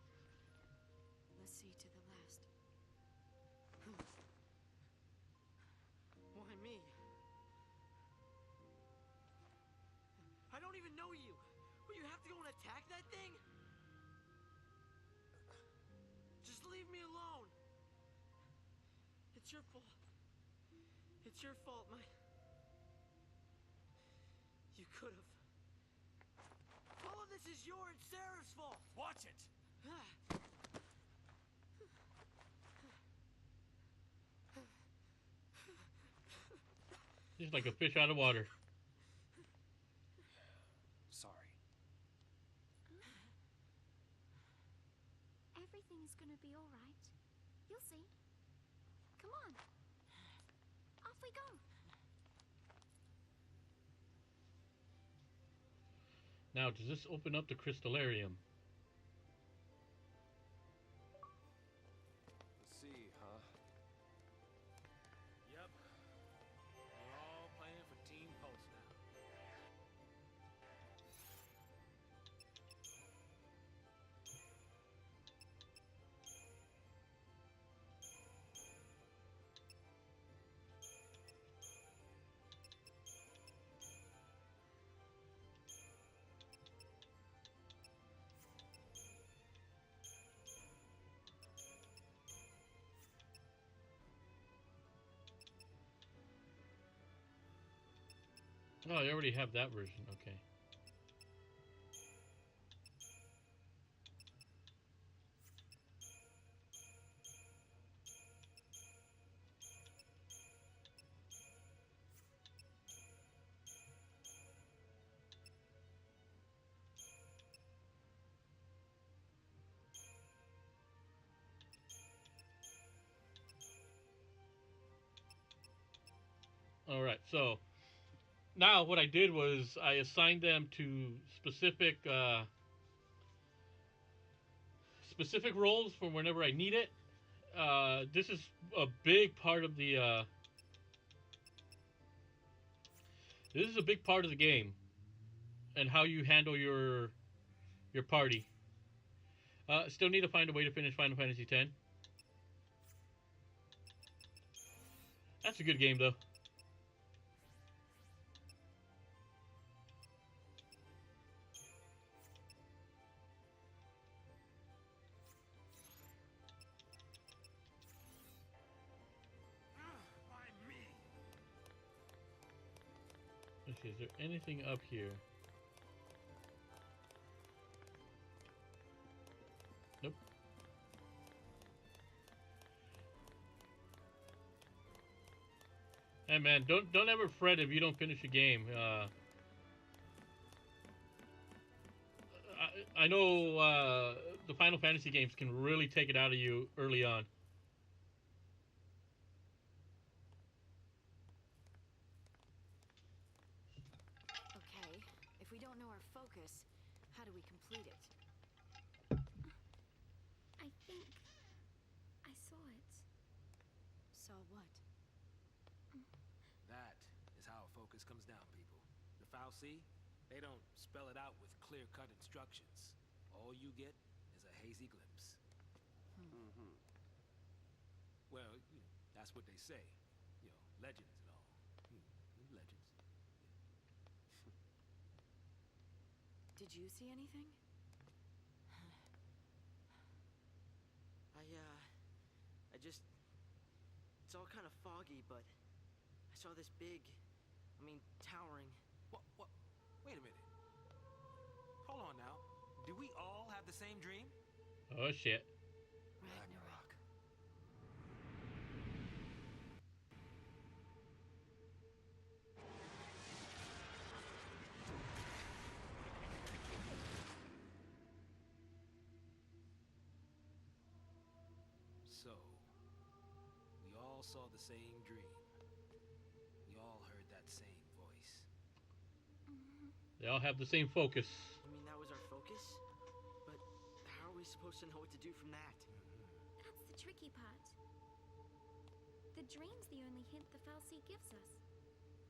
Let's see to the last. Why me? I don't even know you. Will you have to go and attack that thing? Just leave me alone. It's your fault. It's your fault, You could have. All of this is your and Sarah's fault. Watch it! Just like a fish out of water. Sorry. Everything's gonna be alright. You'll see. Come on. Off we go. Now, does this open up the Crystallarium? Lassie, huh? Yep. We're all playing for Team Pulse now. Oh, you already have that version. Okay. All right. So now what I did was I assigned them to specific roles for whenever I need it. This is a big part of the this is a big part of the game and how you handle your party. Still need to find a way to finish Final Fantasy X. That's a good game though. Let's see, is there anything up here? Nope. Hey man, don't ever fret if you don't finish a game. I know the Final Fantasy games can really take it out of you early on. Okay, if we don't know our focus, how do we complete it? I think I saw it. Saw what? That is how a focus comes down, people. The Fal'Cie, they don't spell it out with clear-cut instructions. All you get is a hazy glimpse. Mm-hmm. Well, that's what they say. Legends and all. Legends. Did you see anything? I just... It's all kind of foggy, but I saw this big, towering. What? Wait a minute. Hold on now. Do we all have the same dream? Oh shit. Ragnarok. So, we all saw the same dream. We all heard that same voice. They all have the same focus. You mean that was our focus? But how are we supposed to know what to do from that? That's the tricky part. The dream's the only hint the Fal'Cie gives us.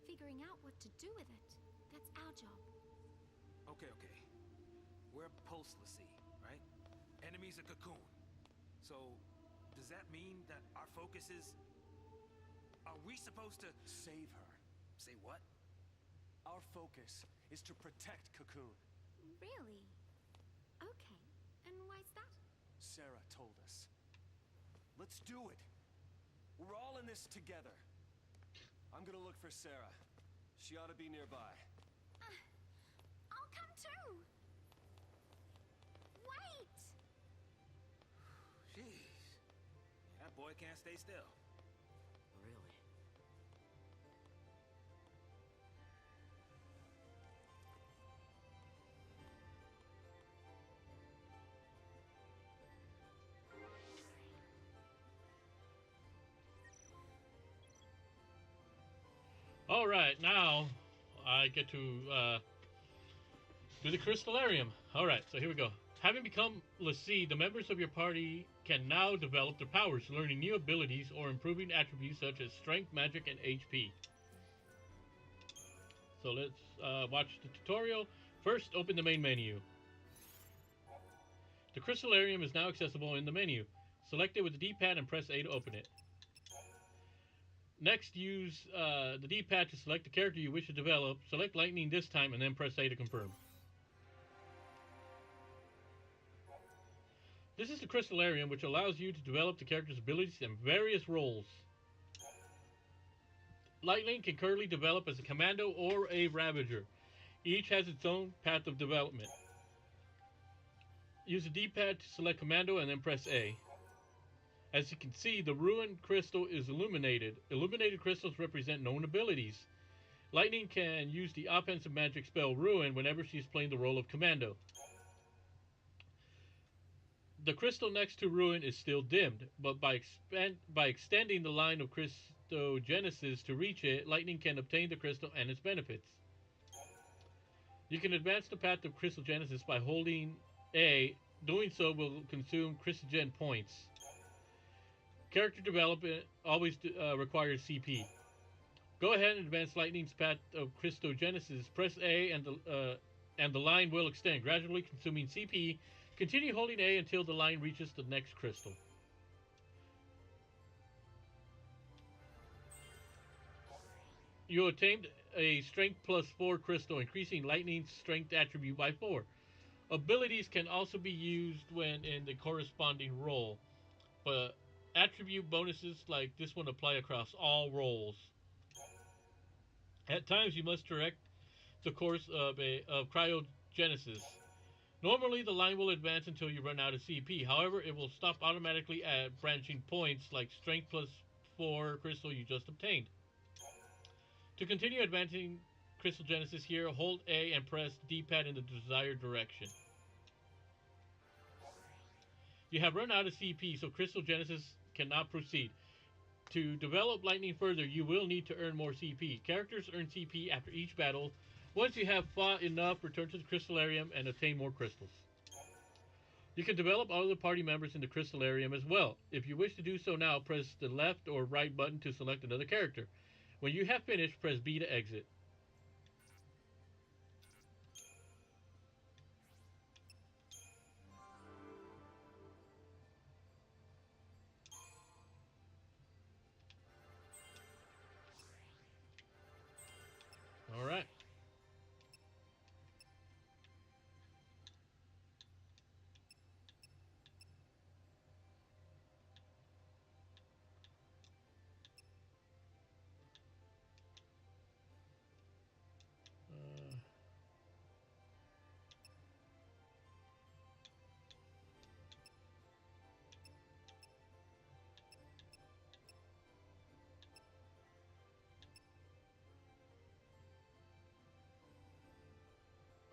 Figuring out what to do with it, that's our job. Okay. We're Pulse-Lassie, right? Enemies a Cocoon. So, does that mean that our focus is... Are we supposed to... Save her. Say what? Our focus is to protect Cocoon. Really? Okay. And why's that? Sarah told us. Let's do it. We're all in this together. I'm gonna look for Sarah. She ought to be nearby. I'll come too. Wait! Jeez. That boy can't stay still. Really? All right, now I get to do the Crystallarium. All right, so here we go. Having become Lassie, the members of your party can now develop their powers, learning new abilities or improving attributes such as strength, magic, and HP. So let's watch the tutorial. First, open the main menu. The Crystallarium is now accessible in the menu. Select it with the D-pad and press A to open it. Next, use the D-pad to select the character you wish to develop. Select Lightning this time and then press A to confirm. This is the Crystallarium, which allows you to develop the character's abilities and various roles. Lightning can currently develop as a Commando or a Ravager. Each has its own path of development. Use the D-pad to select Commando and then press A. As you can see, the Ruined Crystal is illuminated. Illuminated crystals represent known abilities. Lightning can use the offensive magic spell Ruin whenever she is playing the role of Commando. The crystal next to Ruin is still dimmed, but by extending the line of Cristogenesis to reach it, Lightning can obtain the crystal and its benefits. You can advance the path of Cristogenesis by holding A. Doing so will consume Cristogen points. Character development always requires CP. Go ahead and advance Lightning's path of Cristogenesis. Press A and the line will extend, gradually consuming CP. Continue holding A until the line reaches the next crystal. You obtained a Strength plus 4 crystal, increasing Lightning's Strength attribute by 4. Abilities can also be used when in the corresponding role, but attribute bonuses like this one apply across all roles. At times, you must direct the course of cryogenesis. Normally, the line will advance until you run out of CP. However, it will stop automatically at branching points like Strength plus 4 crystal you just obtained. To continue advancing Crystal Genesis here, hold A and press D-pad in the desired direction. You have run out of CP, so Crystal Genesis cannot proceed. To develop Lightning further, you will need to earn more CP. Characters earn CP after each battle. Once you have fought enough, return to the Crystallarium and obtain more crystals. You can develop other party members in the Crystallarium as well. If you wish to do so now, press the left or right button to select another character. When you have finished, press B to exit. All right.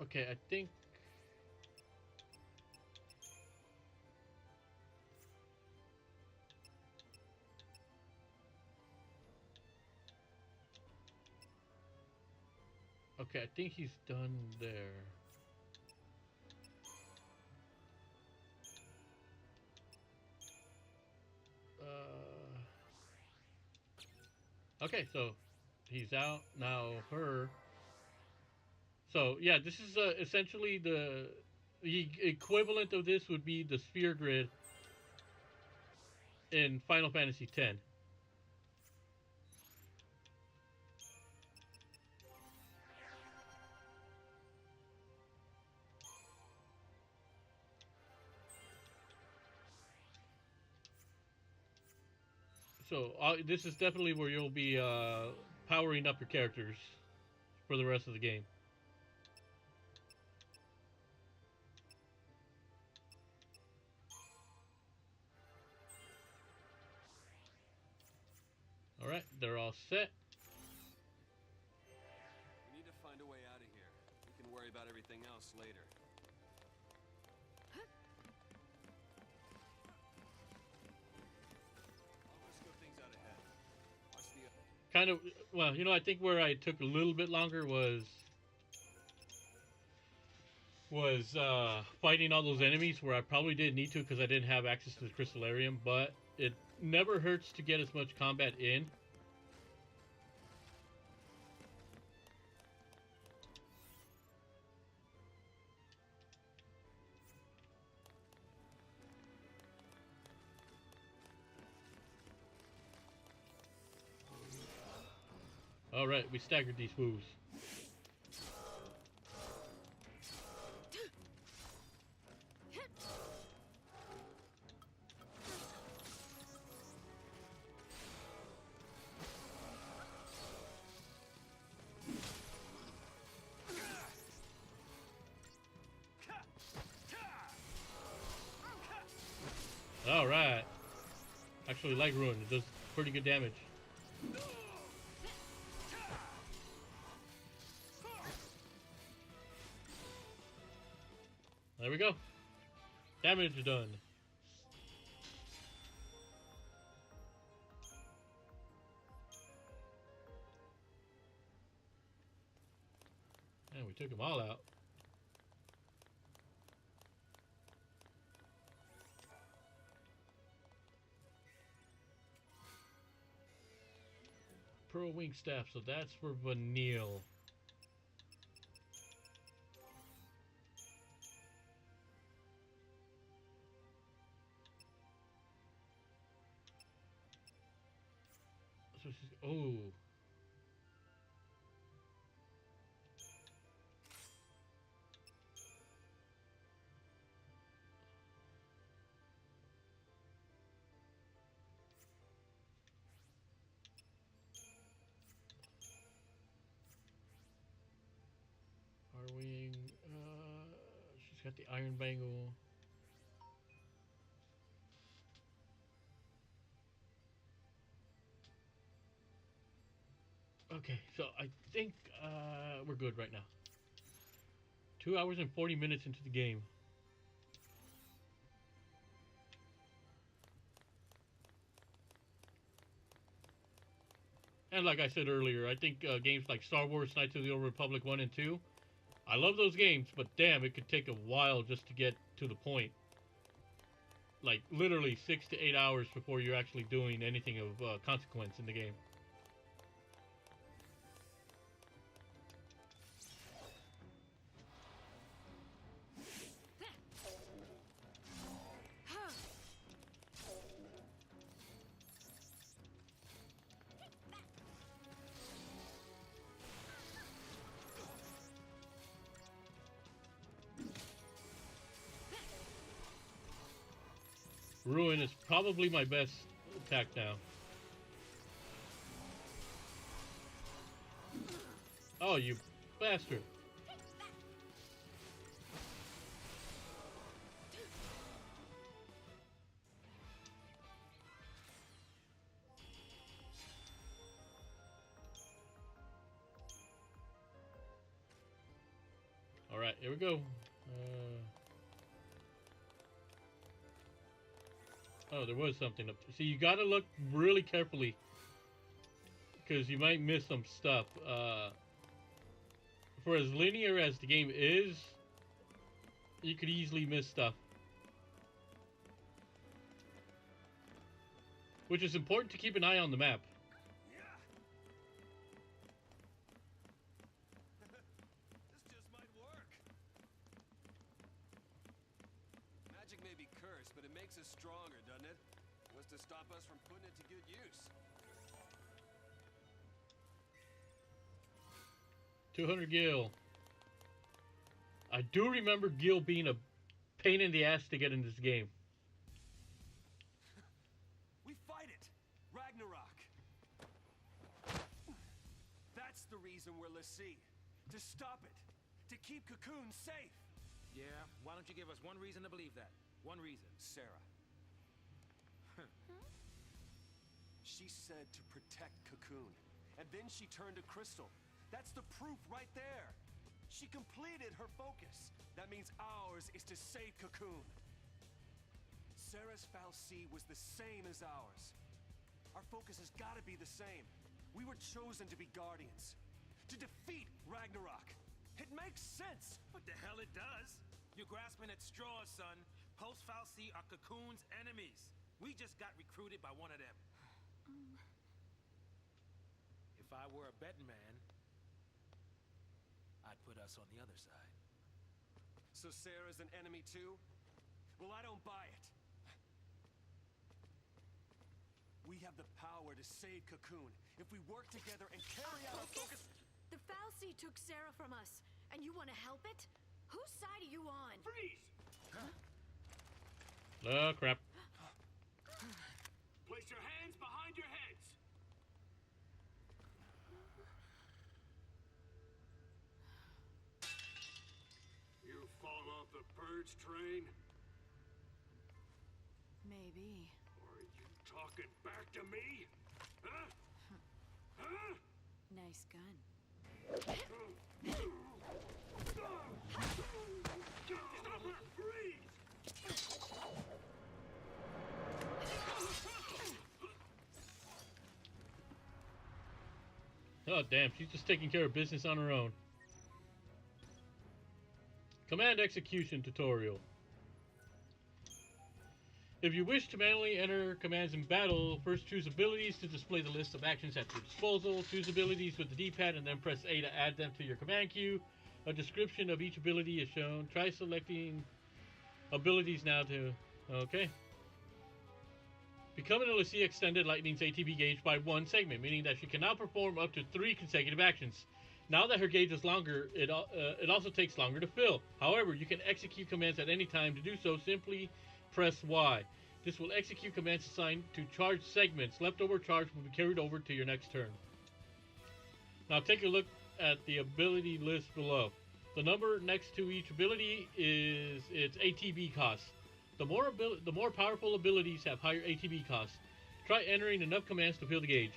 Okay, I think... Okay, I think he's done there. Okay, so he's out now. Her. So yeah, this is essentially the equivalent of this would be the sphere grid in Final Fantasy X. So this is definitely where you'll be powering up your characters for the rest of the game. Alright, they're all set. We need to find a way out of here. We can worry about everything else later. I'll go scope things out ahead. Watch the... Kind of, well, you know, I think where I took a little bit longer was fighting all those enemies where I probably didn't need to because I didn't have access to the Crystallarium, but it never hurts to get as much combat in. Alright, we staggered these moves. Alright. Actually, like Ruin, it does pretty good damage. There we go. Damage done. We took them all out. Pearl Wing Staff, so that's for Vanille. So she's, oh. Our wing, she's got the Iron Bangle. Okay, so I think we're good right now. 2 hours and 40 minutes into the game. And like I said earlier, I think games like Star Wars Knights of the Old Republic 1 and 2, I love those games, but damn, it could take a while just to get to the point. Like, literally 6 to 8 hours before you're actually doing anything of consequence in the game. Ruin is probably my best attack now. Oh, you bastard. Alright, here we go. Oh, there was something up there. See, you gotta look really carefully, because you might miss some stuff. For as linear as the game is, you could easily miss stuff. Which is important to keep an eye on the map. This just might work. Magic may be cursed, but it makes us stronger, doesn't it? Was to stop us from putting it to good use. 200 Gil. I do remember Gil being a pain in the ass to get in this game. We fight it! Ragnarok! That's the reason we're l'Cie. To stop it. To keep Cocoon safe. Yeah, why don't you give us one reason to believe that? One reason. Sarah. She said to protect Cocoon. And then she turned to Crystal. That's the proof right there. She completed her focus. That means ours is to save Cocoon. Sarah's fal'Cie was the same as ours. Our focus has got to be the same. We were chosen to be guardians. To defeat Ragnarok. It makes sense. What the hell it does? You're grasping at straws, son. Post fal'Cie are Cocoon's enemies. We just got recruited by one of them. If I were a betting man, I'd put us on the other side. So Sarah's an enemy too? Well, I don't buy it. We have the power to save Cocoon if we work together and carry out our focus. The fal'Cie took Sarah from us, and you want to help it? Whose side are you on? Freeze! Oh, crap. Place your hands behind your heads! You've fallen off the purge train? Maybe. Or are you talking back to me? Huh? Huh? Nice gun. Stop her! Freeze! Oh, damn. She's just taking care of business on her own. Command execution tutorial. If you wish to manually enter commands in battle, first choose abilities to display the list of actions at your disposal. Choose abilities with the D-pad and then press A to add them to your command queue. A description of each ability is shown. Try selecting abilities now to... Okay. Becoming a Lucia extended Lightning's ATB gauge by 1 segment, meaning that she can now perform up to 3 consecutive actions. Now that her gauge is longer, it also takes longer to fill. However, you can execute commands at any time. To do so, simply press Y. This will execute commands assigned to charge segments. Leftover charge will be carried over to your next turn. Now take a look at the ability list below. The number next to each ability is its ATB cost. The more powerful abilities have higher ATB costs. Try entering enough commands to fill the gauge.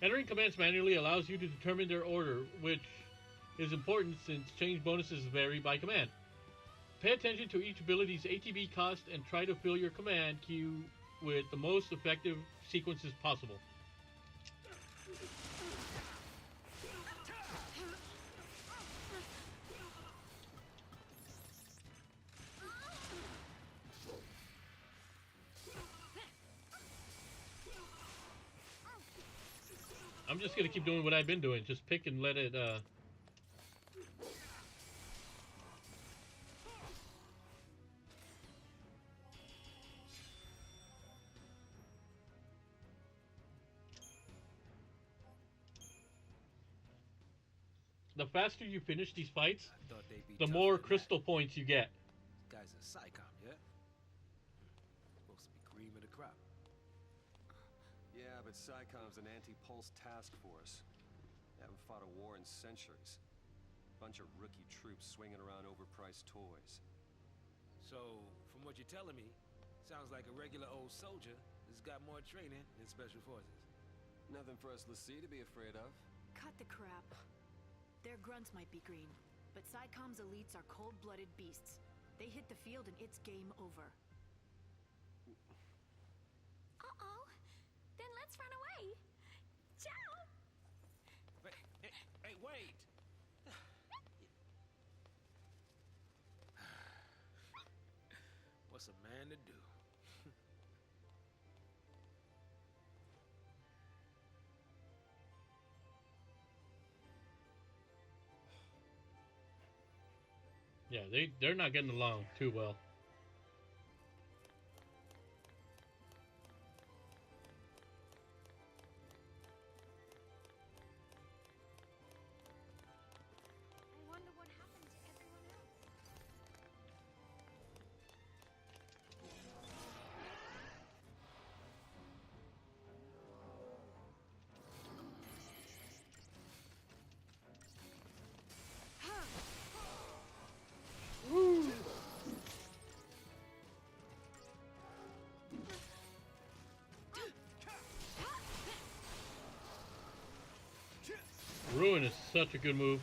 Entering commands manually allows you to determine their order, which is important since change bonuses vary by command. Pay attention to each ability's ATB cost and try to fill your command queue with the most effective sequences possible. I'm just gonna keep doing what I've been doing. Just pick and let it, The faster you finish these fights, I thought they'd be the tougher more than crystal points you get. that. Guy's a psychom, yeah? Supposed to be cream of the crop. Yeah, but SciCom's an anti-pulse task force. They haven't fought a war in centuries. Bunch of rookie troops swinging around overpriced toys. So, from what you're telling me, sounds like a regular old soldier has got more training than special forces. Nothing for us Lassie to be afraid of. Cut the crap. Their grunts might be green, but SciCom's elites are cold-blooded beasts. They hit the field and it's game over. Uh-oh. Then let's run away. Ciao. Hey, wait! What's a man to do? Yeah, they're not getting along too well. I wonder what happened to everyone else. Ruin is such a good move.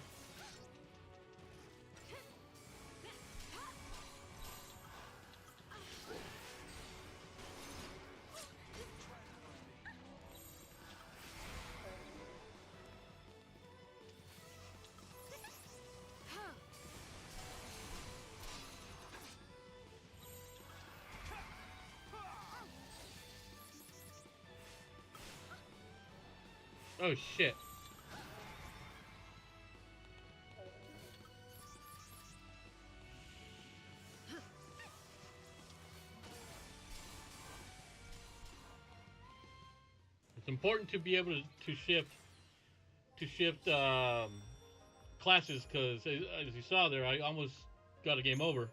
Oh shit. It's important to be able to shift classes, because as you saw there, I almost got a game over.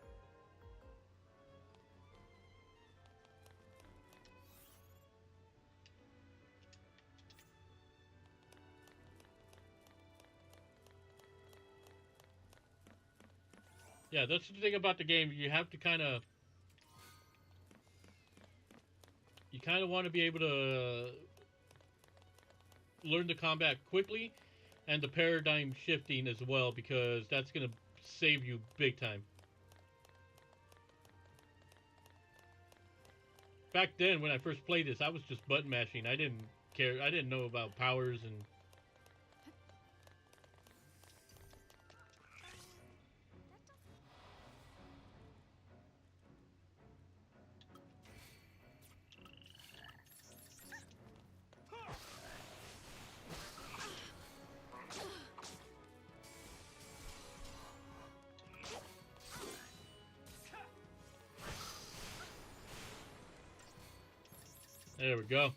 Yeah, that's the thing about the game. You have to kind of want to be able to learn the combat quickly and the paradigm shifting as well, because that's going to save you big time. Back then, when I first played this, I was just button mashing. I didn't care. I didn't know about powers and... There we go.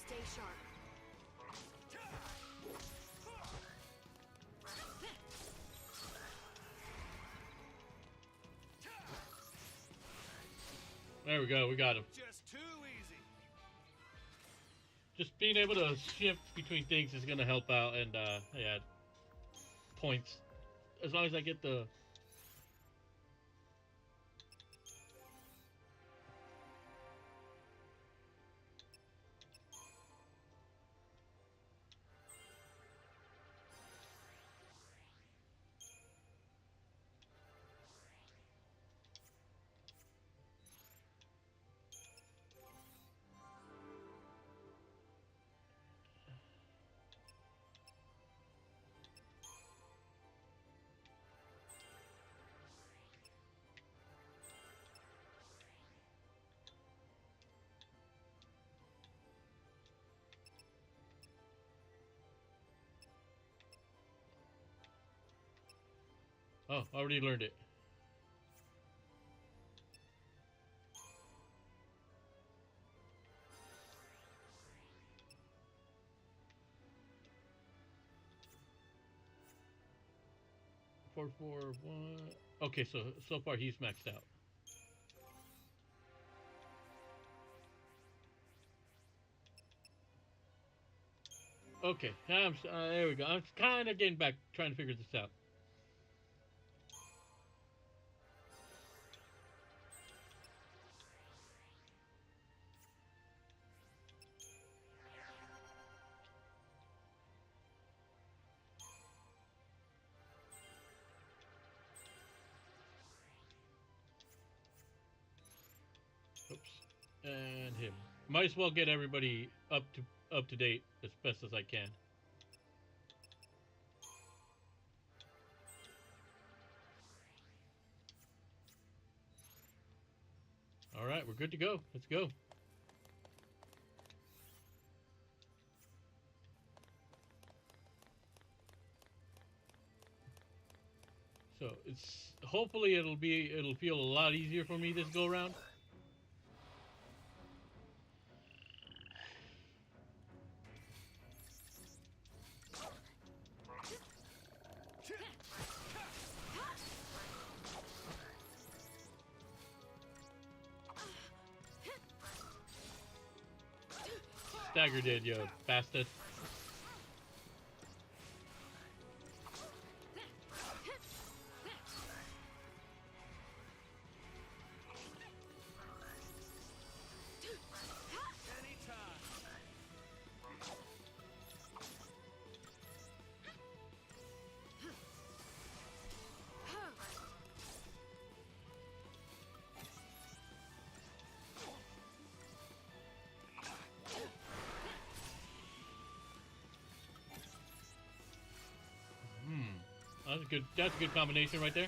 Stay sharp. There we go. We got him. Just too easy. Just being able to shift between things is gonna help out, and yeah, points. As long as I get the. Oh, already learned it. Four, four, one. Okay, so far he's maxed out. Okay, there we go. I'm kind of getting back, trying to figure this out. Oops, and him. Might as well get everybody up to date as best as I can. All right, we're good to go. Let's go. So it's hopefully it'll feel a lot easier for me this go around. Stagger did, you bastard. That's a good. That's a good combination right there.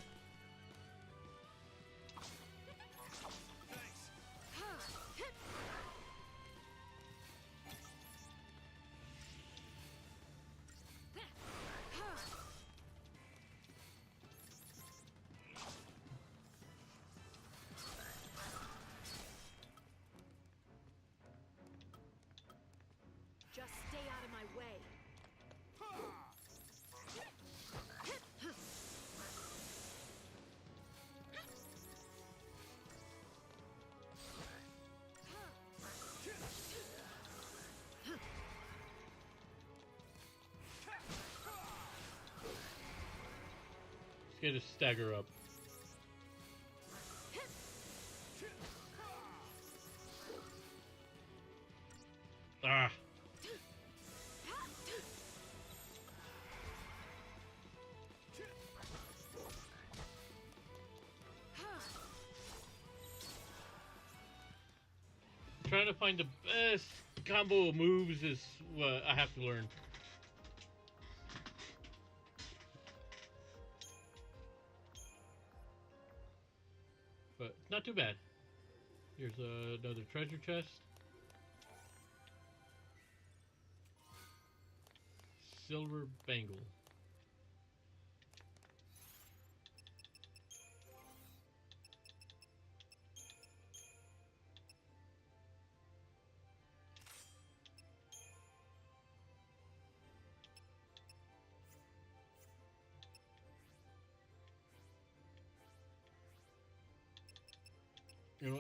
Just stay out of my way. get his stagger up. Ah. Trying to find the best combo moves is what I have to learn. But not too bad. Here's another treasure chest. Silver bangle. You know,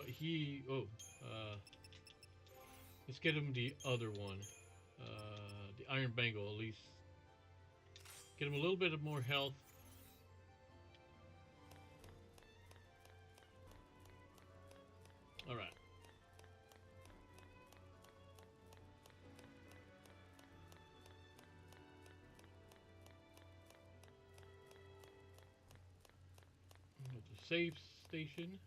let's get him the other one. The iron bangle, at least. Get him a little bit of more health. Alright. At the save station.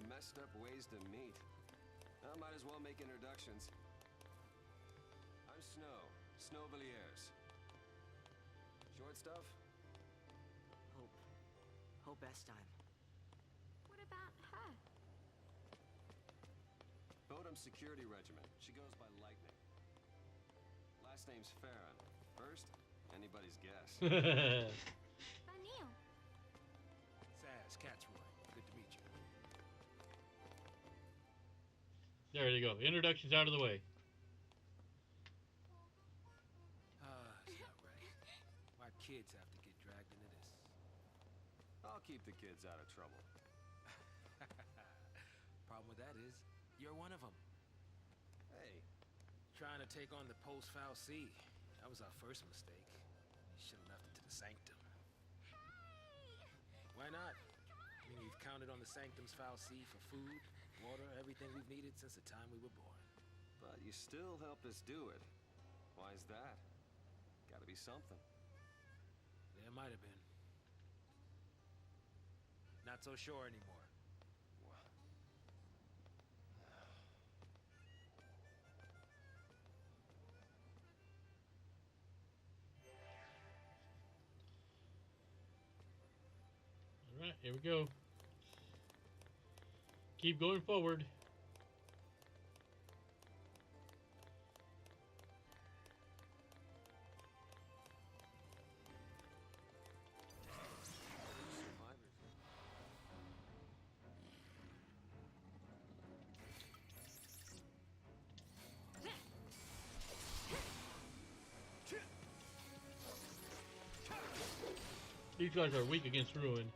Messed up ways to meet. I might as well make introductions. I'm Snow Villiers. Short stuff? Hope Estime. What about her? Bodum Security Regiment. She goes by Lightning. Last name's Farron. First, anybody's guess. Vanille. Saz, Catsroy. Good to meet you. There you go. Introduction's out of the way. It's not right. Why kids have to get dragged into this? I'll keep the kids out of trouble. Problem with that is, you're one of them. Hey. Trying to take on the post-foul C. That was our first mistake. You should have left it to the Sanctum. Why not? I mean, we've counted on the Sanctum's foul C for food, water, everything we've needed since the time we were born. But you still helped us do it. Why is that? Gotta be something. There might have been. Not so sure anymore. Alright, here we go. Keep going forward. These guys are weak against Ruin.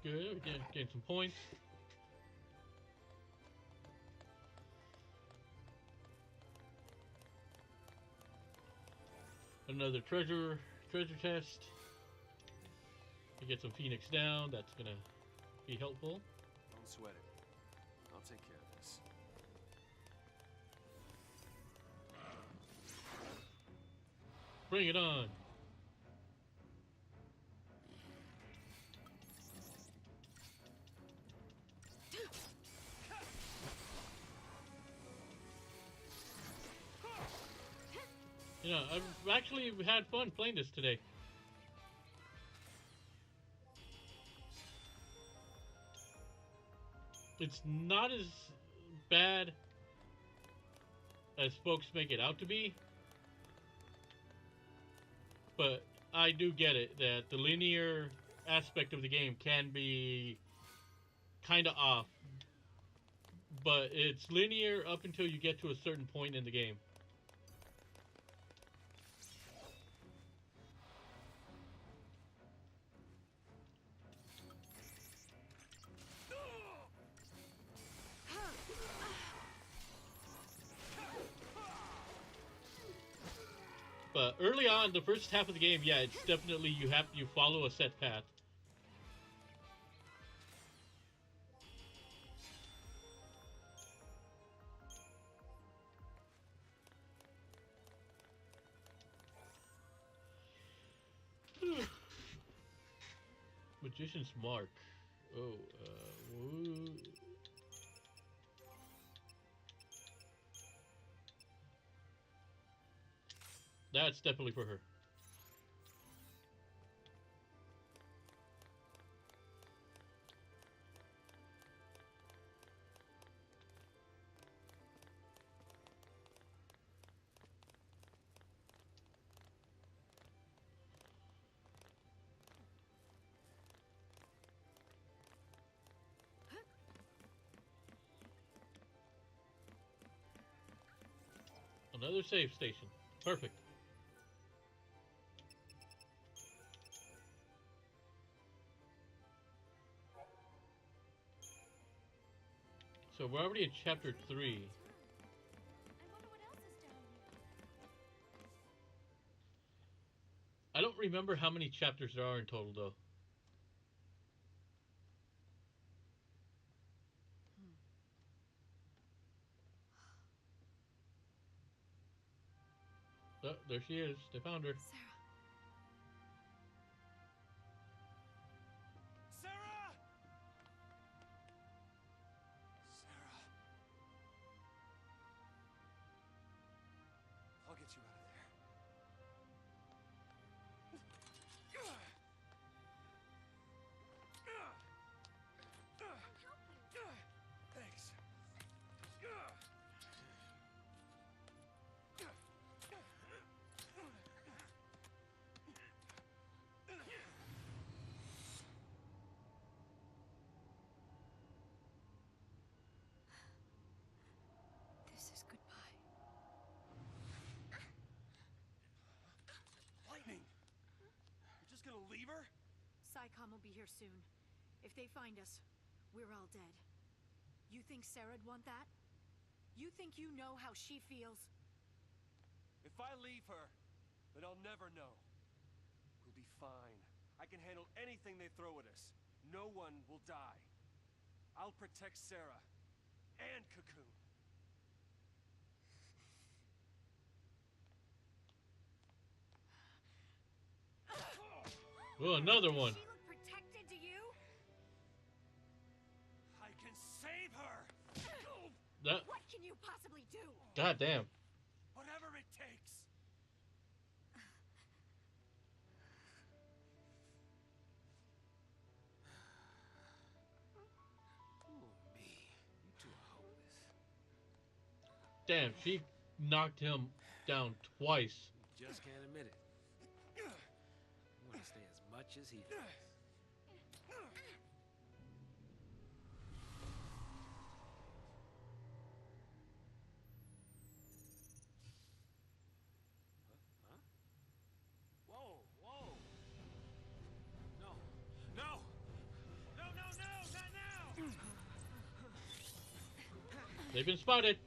Good, getting some points. Another treasure chest. To get some Phoenix down, that's gonna be helpful. Don't sweat it. I'll take care of this. Bring it on. You know, I've actually had fun playing this today. It's not as bad as folks make it out to be, but I do get it that the linear aspect of the game can be kind of off, but it's linear up until you get to a certain point in the game. But early on, the first half of the game, yeah, it's definitely you follow a set path. Magician's Mark. Oh, woo. That's definitely for her. Another save station. Perfect. So we're already in chapter 3. I wonder what else is down here. I don't remember how many chapters there are in total, though. Oh, there she is. They found her. Sarah. Sarah! Sarah. I'll get you out of there. Thanks. This is goodbye. Lightning! You're just gonna leave her? PSICOM will be here soon. If they find us, we're all dead. You think Sarah'd want that? You think you know how she feels? If I leave her, then I'll never know. We'll be fine. I can handle anything they throw at us. No one will die. I'll protect Sarah. And Cocoon. Oh, another one. She look protected to you? I can save her! That. What can you possibly do? God damn. Whatever it takes! Ooh, me. You two are hopeless. Damn, she knocked him down twice. You just can't admit it. You want to stay as much as he does. Huh? Whoa, whoa. No, no! No, no, no, not now! They've been spotted.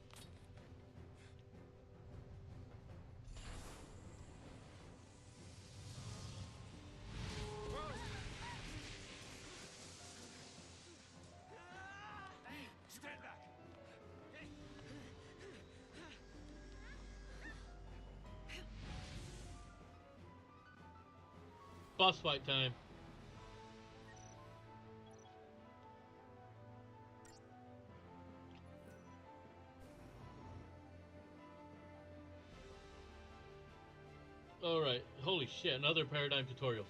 Stand back! Boss fight time. Alright, holy shit, another paradigm tutorial.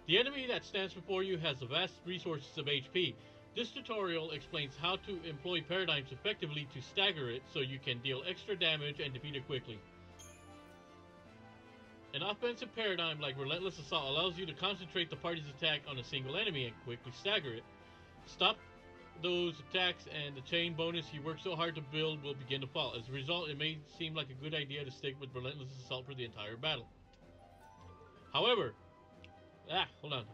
The enemy that stands before you has the vast resources of HP, This tutorial explains how to employ paradigms effectively to stagger it so you can deal extra damage and defeat it quickly. An offensive paradigm like Relentless Assault allows you to concentrate the party's attack on a single enemy and quickly stagger it. Stop those attacks and the chain bonus you worked so hard to build will begin to fall. As a result, it may seem like a good idea to stick with Relentless Assault for the entire battle. However, hold on.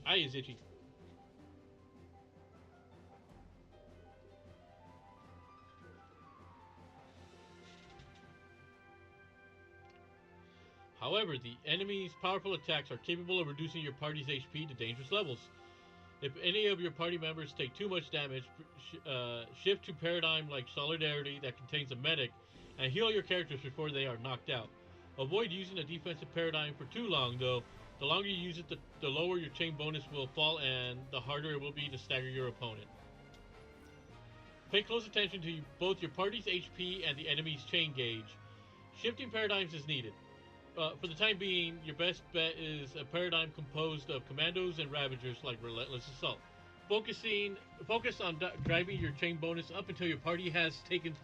My eye is itchy. However, the enemy's powerful attacks are capable of reducing your party's HP to dangerous levels. If any of your party members take too much damage, shift to paradigm like Solidarity that contains a medic and heal your characters before they are knocked out. Avoid using a defensive paradigm for too long though. The longer you use it, the lower your chain bonus will fall and the harder it will be to stagger your opponent. Pay close attention to both your party's HP and the enemy's chain gauge. Shifting paradigms is needed. For the time being, your best bet is a paradigm composed of commandos and ravagers like Relentless Assault. Focus on driving your chain bonus up until your party has taken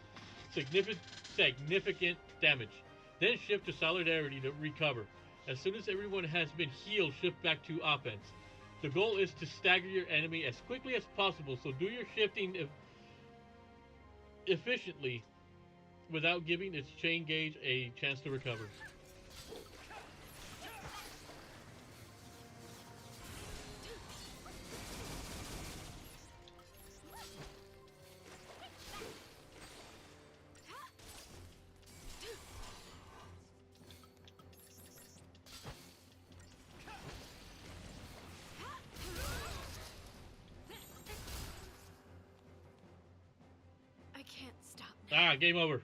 significant damage. Then shift to Solidarity to recover. As soon as everyone has been healed, shift back to offense. The goal is to stagger your enemy as quickly as possible, so do your shifting efficiently without giving its chain gauge a chance to recover. Game over.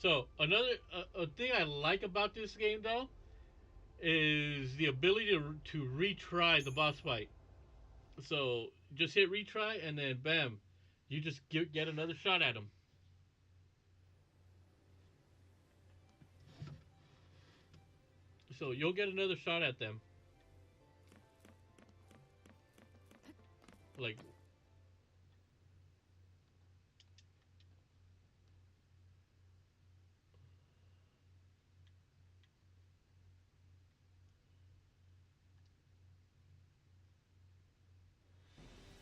So another thing I like about this game though is the ability to retry the boss fight. So just hit retry and then bam, you just get another shot at him. So you'll get another shot at them. Like,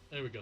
there we go.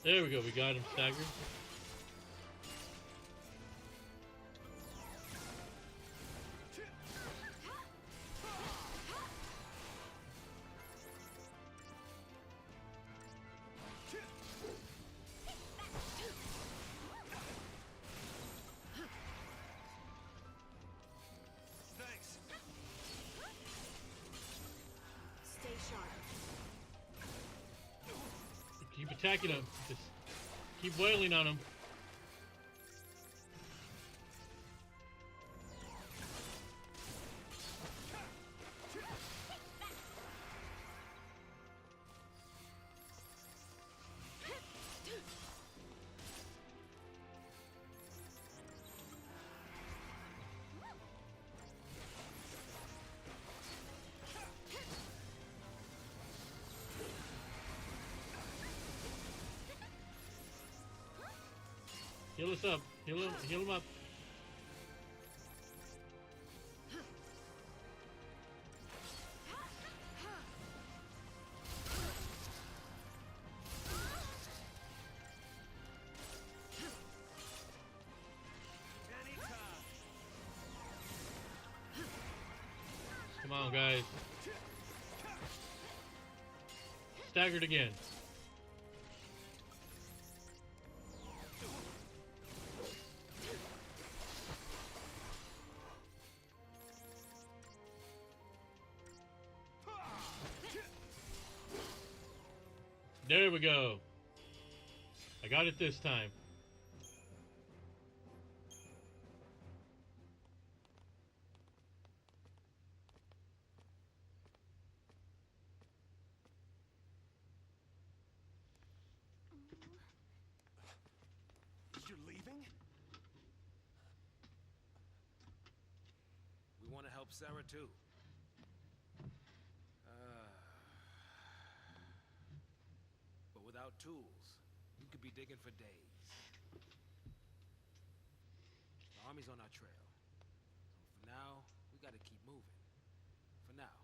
There we go, we got him staggered. Keep attacking him. Just keep wailing on him. Heal us up. Heal him up. Come on, guys. Staggered again. There we go. I got it this time. You're leaving? We want to help Sarah too. But without tools, we could be digging for days. The army's on our trail. So for now, we gotta keep moving. For now.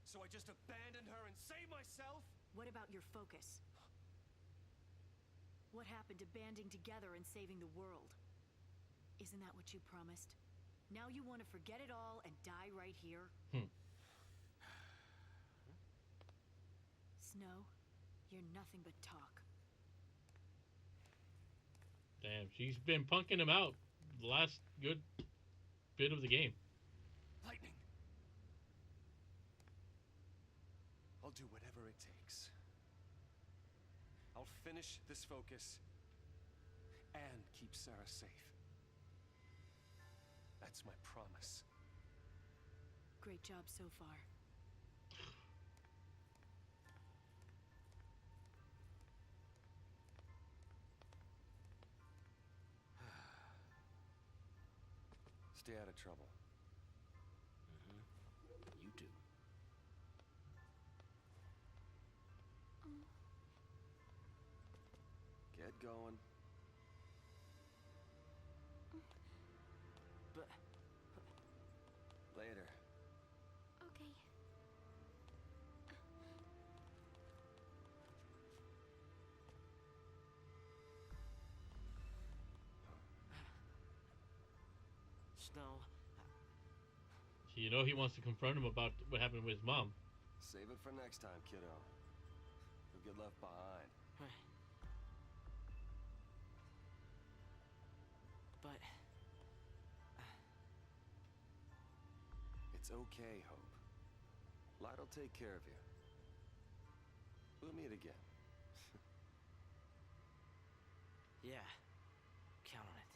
So I just abandoned her and saved myself? What about your focus? What happened to banding together and saving the world? Isn't that what you promised? Now you want to forget it all and die right here? Snow, you're nothing but talk. Damn, she's been punking him out the last good bit of the game. Lightning. I'll do whatever it takes. I'll finish this focus and keep Sarah safe. That's my promise. Great job so far. Stay out of trouble. You too. Get going. But Later. Okay. Snow, You know he wants to confront him about what happened with his mom. Save it for next time, kiddo. You'll get left behind. but It's okay, Hope. Light'll take care of you. We'll meet again. yeah, count on it.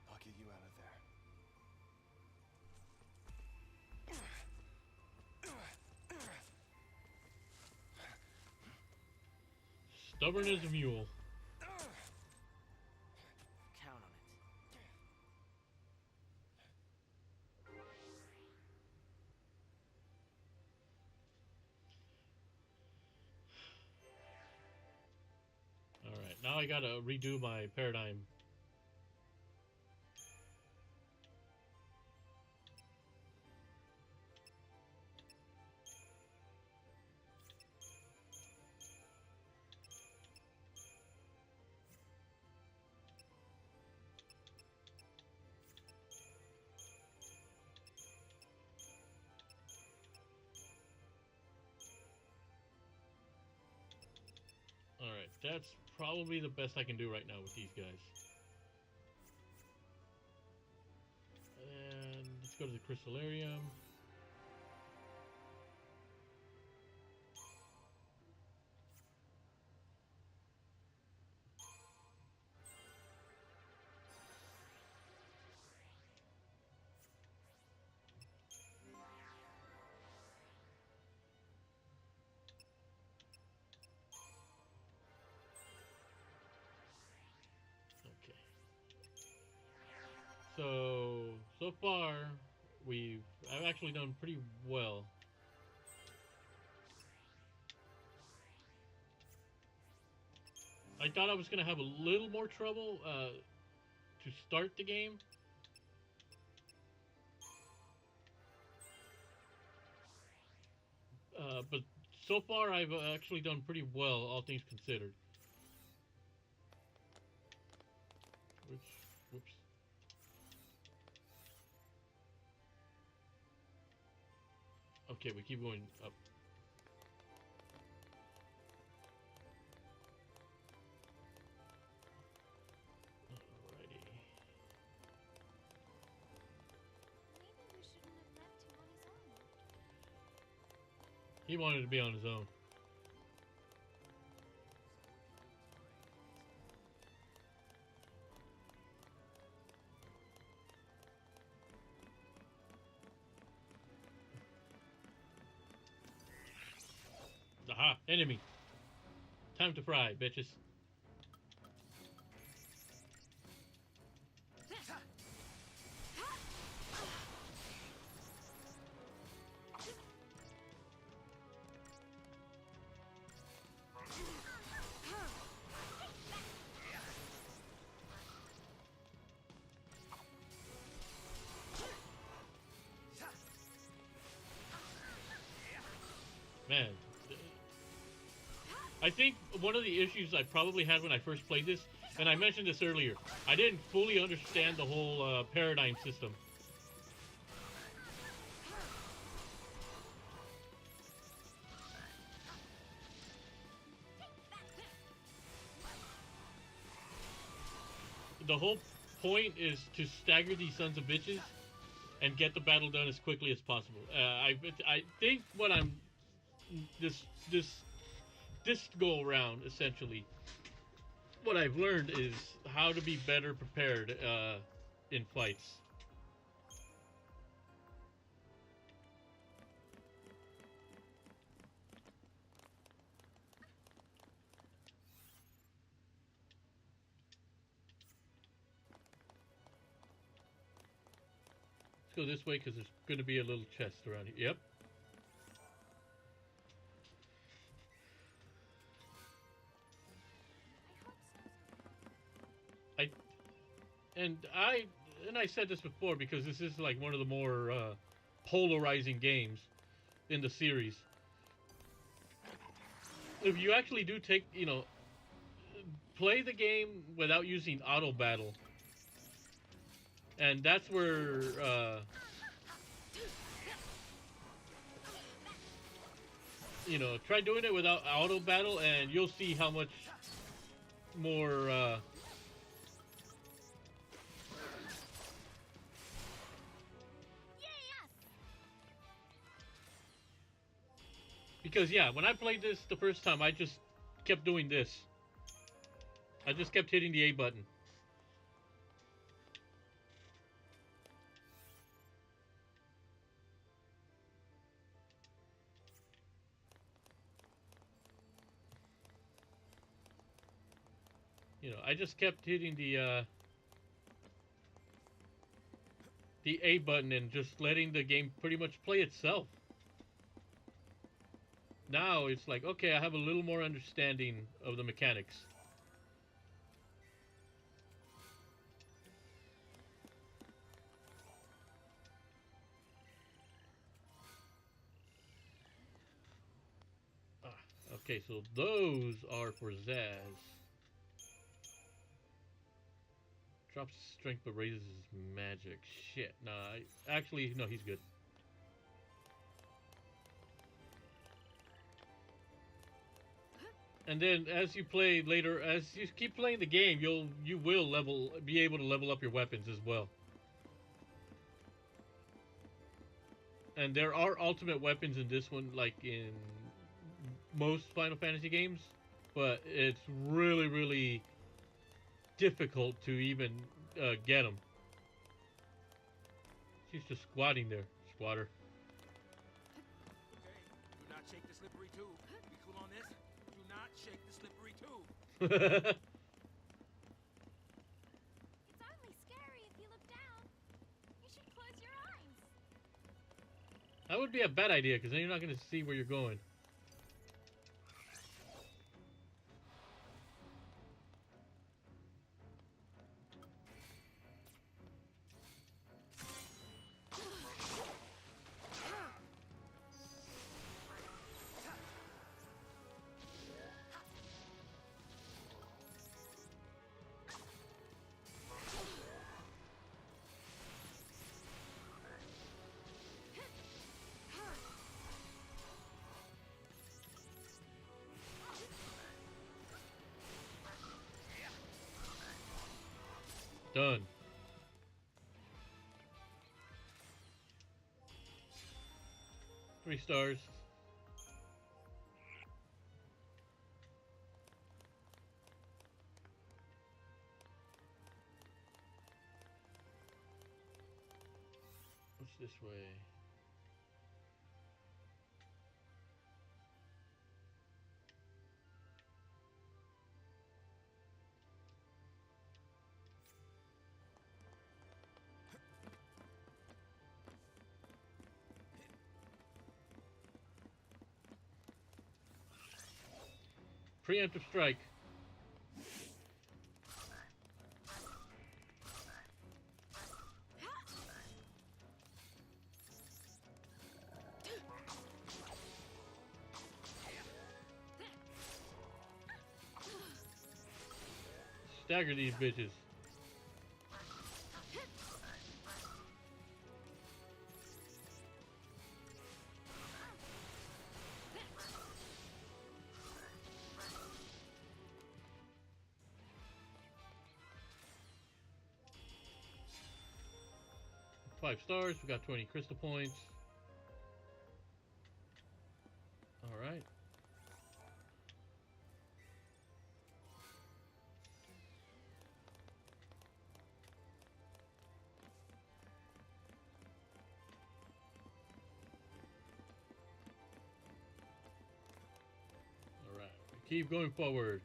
I'll get you out of there. Stubborn as a mule. Count on it. Alright, now I gotta redo my paradigm. Alright, that's probably the best I can do right now with these guys. And let's go to the Crystallarium. Okay. So far, I've actually done pretty well. I thought I was gonna have a little more trouble to start the game, But so far, I've actually done pretty well, all things considered. Whoops. Okay, we keep going up. Alrighty. Maybe we shouldn't have left him on his own. He wanted to be on his own. Aha, enemy. Time to fry, bitches. Man. I think one of the issues I probably had when I first played this, and I mentioned this earlier, I didn't fully understand the whole paradigm system. The whole point is to stagger these sons of bitches and get the battle done as quickly as possible. I think what I'm this go around, essentially, what I've learned is how to be better prepared in fights. Let's go this way because there's going to be a little chest around here. Yep. And I said this before because this is like one of the more polarizing games in the series. If you actually do take, play the game without using auto battle, and that's where try doing it without auto battle, and you'll see how much more because yeah, when I played this the first time, I just kept doing this. I just kept hitting the A button. I just kept hitting the A button and just letting the game pretty much play itself. Now it's like, okay, I have a little more understanding of the mechanics. Okay, so those are for Zaz. Drops strength but raises his magic. Shit. Nah, actually, no, he's good. And then as you play later, as you keep playing the game, you will be able to level up your weapons as well. And there are ultimate weapons in this one, like in most Final Fantasy games, but it's really, really difficult to even get them. She's just squatting there, squatter. Okay, do not shake the slippery tube. We cool on this? Do not shake the slippery tube. It's only scary if you look down. You should close your eyes. That would be a bad idea, because then you're not going to see where you're going. Done. Three stars. What's this way? Preemptive strike. Stagger these bitches. 5 stars. We got 20 crystal points. Alright. Alright. Keep going forward.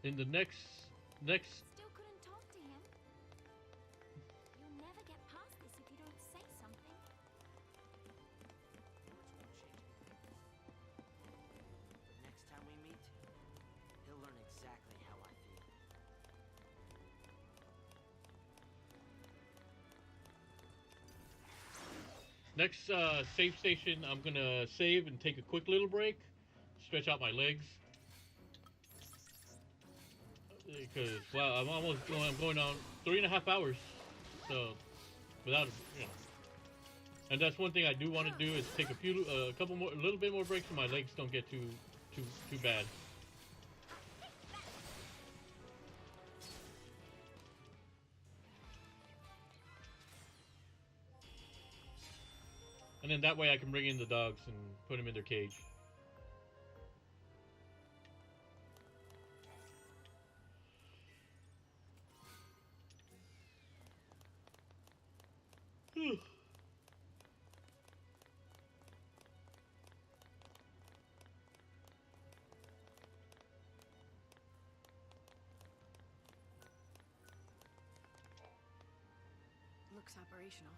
In the next Still couldn't talk to him. You'll never get past this if you don't say something. The next time we meet, he'll learn exactly how I feel. next save station, I'm gonna save and take a quick little break, stretch out my legs. Because wow, I'm going on 3.5 hours, so without and that's one thing I do want to do is take a little bit more breaks so my legs don't get too bad. And then that way I can bring in the dogs and put them in their cage. Looks operational.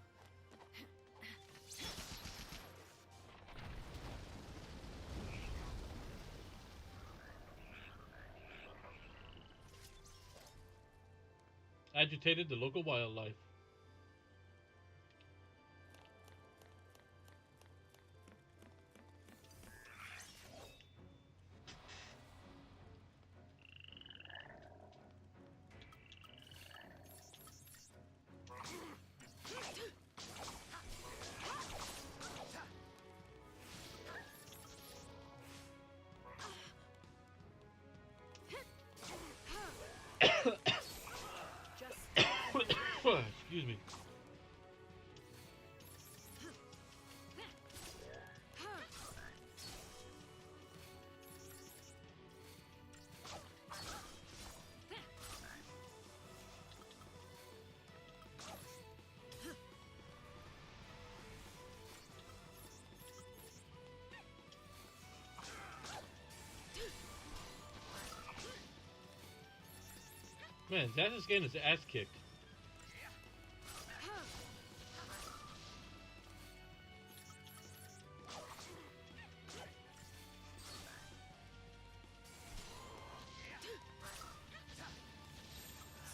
Agitated the local wildlife. Excuse me. Man, Zaz is getting his ass kicked.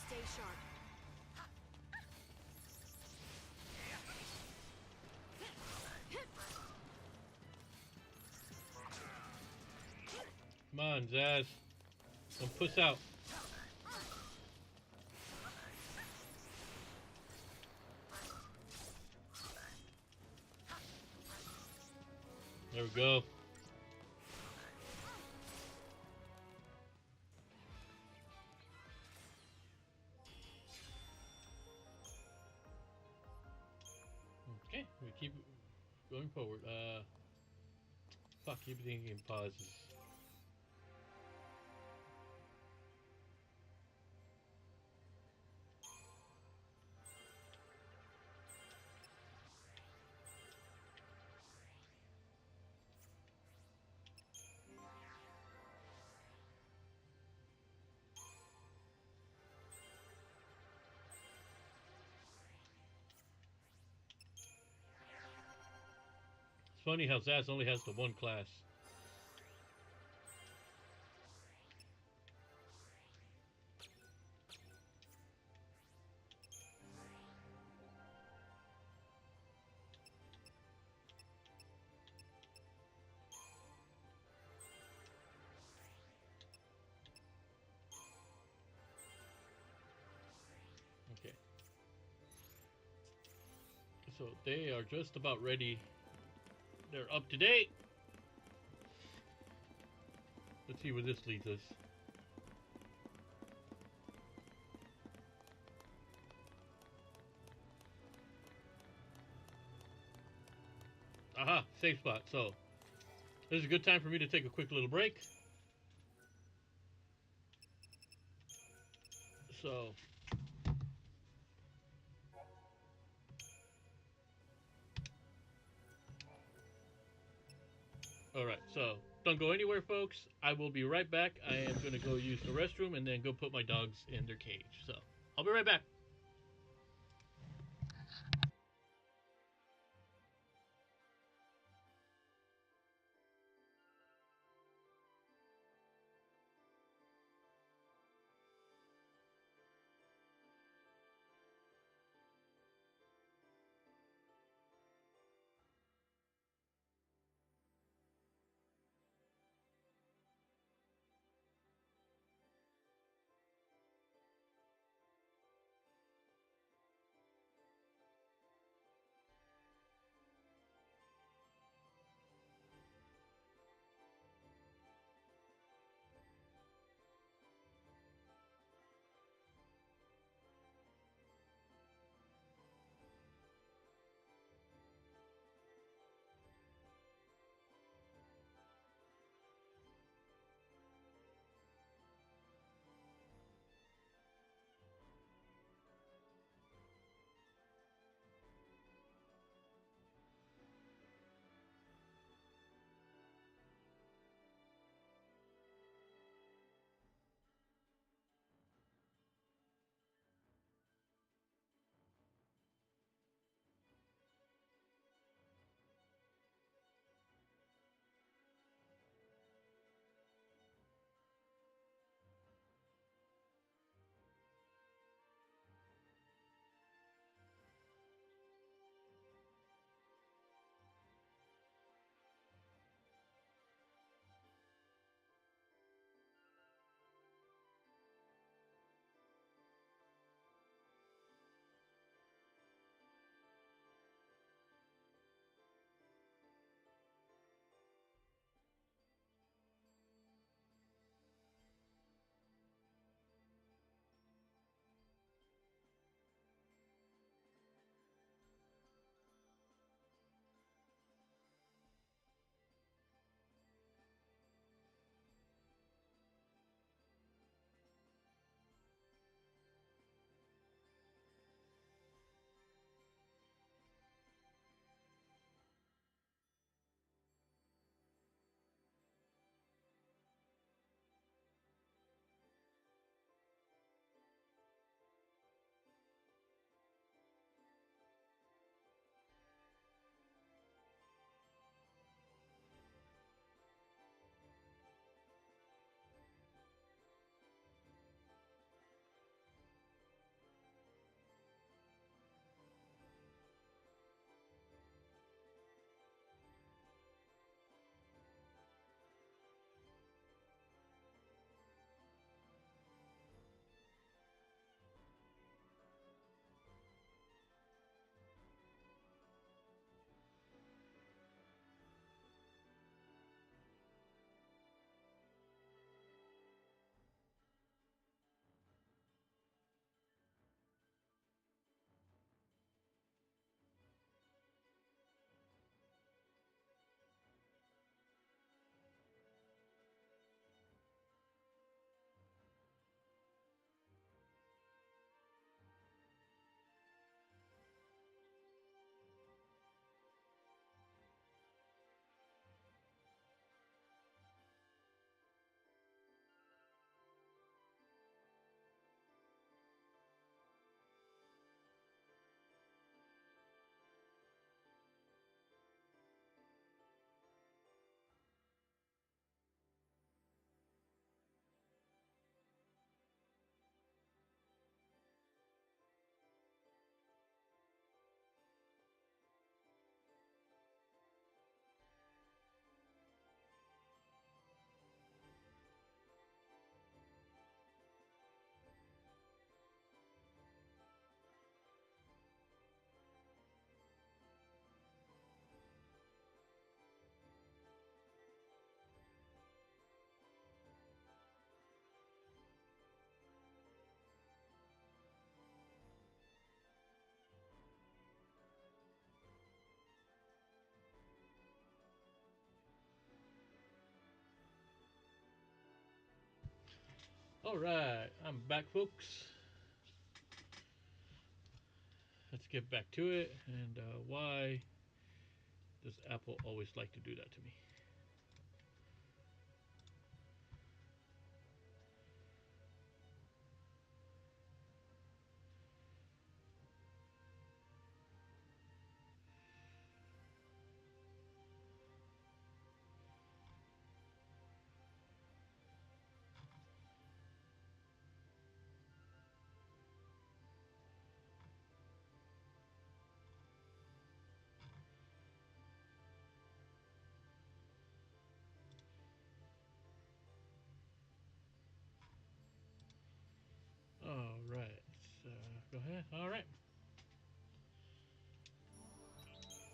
Stay sharp. Come on, Zaz. Don't puss out. There we go. Okay, we keep going forward. Fuck, keep thinking pauses. It's funny how Zaz only has the one class. Okay. So they are just about ready. They're up to date. Let's see where this leads us. Aha, safe spot. So this is a good time for me to take a quick little break. So alright, so don't go anywhere, folks. I will be right back. I am going to go use the restroom and then go put my dogs in their cage. So I'll be right back. Alright, I'm back, folks. Let's get back to it. And why does Apple always like to do that to me? Alright, go ahead. Alright.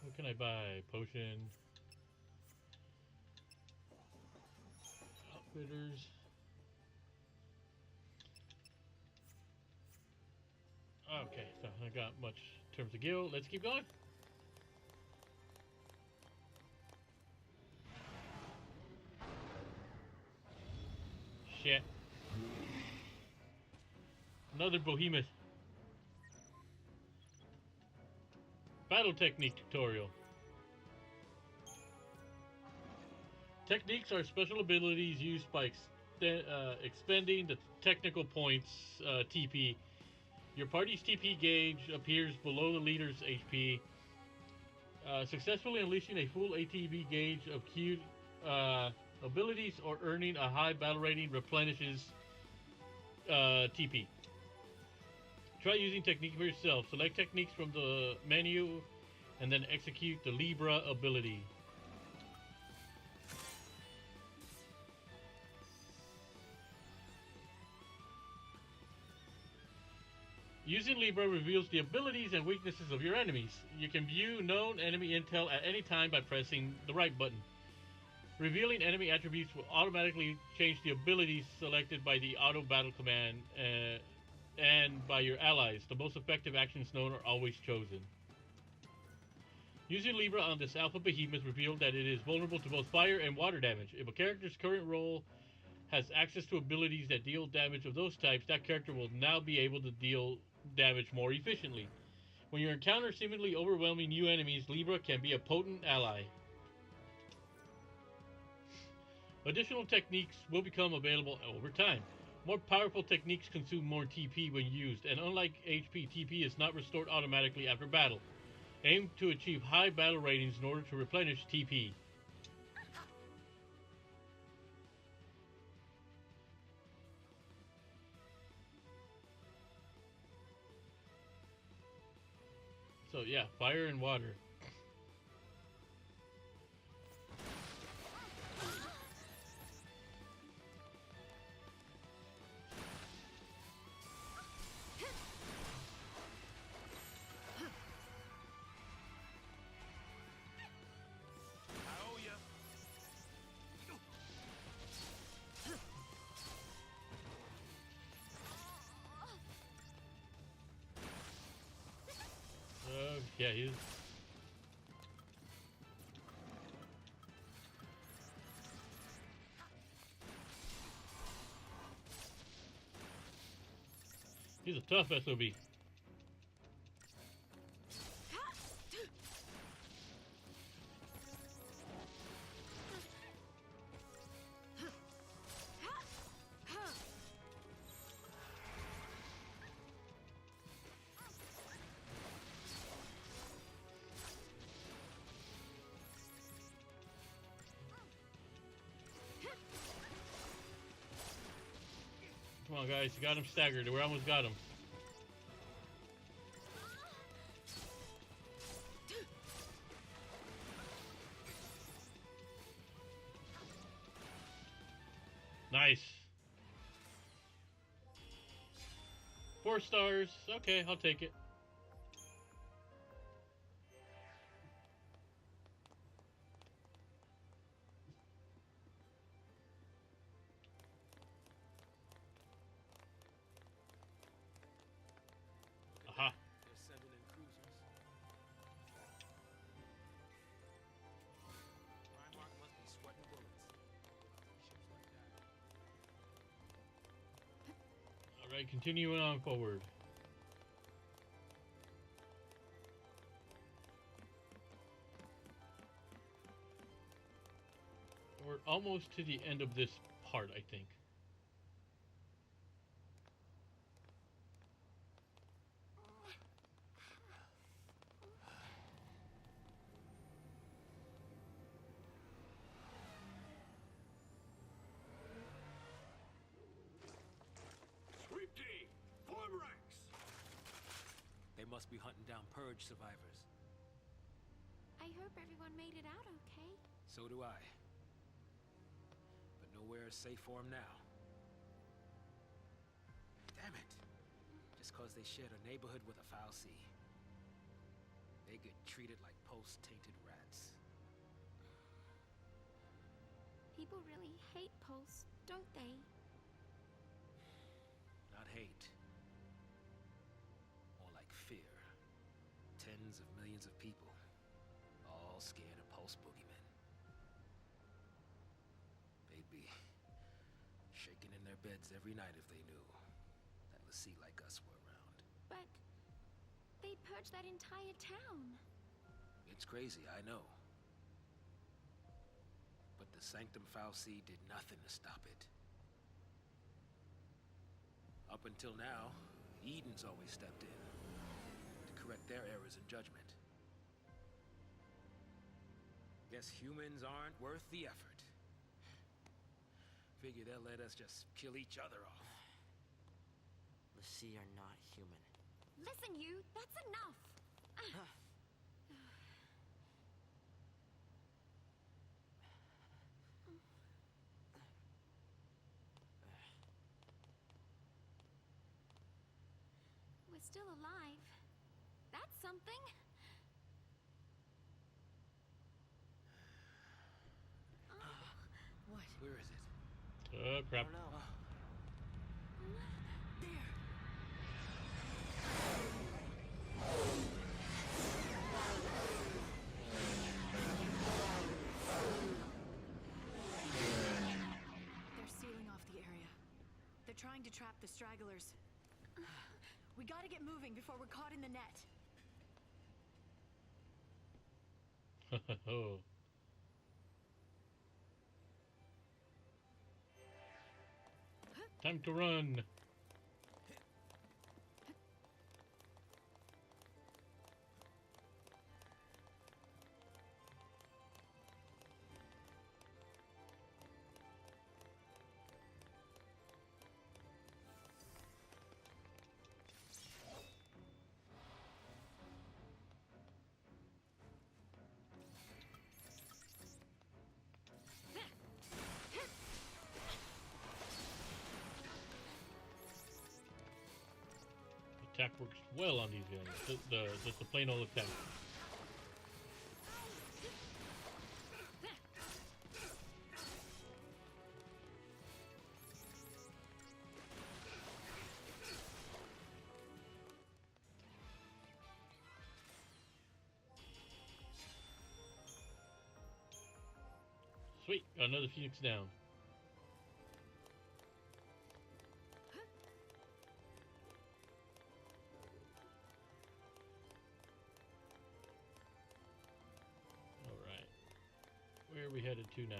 What can I buy? Potion. Outfitters. Okay, so I got much in terms of guild. Let's keep going. Shit. Another behemoth. Battle technique tutorial. Techniques are special abilities used by expending the technical points TP. Your party's TP gauge appears below the leader's HP. Successfully unleashing a full ATB gauge of queued abilities or earning a high battle rating replenishes TP. Try using technique for yourself. Select techniques from the menu and then execute the Libra ability. Using Libra reveals the abilities and weaknesses of your enemies. You can view known enemy intel at any time by pressing the right button. Revealing enemy attributes will automatically change the abilities selected by the auto battle command and by your allies. The most effective actions known are always chosen. Using Libra on this Alpha Behemoth revealed that it is vulnerable to both fire and water damage. If a character's current role has access to abilities that deal damage of those types, that character will now be able to deal damage more efficiently. When you encounter seemingly overwhelming new enemies, Libra can be a potent ally. Additional techniques will become available over time. More powerful techniques consume more TP when used, and unlike HP, TP is not restored automatically after battle. Aim to achieve high battle ratings in order to replenish TP. So yeah, fire and water. Yeah, he's... He's a tough SOB. Come on, guys. You got him staggered. We almost got him. Nice. 4 stars. Okay, I'll take it. Aha. They're sending in cruisers. Primark must be sweating bullets. Ships like that. Alright, continuing on forward. We're almost to the end of this part, I think. Sweep team, form ranks! They must be hunting down Purge survivors. I hope everyone made it out okay. So do I. But nowhere is safe for them now. Damn it. Just cause they shared a neighborhood with a foul sea. They get treated like Pulse-tainted rats. People really hate Pulse, don't they? Not hate. More like fear. Tens of millions of people, all scared of Pulse boogeymen. They'd be shaking in their beds every night if they knew that Lassie like us were around. But they purged that entire town. It's crazy, I know. But the Sanctum Foul Sea did nothing to stop it. Up until now, Eden's always stepped in to correct their errors in judgment. Guess humans aren't worth the effort. Figure they'll let us just kill each other off. Lassie are not human. Listen, you, that's enough. We're still alive. That's something. What? Where is it? Oh, crap. I don't know. There. They're sealing off the area. They're trying to trap the stragglers. We gotta get moving before we're caught in the net. Oh. Time to run. Attack works well on these guys. Just the plain old attack. Sweet, got another Phoenix down. Where are we headed to now?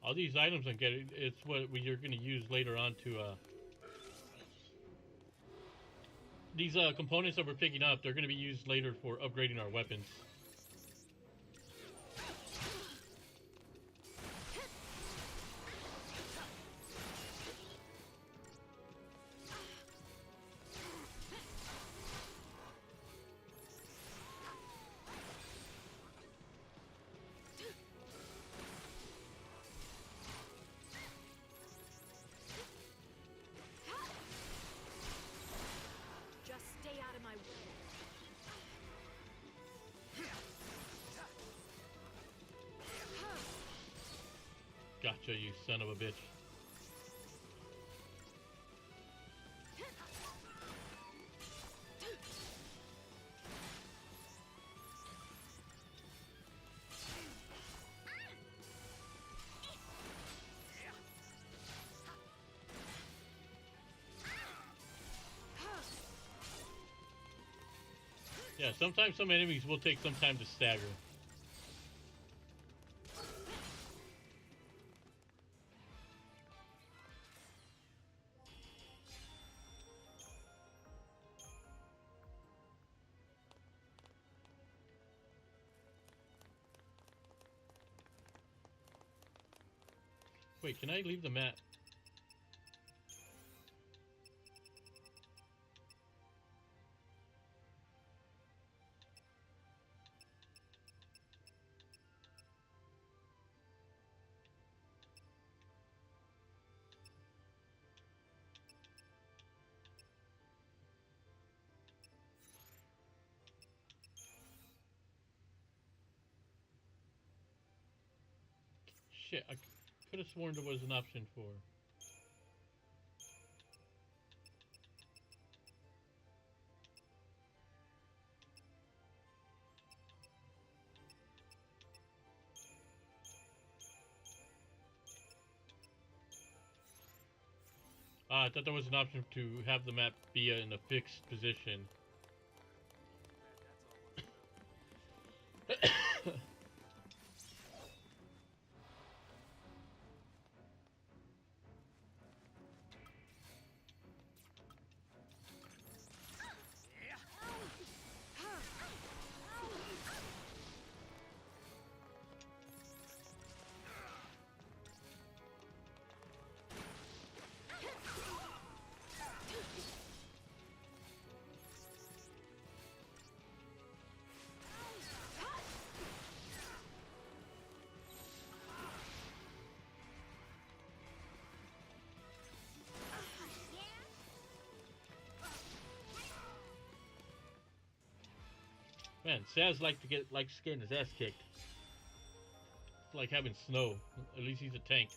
All these items I'm getting, it's what you're going to use later on to, these components that we're picking up, they're going to be used later for upgrading our weapons. Gotcha, you son of a bitch. Yeah, sometimes some enemies will take some time to stagger. Wait, can I leave the map? Shit, I could have sworn there was an option for. I thought there was an option to have the map be in a fixed position. Man, Saz like to get getting his ass kicked. It's like having snow. At least he's a tank.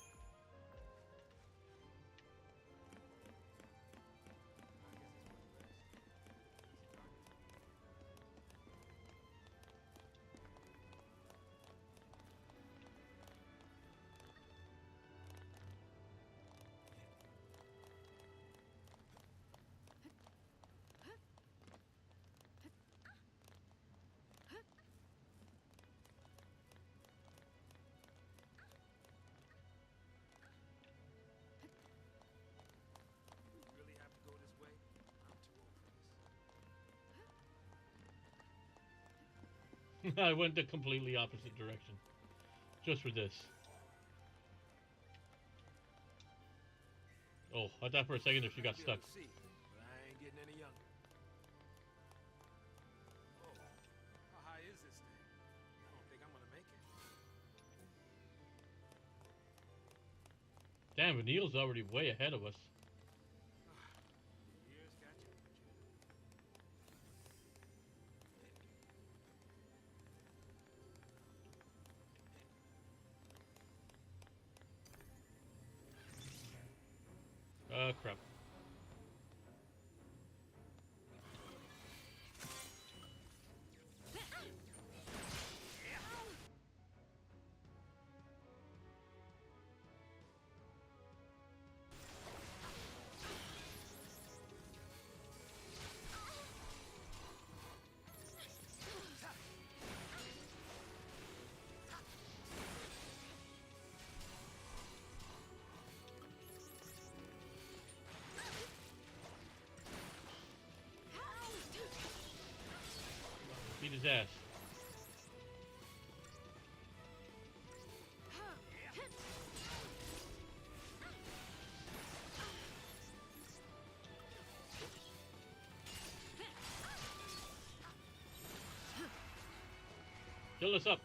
Really have to go this way? I'm too old for this. I went the completely opposite direction. Just for this. Oh, I thought for a second if she got I'd be stuck. able to see, but I ain't getting any younger. Whoa, how high is this thing? I don't think I'm gonna make it. Damn, Vanille's already way ahead of us. Years got you, Richard. Crap. Beat his ass. Kill us up.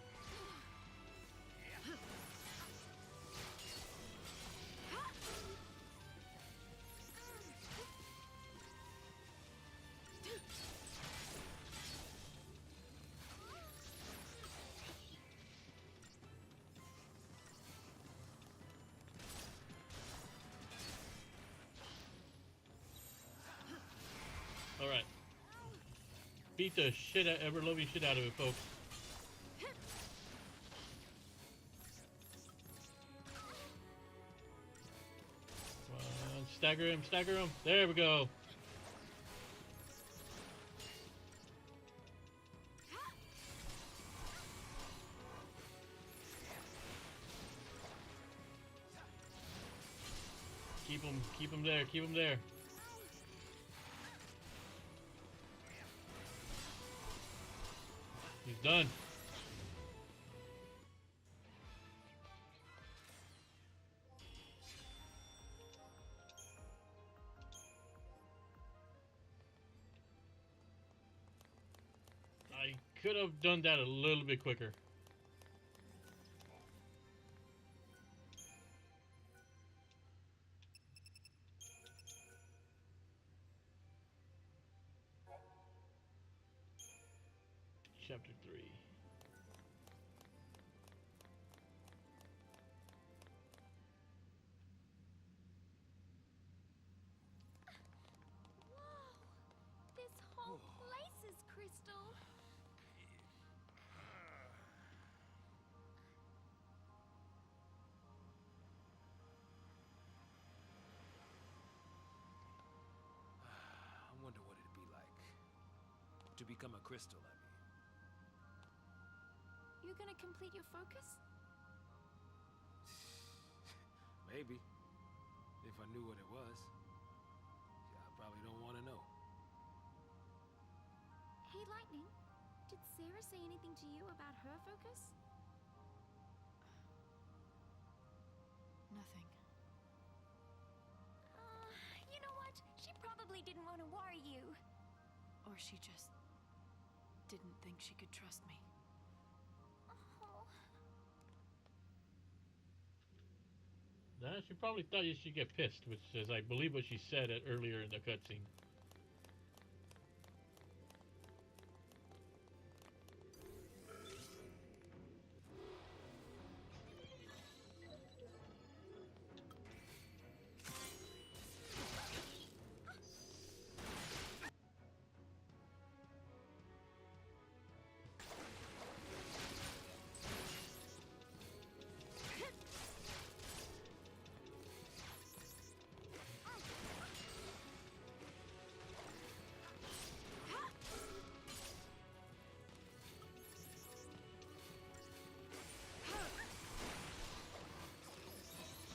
Alright. Beat the shit out, ever-loving shit out of it, folks. Come on, stagger him, stagger him. There we go. Keep him there. Keep him there. He's done. I could have done that a little bit quicker. Chapter 3. Whoa! This whole place is crystal. I wonder what it'd be like to become a crystal, I mean. You're gonna complete your focus? Maybe. If I knew what it was. I probably don't want to know. Hey, Lightning. Did Sarah say anything to you about her focus? Nothing. You know what? She probably didn't want to worry you. Or she just didn't think she could trust me. Oh. Nah, she probably thought you should get pissed, which is, I believe, what she said earlier in the cutscene.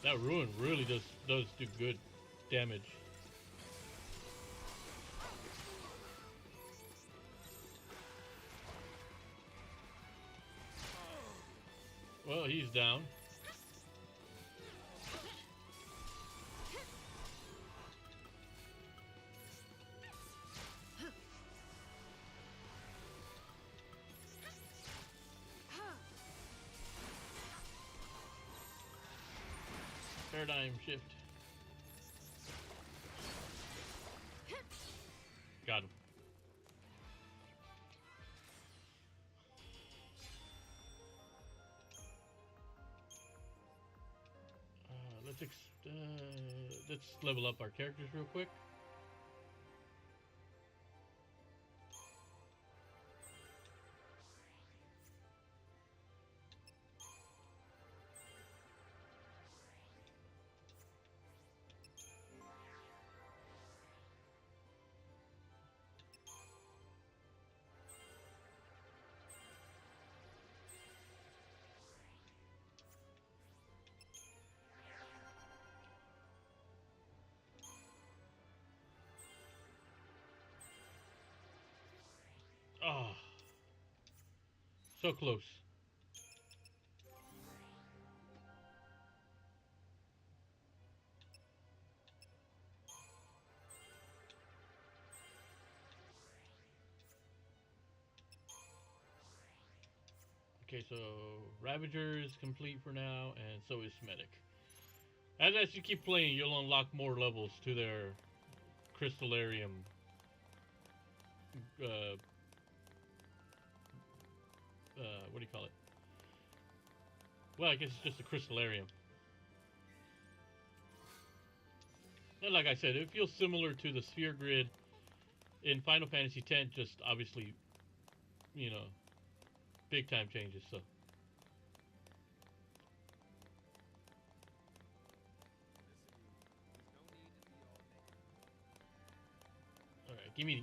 That ruin really does do good damage. Well, he's down. Paradigm shift. Got him. Let's level up our characters real quick. Oh, so close. Okay, so Ravager is complete for now, and so is Medic. As you keep playing, you'll unlock more levels to their Crystallarium. What do you call it? Well, I guess it's just a Crystallarium. And like I said, it feels similar to the Sphere Grid in Final Fantasy X, just obviously, you know, big time changes, so. Alright, gimme.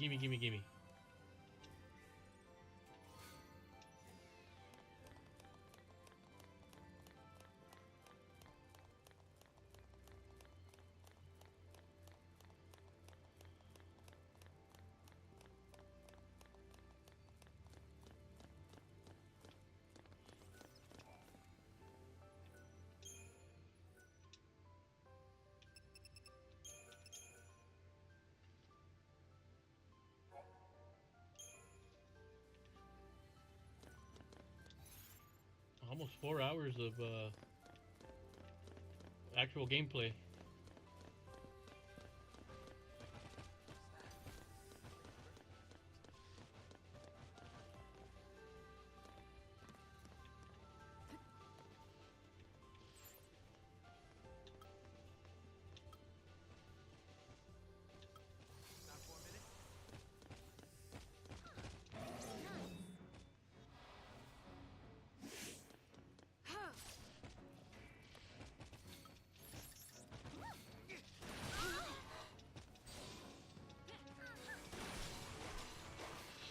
4 hours of actual gameplay.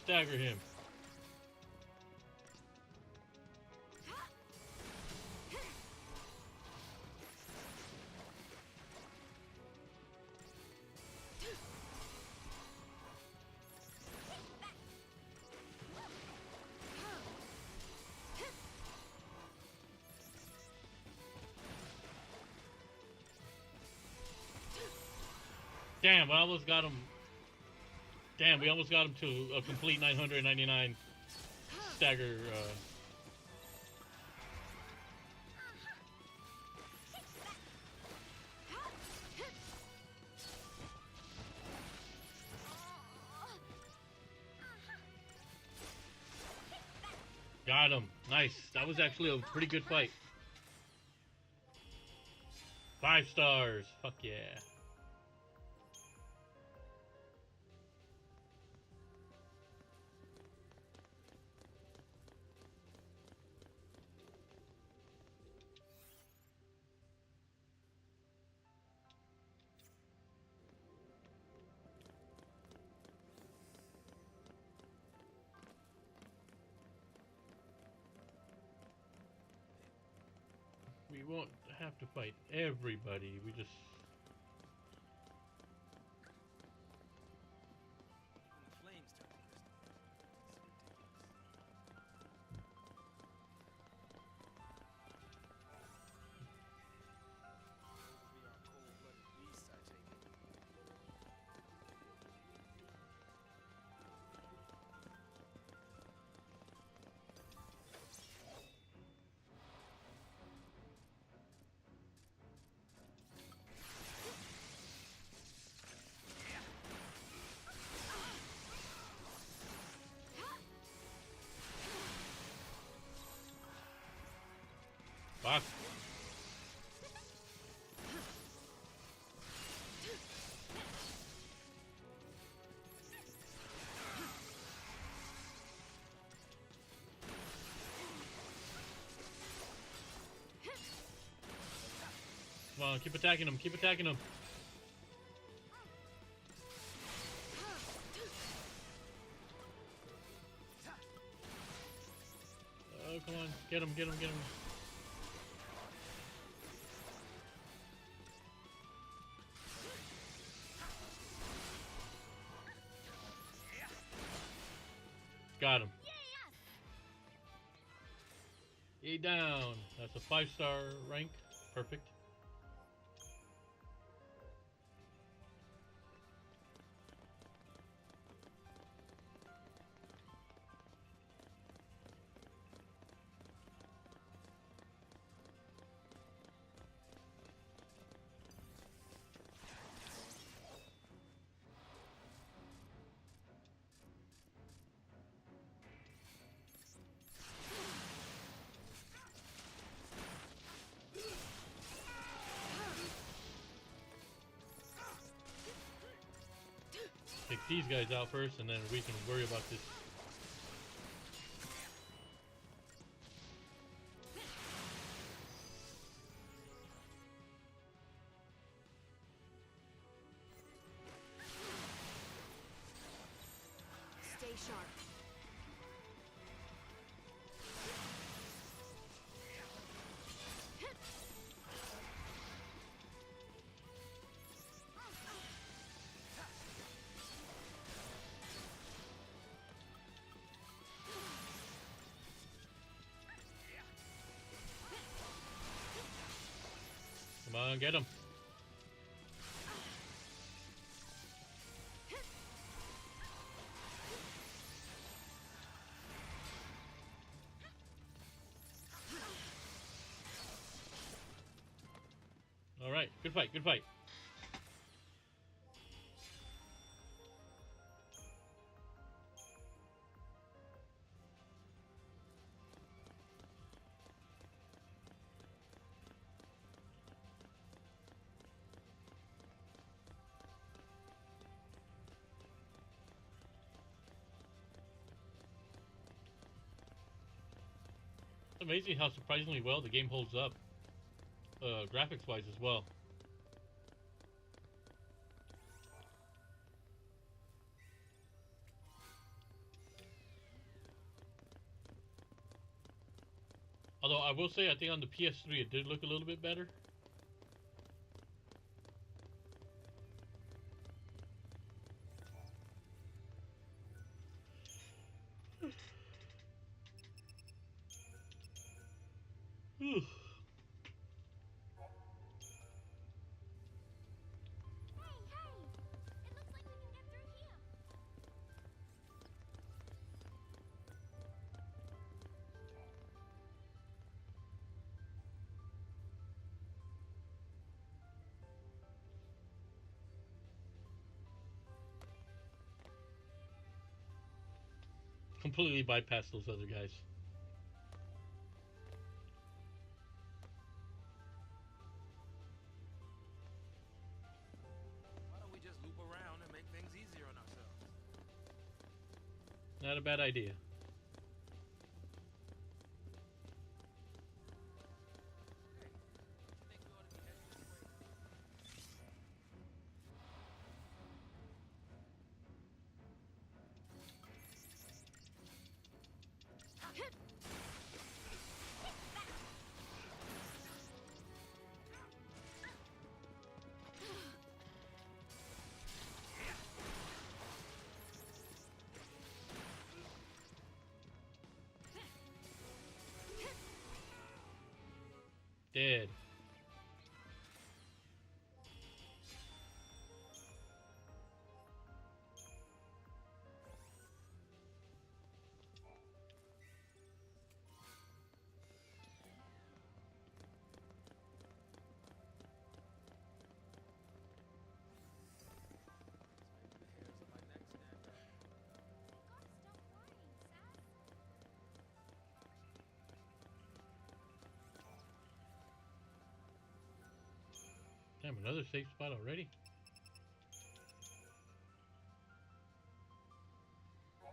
Stagger him. Damn, I almost got him. Damn, we almost got him to a complete 999 stagger. Got him. Nice. That was actually a pretty good fight. 5 stars. Fuck yeah. We won't have to fight everybody. We just... Flames turn to Fuck. Come on, keep attacking him, keep attacking him. Oh, come on, get him, get him, get him. Got him. He down. That's a 5-star rank. Perfect. Take these guys out first, and then we can worry about this. Stay sharp. Come on, get him. fight. Good fight. It's amazing how surprisingly well the game holds up, graphics-wise as well. Although I will say, I think on the PS3 it did look a little bit better. Whew. Hey, hey! It looks like we can get through here. Completely bypass those other guys. Why don't we just loop around and make things easier on ourselves? Not a bad idea. Dead. Damn, another safe spot already? We'll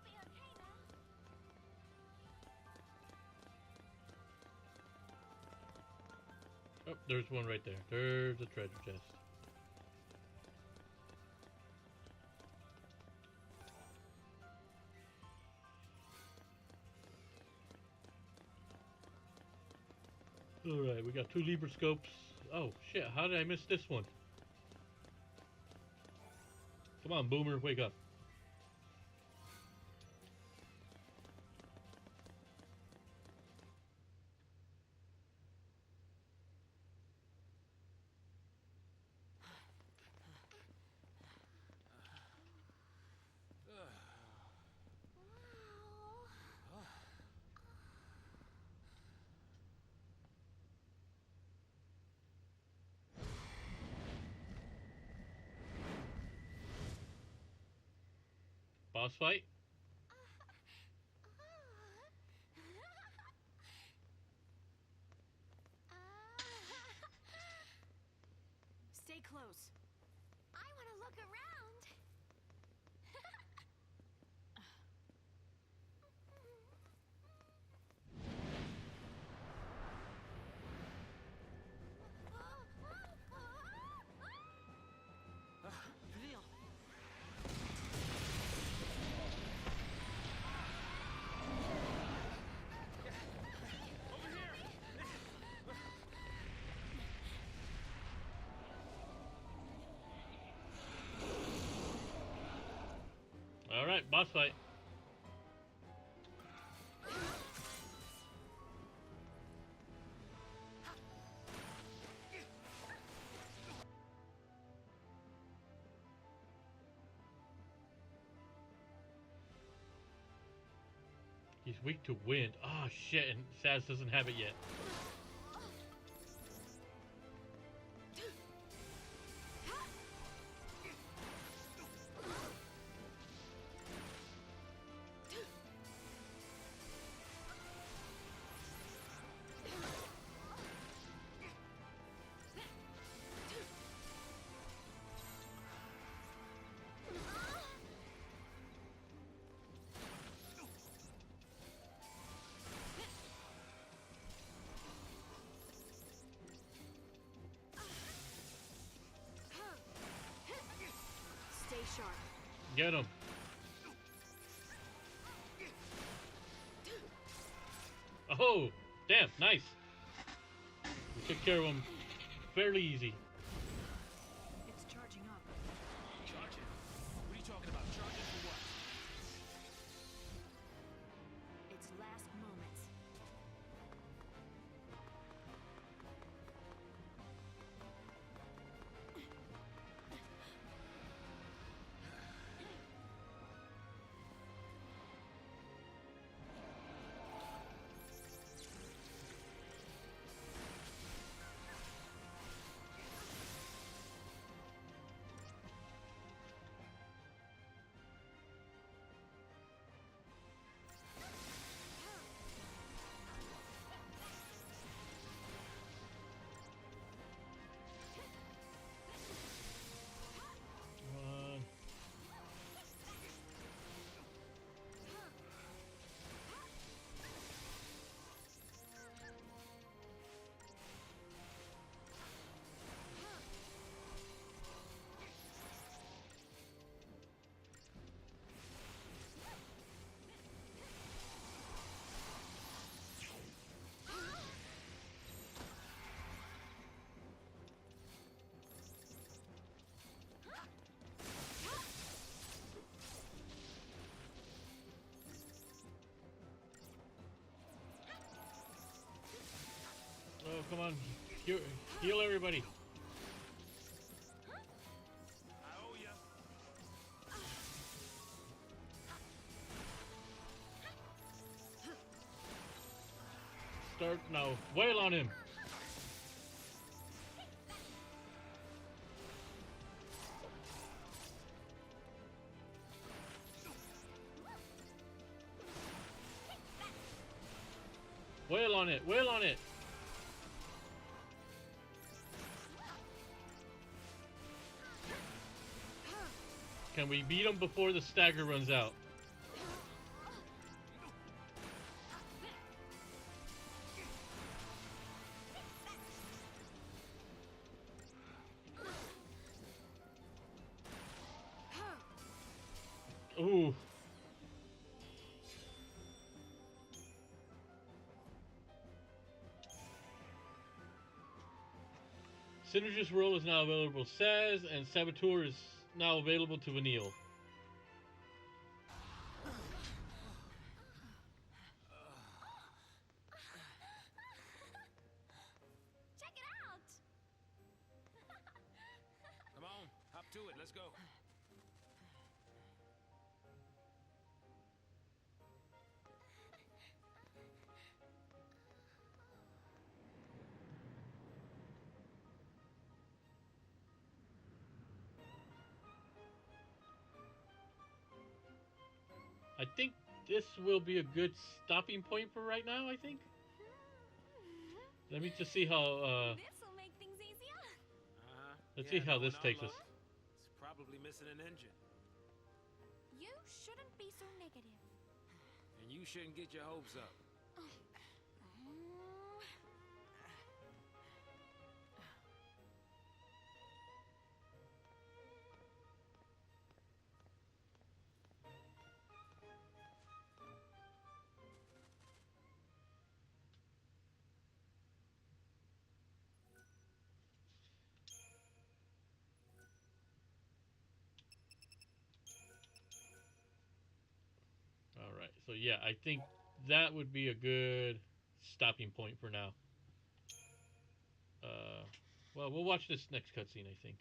be okay now. Oh, there's one right there. There's a treasure chest. Alright, we got 2 Libra scopes. Oh, shit, how did I miss this one? Come on, Boomer, wake up. Boss fight? Stay close. I want to look around. Reveal. Alright, boss fight. He's weak to wind. Oh shit, and Saz doesn't have it yet. Stay sharp. Get him. Oh, damn, nice. We took care of him fairly easy. It's charging up. Charging? What are you talking about? Charging for what? Its last moments. Come on. Oh, come on. Heal everybody. I owe ya. Start now. Wail on him. Wail on it. Wail on it. Can we beat him before the stagger runs out? Ooh. Synergist role is now available to Saz, and Saboteur is now available to Vanille. Check it out! Come on, hop to it. Let's go. I think this will be a good stopping point for right now, I think. Let me just see how, This'll make things easier. let's see how this takes us. It's probably missing an engine. You shouldn't be so negative. And you shouldn't get your hopes up. All right, so yeah, I think that would be a good stopping point for now. Well, we'll watch this next cutscene, I think.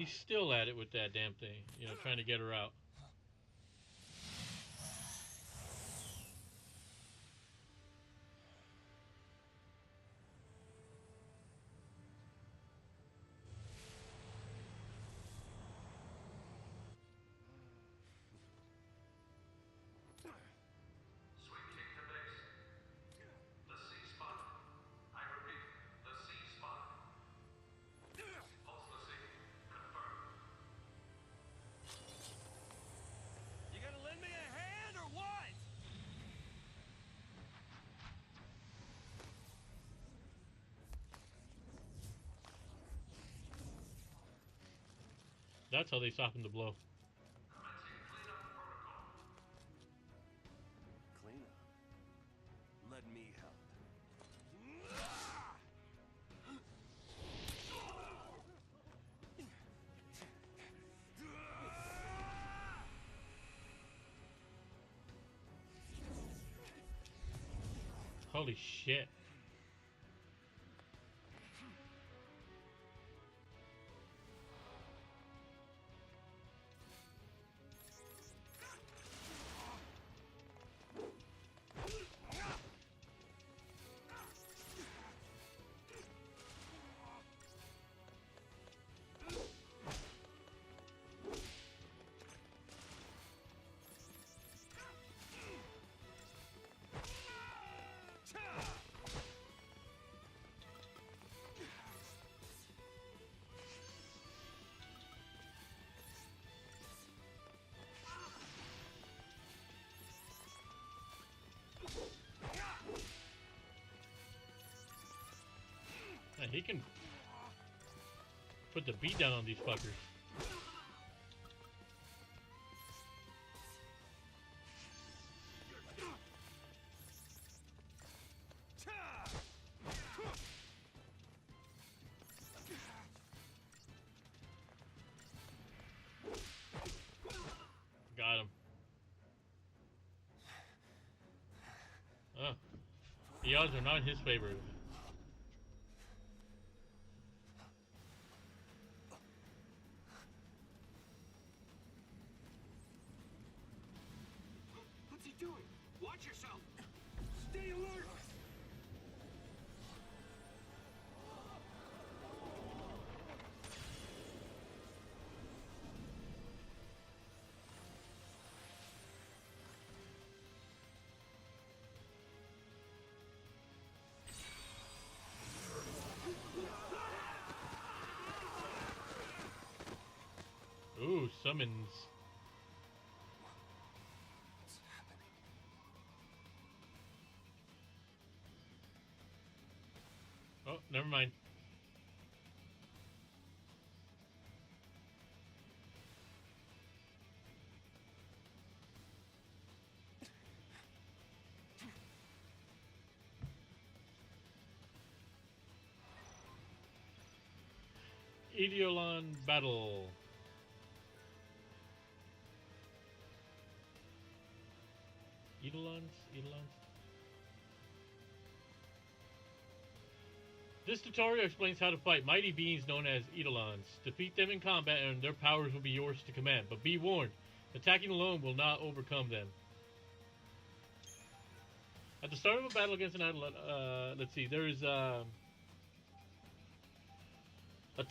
he's still at it with that damn thing. You know, trying to get her out. Switching to base. The C spot. I repeat, the C spot. Pulse the C. Confirmed. You gonna lend me a hand or what? That's how they soften the blow. Commencing cleanup protocol. Clean up. Let me help. Holy shit. Man, he can put the beat down on these fuckers. Got him. Oh. The odds are not in his favor. What's he doing? Watch yourself! Stay alert! Ooh, summons. What's happening? Oh, never mind. Eidolon battle. Eidolons? This tutorial explains how to fight mighty beings known as Eidolons. Defeat them in combat and their powers will be yours to command. But be warned, attacking alone will not overcome them. At the start of a battle against an Eidolon, let's see, there is a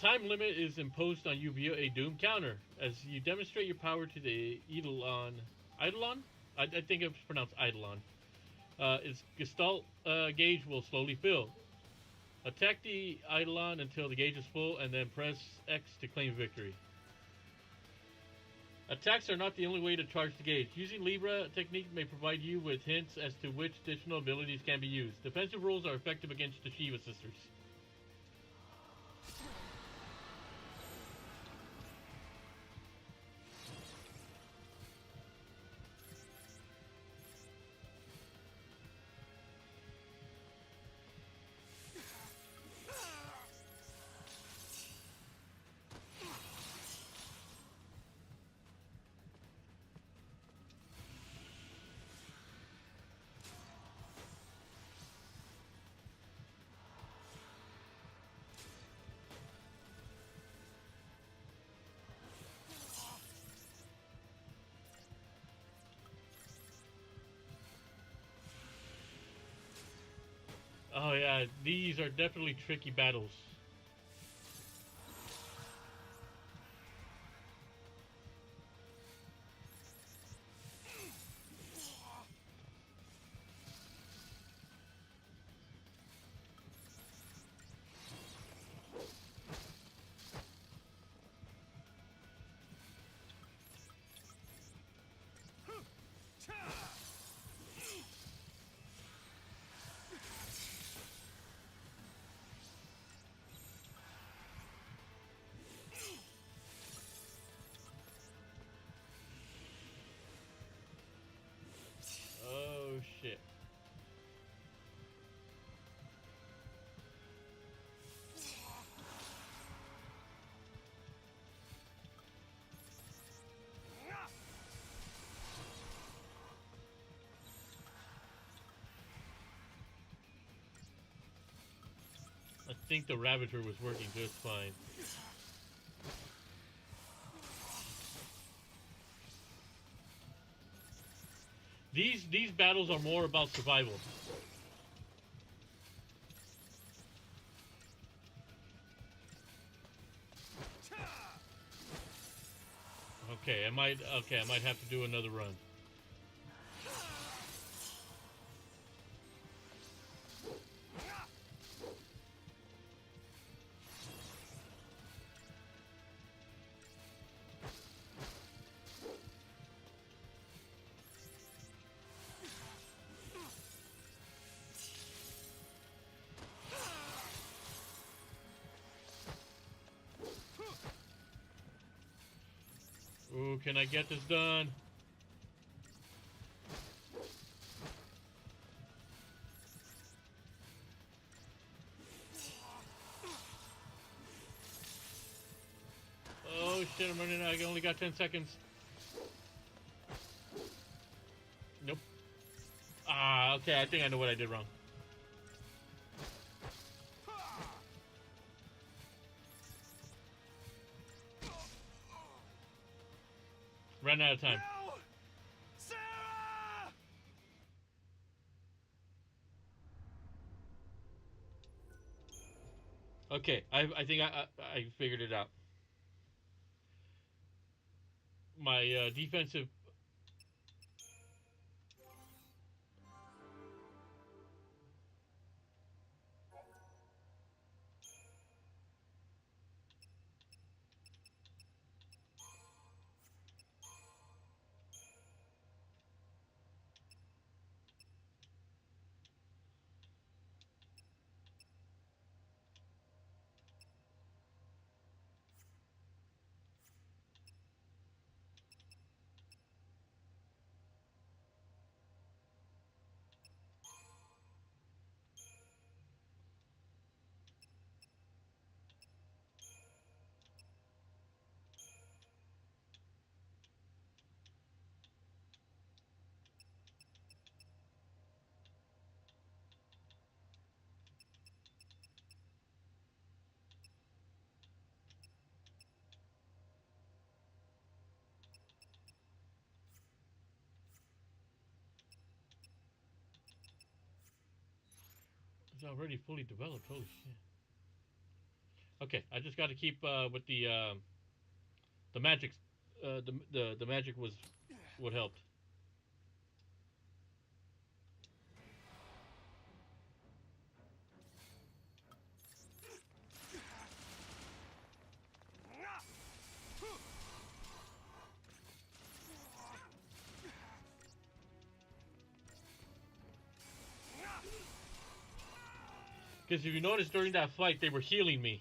time limit is imposed on you via a doom counter. As you demonstrate your power to the Eidolon, I think it's pronounced Eidolon. Its Gestalt gauge will slowly fill. Attack the Eidolon until the gauge is full, and then press X to claim victory. Attacks are not the only way to charge the gauge. Using Libra technique may provide you with hints as to which additional abilities can be used. Defensive rules are effective against the Shiva sisters. Yeah, these are definitely tricky battles. Oh shit. I think the Ravager was working just fine. These battles are more about survival. Okay, I might have to do another run. Ooh, can I get this done? Oh shit, I'm running out. I only got 10 seconds. Nope. Ah, okay, I think I know what I did wrong. Ran out of time. No! Sarah! Okay, I think I figured it out. My defensive. It's already fully developed. Holy shit. Okay, I just got to keep with the magic. The magic was what helped. Because if you notice during that fight, they were healing me.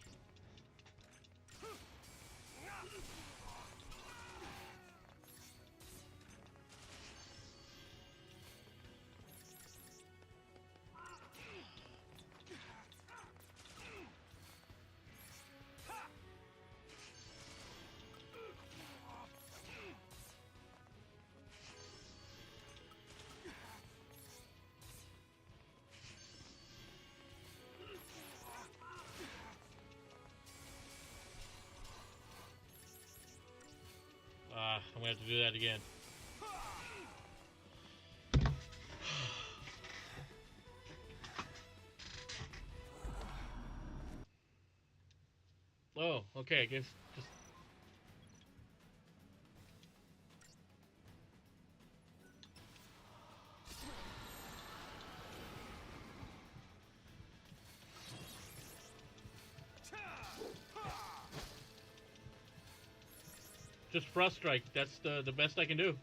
I'm gonna have to do that again. Oh, okay, I guess just... Just Frost Strike. That's the best I can do.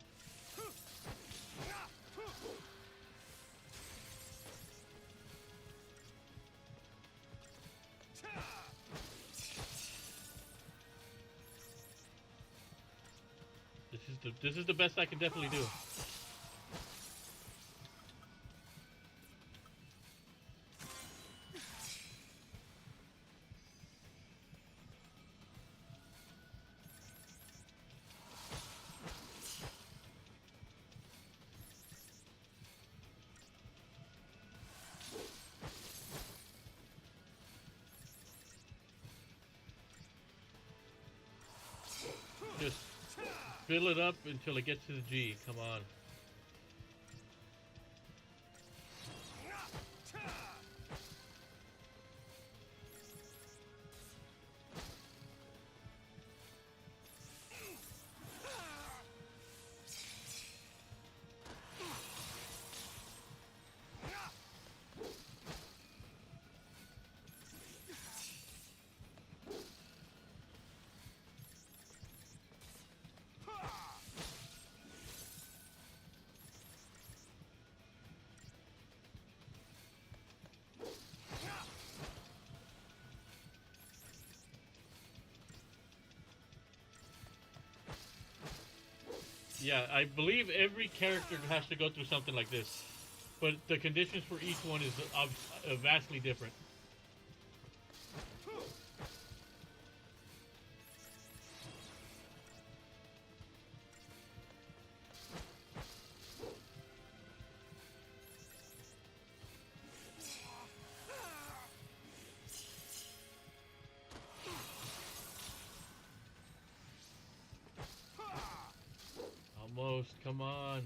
This is the best I can definitely do. Just fill it up until it gets to the G. Come on. Yeah, I believe every character has to go through something like this, but the conditions for each one is vastly different. Almost, come on.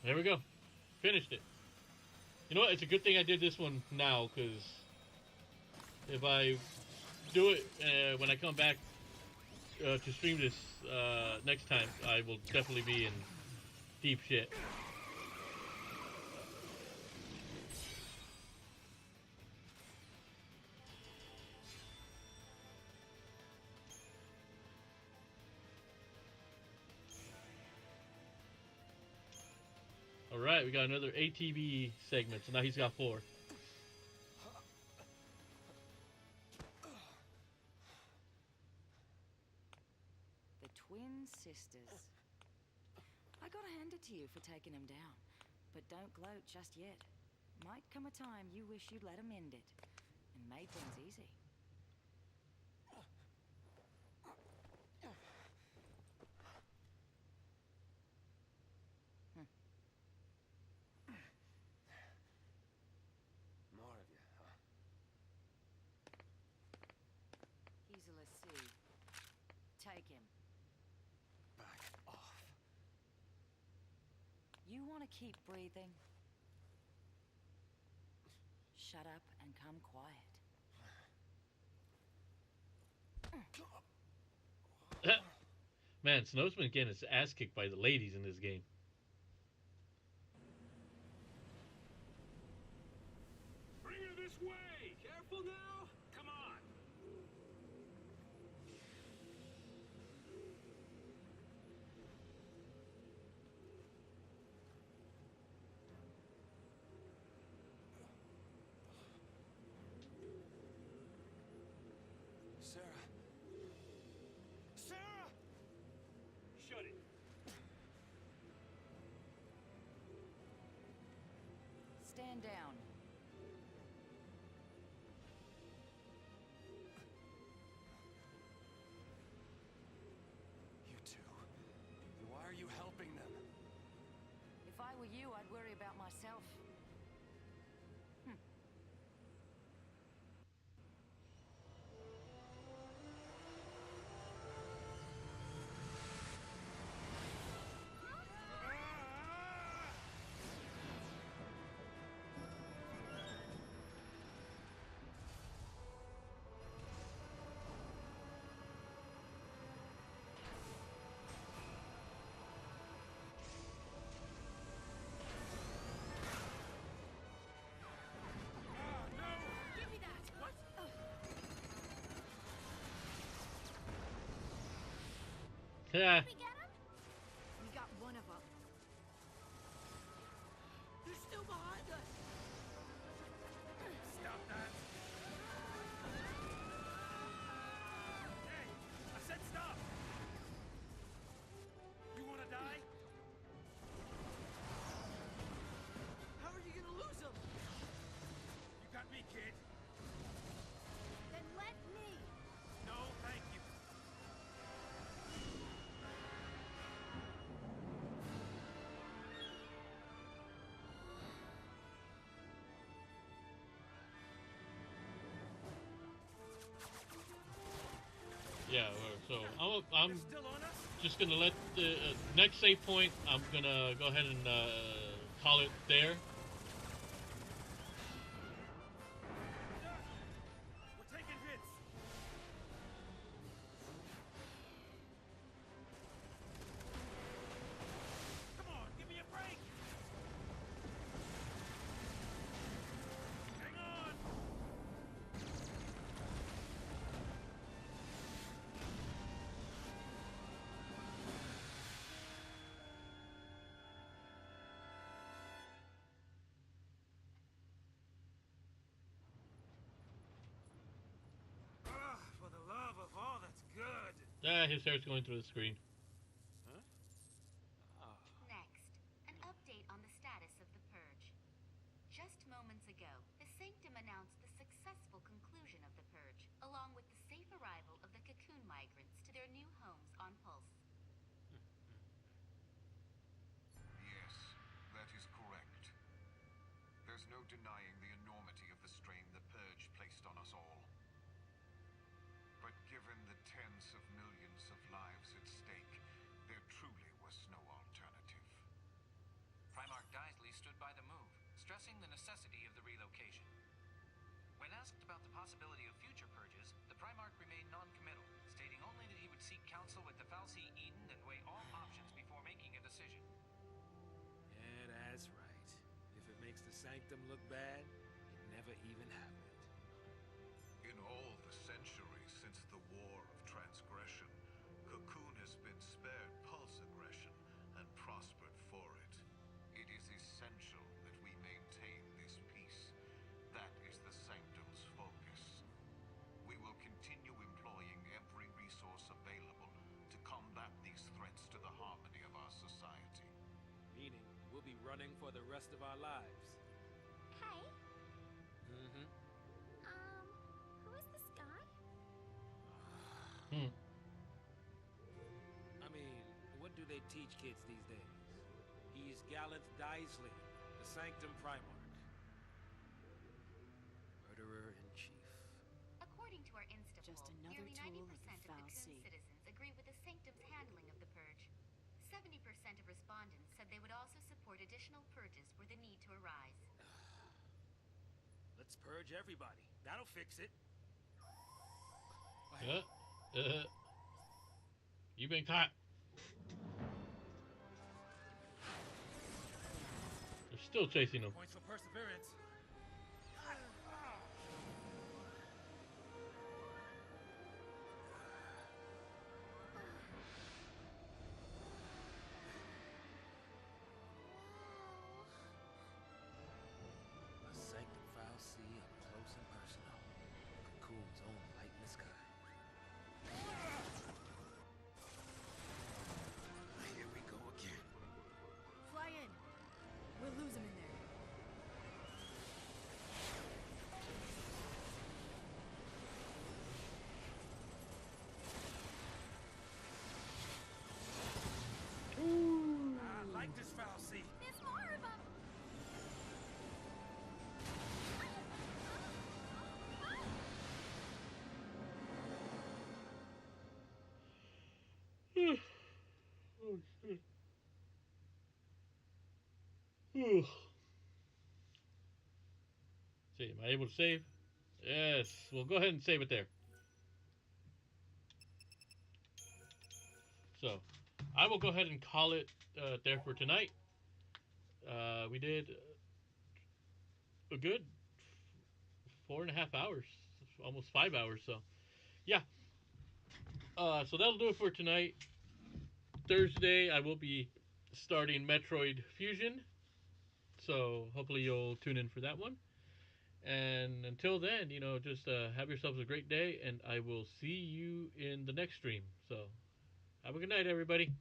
There we go. Finished it. You know what? It's a good thing I did this one now, because if I do it when I come back to stream this next time, I will definitely be in deep shit. Alright, we got another ATV segment, so now he's got 4. The twin sisters. I gotta hand it to you for taking him down. But don't gloat just yet. Might come a time you wish you'd let him end it. And made things easy. More of you, huh? He's a lessee. Take him. Back off. You want to keep breathing? Shut up and come quiet. Man, Snow's been getting his ass kicked by the ladies in this game. Bring her this way! Careful now! Come on! Sarah. Sarah! Shut it! Stand down. Yeah. Did we get him? We got one of them. They're still behind us. Stop that! Hey! I said stop! You wanna die? How are you gonna lose them? You got me, kid. Then let me. No, thank you. Yeah. So I'm They're still on us? just gonna let the next save point. I'm gonna go ahead and call it there. We're taking hits. Come on, give me a break. Hang on. For the love of all that's good. His hair's going through the screen. Next, an update on the status of the purge. Just moments ago, the Sanctum announced the successful conclusion of the purge, along with the safe arrival of the cocoon migrants to their new homes on Pulse. Yes, that is correct. There's no denying the enormity of the strain the Purge placed on us all. But given the tens of millions of lives at stake, there truly was no alternative. Primarch Daisley stood by the move, stressing the necessity of the relocation. When asked about the possibility of future purges, the Primarch remained non-committal, stating only that he would seek counsel with the Fal'Cie Eden and weigh all options before making a decision. Yeah, that's right. If it makes the Sanctum look bad, it never even happened. In all the centuries since the War of Transgression, Cocoon has been spared pulse aggression and prospered for it. It is essential that we maintain this peace. That is the Sanctum's focus. We will continue employing every resource available to combat these threats to the harmony of our society. Meaning, we'll be running for the rest of our lives. Hey, Mm-hmm. who is this guy? Hmm. I mean, what do they teach kids these days? He's Gallant Daisley, the Sanctum Primarch. Murderer-in-Chief. According to our Insta Just poll, another nearly tool 90% of the of Cocoon Fal'Cie. citizens agree with the Sanctum's handling of the purge. 70% of respondents said they would also support additional purges were the need to arise. Let's purge everybody. That'll fix it. You've been caught. They're still chasing him. Points for perseverance. A Sanctum Fal'Cie up close and personal. Cocoon's own light in the sky. Here we go again. Fly in. We'll lose him in there. I like this Fal'Cie. There's more of them. Oh shit. Whew. See, am I able to save? Yes. We'll go ahead and save it there. So, I will go ahead and call it there for tonight. We did a good 4.5 hours, almost 5 hours. So, yeah. So that'll do it for tonight. Thursday, I will be starting Metroid Fusion. So hopefully you'll tune in for that one. And until then, just have yourselves a great day, and I will see you in the next stream. So have a good night, everybody.